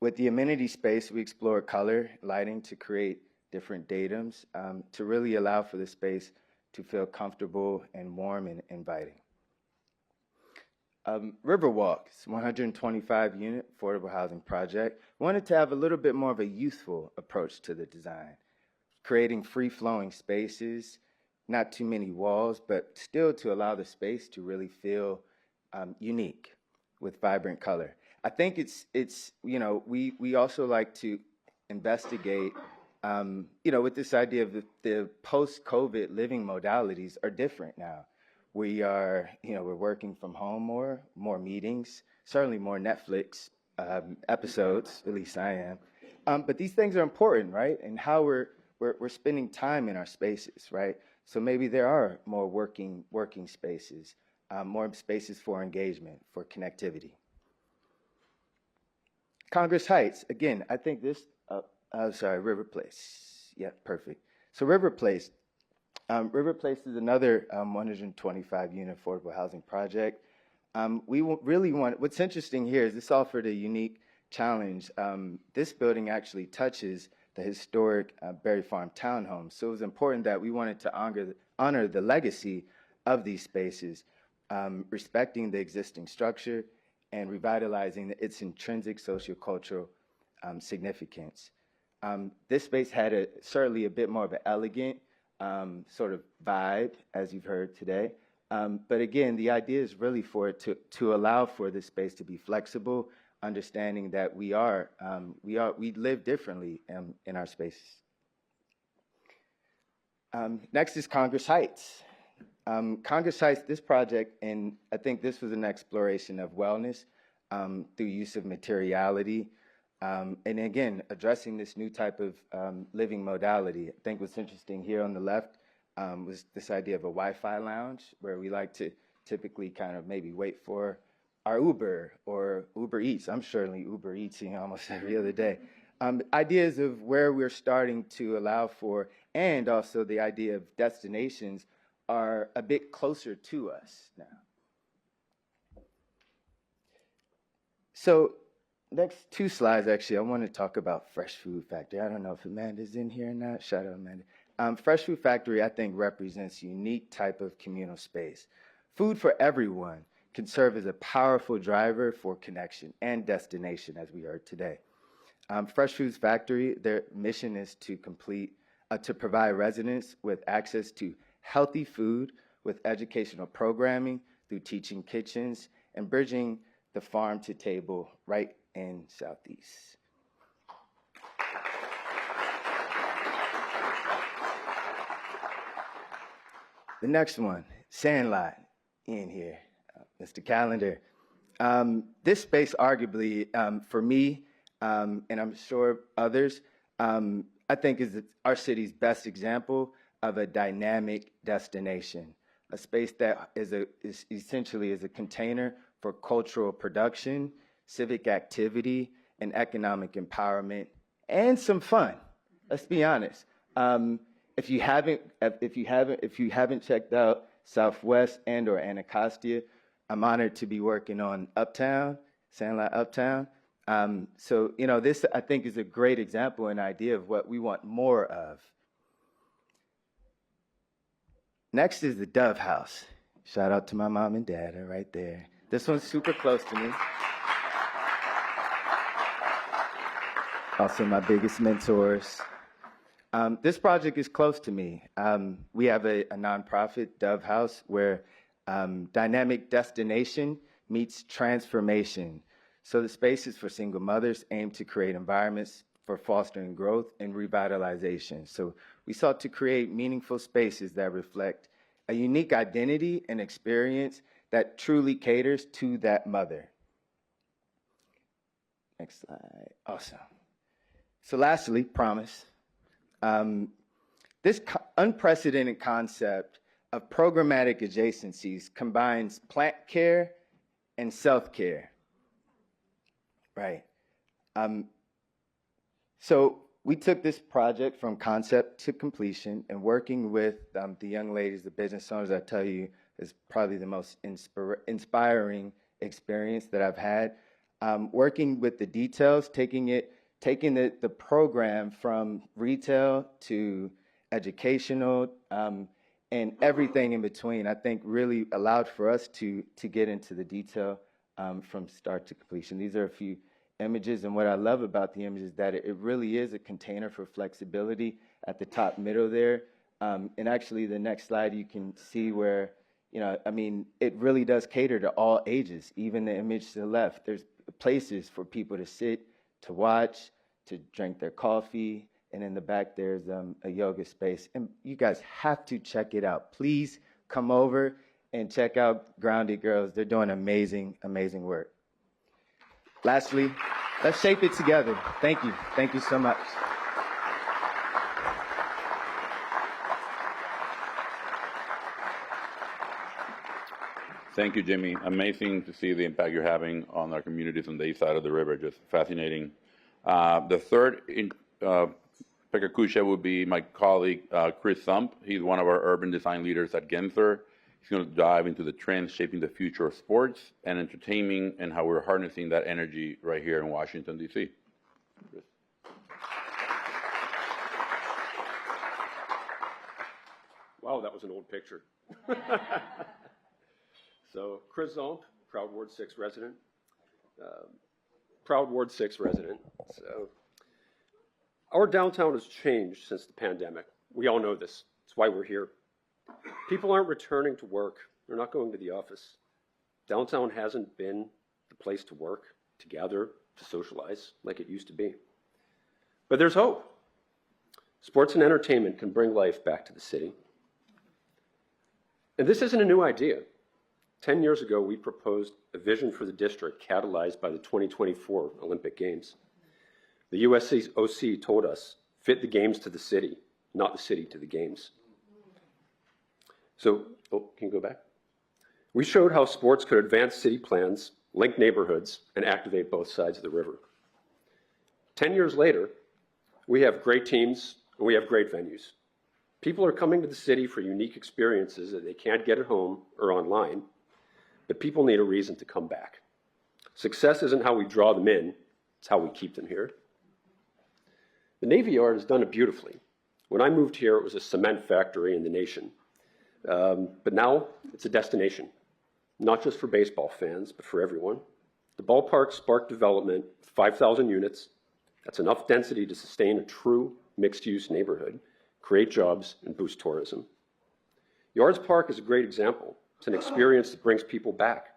With the amenity space, we explore color, lighting to create different datums to really allow for the space to feel comfortable and warm and inviting. Riverwalk, 125-unit affordable housing project. We wanted to have a little bit more of a youthful approach to the design, creating free-flowing spaces, not too many walls, but still to allow the space to really feel unique with vibrant color. I think it's we also like to investigate, with this idea of the post-COVID living modalities are different now. We are, we're working from home more meetings, certainly more Netflix episodes, at least I am. But these things are important, right? And how we're spending time in our spaces, right? So maybe there are more working spaces, more spaces for engagement, for connectivity. Congress Heights, again, I think this, River Place. Yeah, perfect. So River Place is another 125 unit affordable housing project. We really want, what's interesting here is this offered a unique challenge. This building actually touches the historic Berry Farm townhomes. So it was important that we wanted to honor the legacy of these spaces, respecting the existing structure and revitalizing its intrinsic sociocultural significance. This space had certainly a bit more of an elegant sort of vibe, as you've heard today. But again, the idea is really for it to allow for this space to be flexible, understanding that we live differently in our spaces. Next is Congress Heights. Congress Heights, this project, and I think this was an exploration of wellness through use of materiality. And again, addressing this new type of living modality. I think what's interesting here on the left was this idea of a Wi-Fi lounge, where we like to typically kind of maybe wait for our Uber or Uber Eats. I'm surely Uber Eating almost every other day. Ideas of where we're starting to allow for, and also the idea of destinations are a bit closer to us now. So next two slides, actually, I want to talk about Fresh Food Factory. I don't know if Amanda's in here or not. Shout out, Amanda. Fresh Food Factory, I think, represents a unique type of communal space. Food for everyone can serve as a powerful driver for connection and destination, as we heard today. Fresh Foods Factory, their mission is to provide residents with access to healthy food with educational programming through teaching kitchens and bridging the farm to table right in Southeast. The next one, Sandlot, in here, Mr. Calendar. This space, arguably, for me, and I'm sure others, I think is our city's best example of a dynamic destination, a space that is essentially a container for cultural production, civic activity, and economic empowerment, and some fun. Let's be honest. If you haven't checked out Southwest and/or Anacostia, I'm honored to be working on Uptown, Sandlot Uptown. So this I think is a great example and idea of what we want more of. Next is the Dove House. Shout out to my mom and dad, are right there. This one's super close to me. Also my biggest mentors. This project is close to me. We have a nonprofit, Dove House, where dynamic destination meets transformation. So the spaces for single mothers aim to create environments for fostering growth and revitalization. So we sought to create meaningful spaces that reflect a unique identity and experience that truly caters to that mother. Next slide. Awesome. So lastly, Promise. This unprecedented concept of programmatic adjacencies combines plant care and self-care, right? So we took this project from concept to completion, and working with the young ladies, the business owners, I tell you, is probably the most inspiring experience that I've had. Working with the details, taking the program from retail to educational and everything in between, I think really allowed for us to get into the detail from start to completion. These are a few images, and what I love about the image is that it really is a container for flexibility at the top middle there. And actually the next slide you can see where, it really does cater to all ages. Even the image to the left, there's places for people to sit, to watch, to drink their coffee. And in the back, there's a yoga space. And you guys have to check it out. Please come over and check out Grounded Girls. They're doing amazing, amazing work. Lastly, let's shape it together. Thank you. Thank you so much. Thank you, Jimmy. Amazing to see the impact you're having on our communities on the east side of the river. Just fascinating. The third Pekakusha would be my colleague, Chris Sump. He's one of our urban design leaders at Gensler. He's going to dive into the trends shaping the future of sports and entertainment and how we're harnessing that energy right here in Washington, D.C. Wow, that was an old picture. So, Chris Zomp, proud Ward 6 resident. So, our downtown has changed since the pandemic. We all know this. That's why we're here. People aren't returning to work. They're not going to the office. Downtown hasn't been the place to work, to gather, to socialize like it used to be. But there's hope. Sports and entertainment can bring life back to the city. And this isn't a new idea. 10 years ago, we proposed a vision for the district catalyzed by the 2024 Olympic Games. The USOC told us, fit the games to the city, not the city to the games. So, can you go back? We showed how sports could advance city plans, link neighborhoods, and activate both sides of the river. 10 years later, we have great teams and we have great venues. People are coming to the city for unique experiences that they can't get at home or online, but people need a reason to come back. Success isn't how we draw them in, it's how we keep them here. The Navy Yard has done it beautifully. When I moved here, it was a cement factory in the nation. But now it's a destination, not just for baseball fans, but for everyone. The ballpark sparked development, 5,000 units. That's enough density to sustain a true mixed-use neighborhood, create jobs, and boost tourism. Yards Park is a great example. It's an experience that brings people back.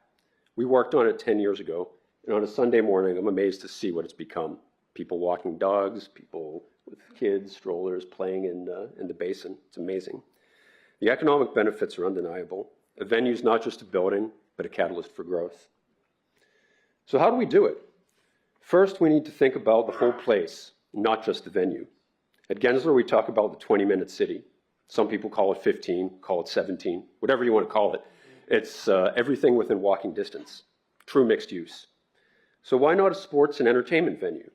We worked on it 10 years ago, and on a Sunday morning, I'm amazed to see what it's become. People walking dogs, people with kids, strollers, playing in the basin. It's amazing. The economic benefits are undeniable. A venue is not just a building, but a catalyst for growth. So how do we do it? First, we need to think about the whole place, not just the venue. At Gensler, we talk about the 20-minute city. Some people call it 15, call it 17, whatever you want to call it. It's everything within walking distance, true mixed use. So why not a sports and entertainment venue?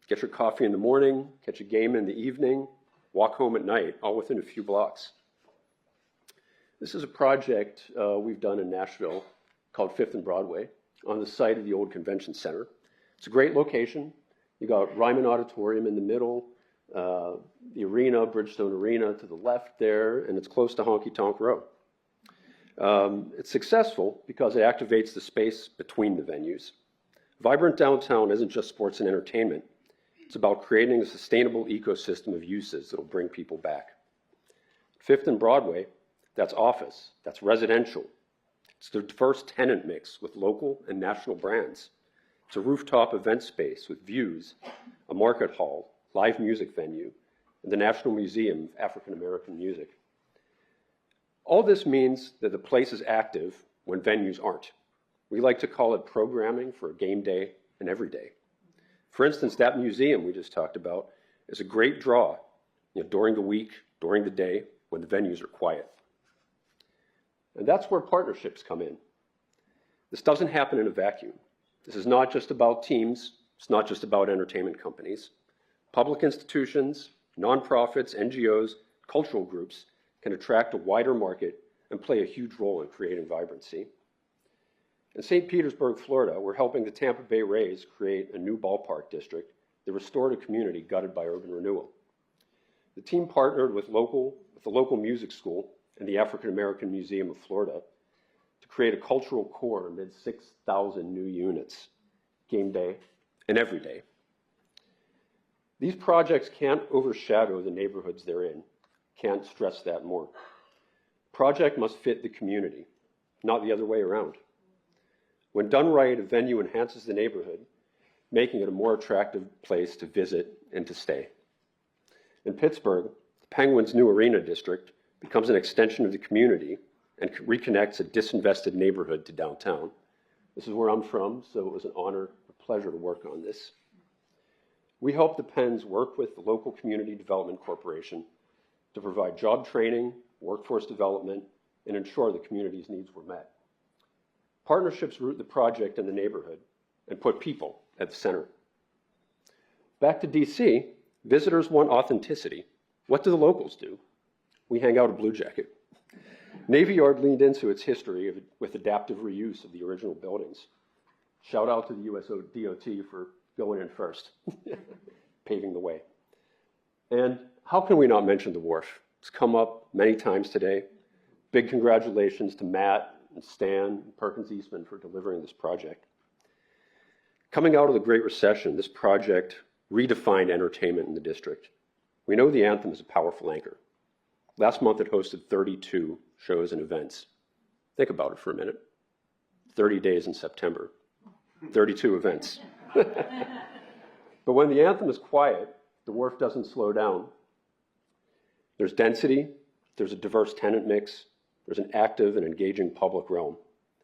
Get your coffee in the morning, catch a game in the evening, walk home at night, all within a few blocks. This is a project we've done in Nashville called 5th and Broadway on the site of the old convention center. It's a great location. You got Ryman Auditorium in the middle, the arena, Bridgestone Arena to the left there, and it's close to Honky Tonk Row. It's successful because it activates the space between the venues. Vibrant downtown isn't just sports and entertainment. It's about creating a sustainable ecosystem of uses that will bring people back. 5th and Broadway, that's office, that's residential. It's the diverse tenant mix with local and national brands. It's a rooftop event space with views, a market hall, live music venue, and the National Museum of African American Music. All this means that the place is active when venues aren't. We like to call it programming for a game day and every day. For instance, that museum we just talked about is a great draw during the week, during the day, when the venues are quiet. And that's where partnerships come in. This doesn't happen in a vacuum. This is not just about teams. It's not just about entertainment companies. Public institutions, nonprofits, NGOs, cultural groups can attract a wider market and play a huge role in creating vibrancy. In St. Petersburg, Florida, we're helping the Tampa Bay Rays create a new ballpark district that restored a community gutted by urban renewal. The team partnered with the local music school and the African American Museum of Florida to create a cultural core amid 6,000 new units, game day and every day. These projects can't overshadow the neighborhoods they're in. Can't stress that more. Project must fit the community, not the other way around. When done right, a venue enhances the neighborhood, making it a more attractive place to visit and to stay. In Pittsburgh, the Penguins' new arena district becomes an extension of the community and reconnects a disinvested neighborhood to downtown. This is where I'm from, so it was an honor, a pleasure to work on this. We hope the Pens work with the local Community Development Corporation to provide job training, workforce development, and ensure the community's needs were met. Partnerships root the project in the neighborhood and put people at the center. Back to DC, visitors want authenticity. What do the locals do? We hang out a blue jacket. Navy Yard leaned into its history with adaptive reuse of the original buildings. Shout out to the USDOT for going in first, paving the way. And how can we not mention the wharf? It's come up many times today. Big congratulations to Matt and Stan and Perkins Eastman for delivering this project. Coming out of the Great Recession, this project redefined entertainment in the district. We know the Anthem is a powerful anchor. Last month it hosted 32 shows and events. Think about it for a minute. 30 days in September, 32 events. But when the Anthem is quiet, the wharf doesn't slow down. There's density, there's a diverse tenant mix, there's an active and engaging public realm.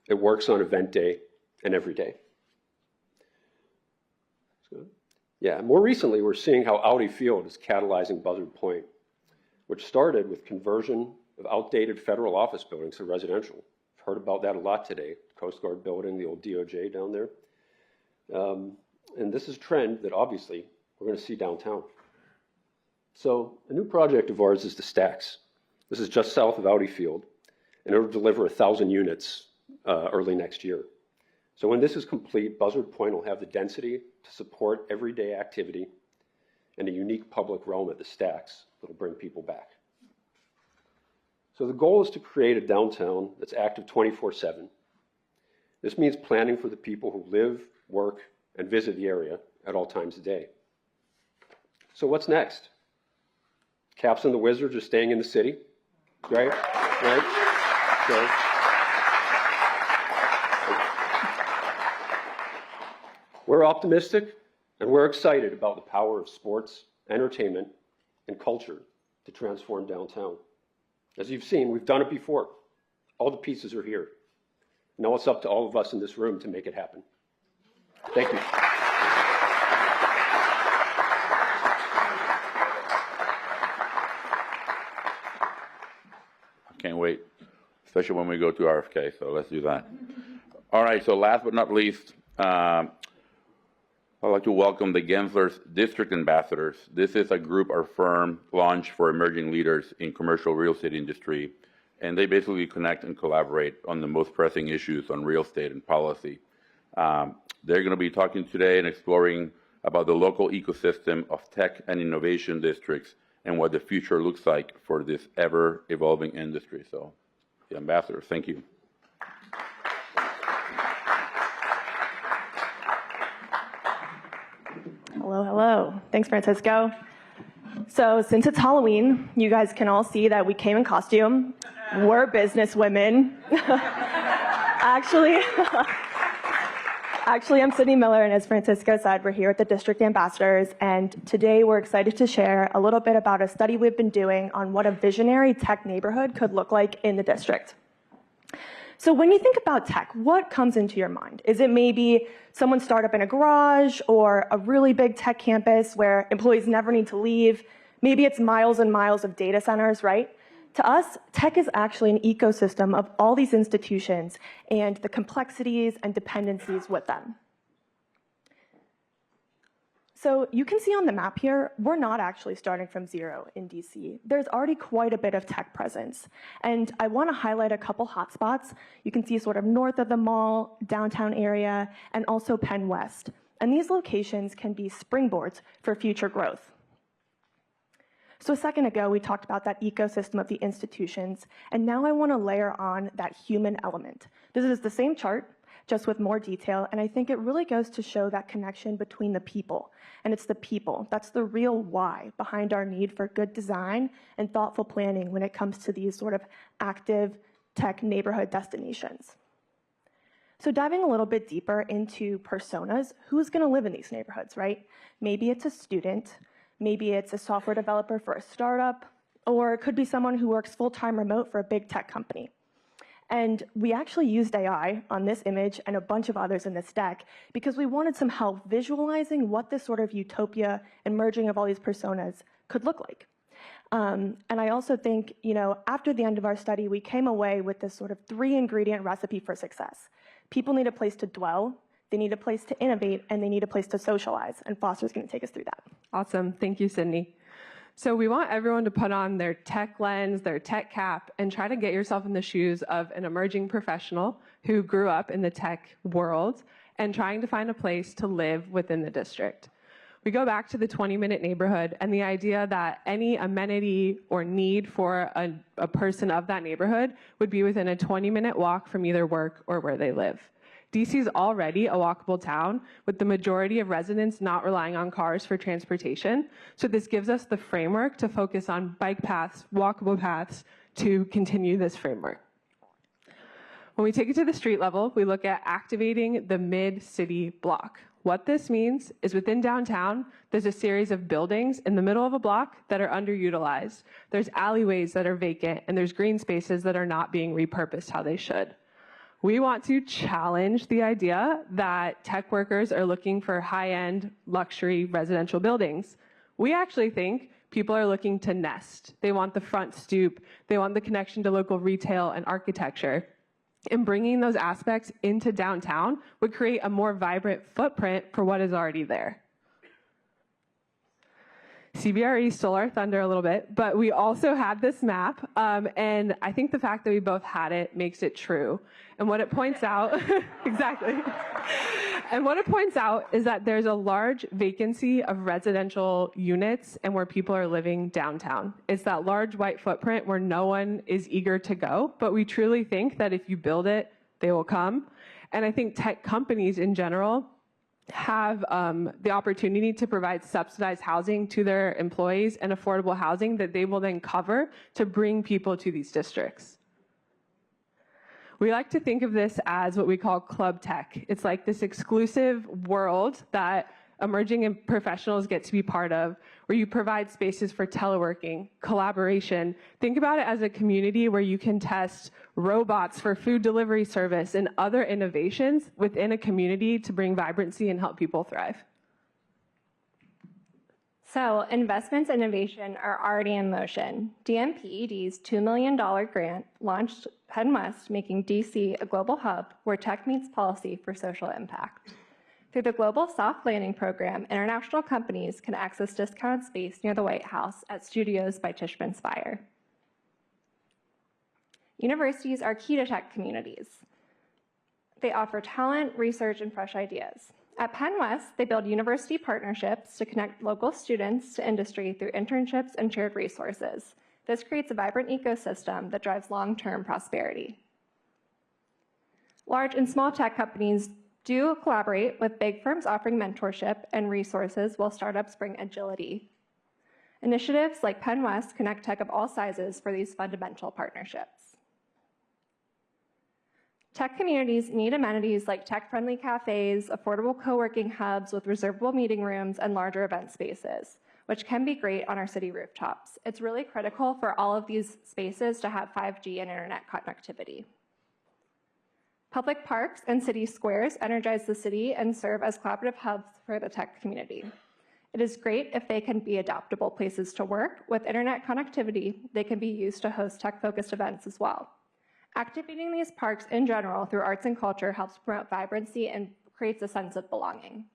It works on event day and every day. Yeah, more recently, we're seeing how Audi Field is catalyzing Buzzard Point, which started with conversion of outdated federal office buildings to residential. I've heard about that a lot today. Coast Guard building, the old DOJ down there. And this is a trend that obviously we're going to see downtown. So a new project of ours is the Stacks. This is just south of Audi Field, and it will deliver 1,000 units early next year. So when this is complete, Buzzard Point will have the density to support everyday activity and a unique public realm at the Stacks that will bring people back. So the goal is to create a downtown that's active 24/7. This means planning for the people who live, work, and visit the area at all times of day. So what's next? Caps and the Wizards are staying in the city, right? Okay. We're optimistic and we're excited about the power of sports, entertainment, and culture to transform downtown. As you've seen, we've done it before. All the pieces are here. Now it's up to all of us in this room to make it happen. Thank you. I can't wait, especially when we go to RFK, so let's do that. All right, so last but not least, I'd like to welcome the Gensler's District Ambassadors. This is a group our firm launched for emerging leaders in commercial real estate industry, and they basically connect and collaborate on the most pressing issues on real estate and policy. They're going to be talking today and exploring about the local ecosystem of tech and innovation districts and what the future looks like for this ever-evolving industry. So, the ambassadors, thank you. Hello, hello. Thanks, Francisco. So since it's Halloween, you guys can all see that we came in costume. We're business women. Actually, I'm Sydney Miller, and as Francisco said, we're here at the District Ambassadors, and today we're excited to share a little bit about a study we've been doing on what a visionary tech neighborhood could look like in the district. So when you think about tech, what comes into your mind? Is it maybe someone's startup in a garage or a really big tech campus where employees never need to leave? Maybe it's miles and miles of data centers, right? To us, tech is actually an ecosystem of all these institutions and the complexities and dependencies with them. So you can see on the map here, we're not actually starting from zero in DC. There's already quite a bit of tech presence. And I want to highlight a couple hotspots. You can see sort of north of the mall, downtown area, and also Penn West. And these locations can be springboards for future growth. So a second ago, we talked about that ecosystem of the institutions, and now I want to layer on that human element. This is the same chart, just with more detail, and I think it really goes to show that connection between the people. And it's the people, that's the real why behind our need for good design and thoughtful planning when it comes to these sort of active tech neighborhood destinations. So diving a little bit deeper into personas, who's going to live in these neighborhoods, right? Maybe it's a student, maybe it's a software developer for a startup, or it could be someone who works full-time remote for a big tech company. And we actually used AI on this image and a bunch of others in this deck because we wanted some help visualizing what this sort of utopia and merging of all these personas could look like. And I also think, after the end of our study, we came away with this sort of 3-ingredient recipe for success. People need a place to dwell, they need a place to innovate, and they need a place to socialize. And Foster's going to take us through that. Awesome. Thank you, Sydney. So we want everyone to put on their tech lens, their tech cap, and try to get yourself in the shoes of an emerging professional who grew up in the tech world and trying to find a place to live within the district. We go back to the 20-minute neighborhood and the idea that any amenity or need for a person of that neighborhood would be within a 20-minute walk from either work or where they live. DC is already a walkable town, with the majority of residents not relying on cars for transportation. So this gives us the framework to focus on bike paths, walkable paths, to continue this framework. When we take it to the street level, we look at activating the mid-city block. What this means is within downtown, there's a series of buildings in the middle of a block that are underutilized. There's alleyways that are vacant, and there's green spaces that are not being repurposed how they should. We want to challenge the idea that tech workers are looking for high-end luxury residential buildings. We actually think people are looking to nest. They want the front stoop. They want the connection to local retail and architecture. And bringing those aspects into downtown would create a more vibrant footprint for what is already there. CBRE stole our thunder a little bit, but we also had this map, and I think the fact that we both had it makes it true. And what it points out, exactly, and what it points out is that there's a large vacancy of residential units and where people are living downtown. It's that large white footprint where no one is eager to go, but we truly think that if you build it, they will come. And I think tech companies in general have the opportunity to provide subsidized housing to their employees and affordable housing that they will then cover to bring people to these districts. We like to think of this as what we call club tech. It's like this exclusive world that emerging professionals get to be part of, where you provide spaces for teleworking, collaboration. Think about it as a community where you can test robots for food delivery service and other innovations within a community to bring vibrancy and help people thrive. So investments and innovation are already in motion. DMPED's $2 million grant launched Penn West, making DC a global hub where tech meets policy for social impact. Through the Global Soft Landing Program, international companies can access discounted space near the White House at Studios by Tishman Speyer. Universities are key to tech communities. They offer talent, research, and fresh ideas. At Penn West, they build university partnerships to connect local students to industry through internships and shared resources. This creates a vibrant ecosystem that drives long-term prosperity. Large and small tech companies do collaborate with big firms offering mentorship and resources while startups bring agility. Initiatives like Penn West connect tech of all sizes for these fundamental partnerships. Tech communities need amenities like tech-friendly cafes, affordable co-working hubs with reservable meeting rooms, and larger event spaces, which can be great on our city rooftops. It's really critical for all of these spaces to have 5G and internet connectivity. Public parks and city squares energize the city and serve as collaborative hubs for the tech community. It is great if they can be adaptable places to work. With internet connectivity, they can be used to host tech-focused events as well. Activating these parks in general through arts and culture helps promote vibrancy and creates a sense of belonging.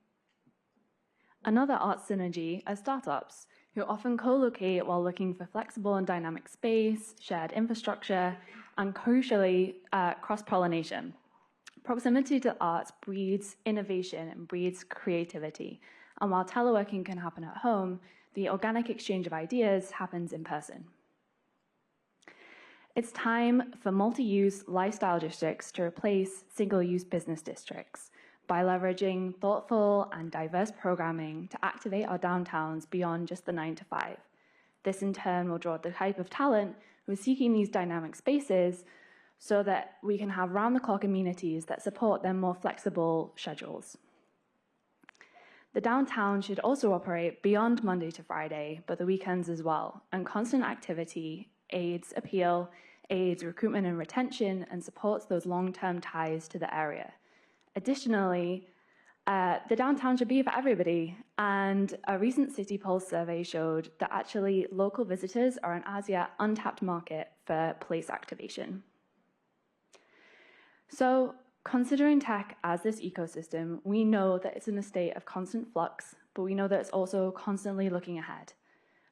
Another art synergy are startups, who often co-locate while looking for flexible and dynamic space, shared infrastructure, and crucially, cross-pollination. Proximity to arts breeds innovation and breeds creativity. And while teleworking can happen at home, the organic exchange of ideas happens in person. It's time for multi-use lifestyle districts to replace single-use business districts by leveraging thoughtful and diverse programming to activate our downtowns beyond just the 9 to 5. This in turn will draw the type of talent who is seeking these dynamic spaces so that we can have round-the-clock amenities that support their more flexible schedules. The downtown should also operate beyond Monday to Friday, but the weekends as well, and constant activity aids appeal, aids recruitment and retention, and supports those long-term ties to the area. Additionally, the downtown should be for everybody, and a recent City Pulse survey showed that actually local visitors are an as yet untapped market for place activation. So, considering tech as this ecosystem, we know that it's in a state of constant flux, but we know that it's also constantly looking ahead.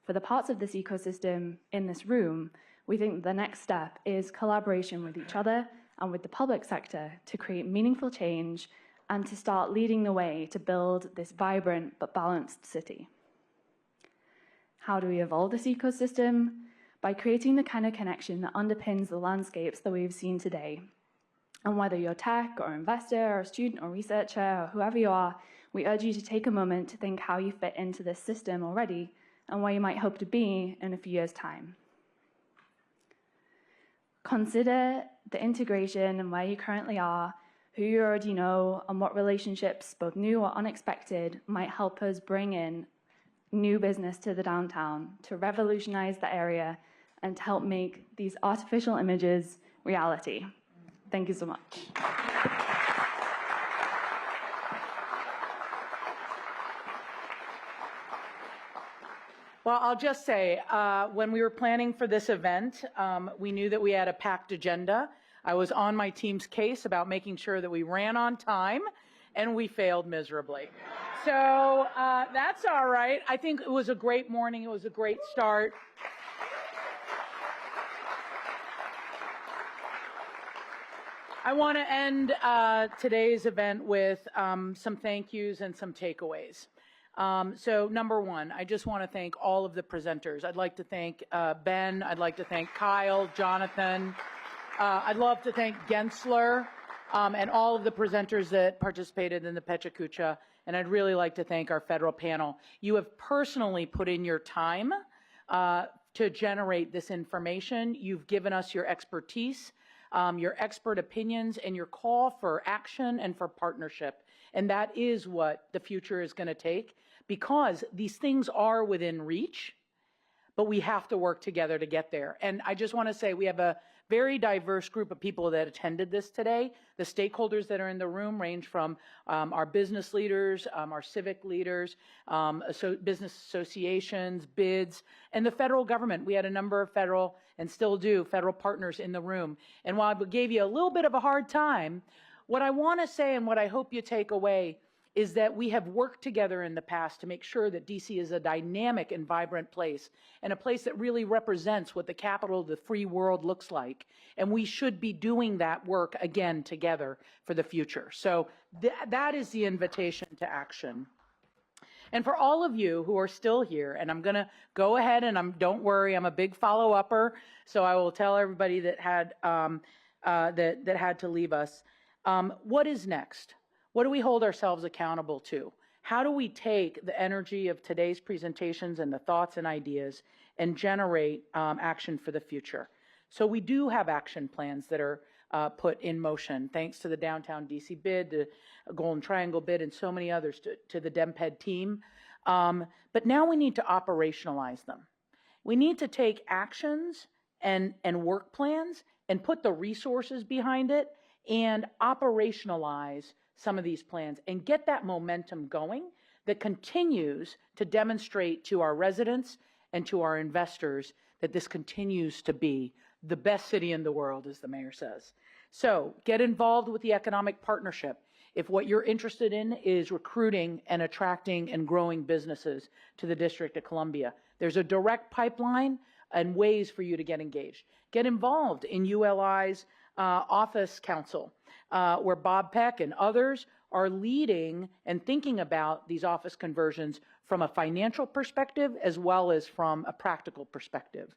For the parts of this ecosystem in this room, we think the next step is collaboration with each other and with the public sector to create meaningful change and to start leading the way to build this vibrant but balanced city. How do we evolve this ecosystem? By creating the kind of connection that underpins the landscapes that we've seen today. And whether you're tech or investor or student or researcher or whoever you are, we urge you to take a moment to think how you fit into this system already and where you might hope to be in a few years' time. Consider the integration and where you currently are, who you already know, and what relationships, both new or unexpected, might help us bring in new business to the downtown, to revolutionize the area, and to help make these artificial images reality. Thank you so much. Well, I'll just say, when we were planning for this event, we knew that we had a packed agenda. I was on my team's case about making sure that we ran on time, and we failed miserably. So that's all right. I think it was a great morning. It was a great start. I want to end today's event with some thank yous and some takeaways. So number one, I just want to thank all of the presenters. I'd like to thank Ben. I'd like to thank Kyle, Jonathan. I'd love to thank Gensler and all of the presenters that participated in the Pechacucha. And I'd really like to thank our federal panel. You have personally put in your time to generate this information. You've given us your expertise, your expert opinions, and your call for action and for partnership. And that is what the future is going to take, because these things are within reach, but we have to work together to get there. And I just want to say we have a very diverse group of people that attended this today. The stakeholders that are in the room range from our business leaders, our civic leaders, business associations, bids, and the federal government. We had a number of federal, and still do, federal partners in the room. And while I gave you a little bit of a hard time, what I want to say and what I hope you take away is that we have worked together in the past to make sure that DC is a dynamic and vibrant place, and a place that really represents what the capital of the free world looks like. And we should be doing that work again together for the future. So that is the invitation to action. And for all of you who are still here, and I'm going to go ahead and don't worry, I'm a big follow-upper, so I will tell everybody that had that had to leave us. What is next? What do we hold ourselves accountable to? How do we take the energy of today's presentations and the thoughts and ideas and generate action for the future? So we do have action plans that are put in motion, thanks to the Downtown DC bid, the Golden Triangle bid, and so many others, to the DEMPED team. But now we need to operationalize them. We need to take actions and work plans and put the resources behind it and operationalize some of these plans and get that momentum going that continues to demonstrate to our residents and to our investors that this continues to be the best city in the world, as the mayor says. So get involved with the economic partnership. If what you're interested in is recruiting and attracting and growing businesses to the District of Columbia, there's a direct pipeline and ways for you to get engaged. Get involved in ULI's Office Council, where Bob Peck and others are leading and thinking about these office conversions from a financial perspective as well as from a practical perspective.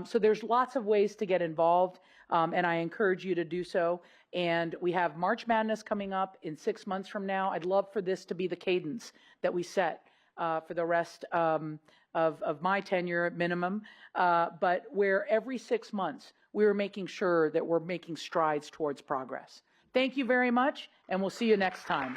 So there's lots of ways to get involved, and I encourage you to do so. And we have March Madness coming up in 6 months from now. I'd love for this to be the cadence that we set for the rest of my tenure at minimum, but where every 6 months we are making sure that we're making strides towards progress. Thank you very much, and we'll see you next time.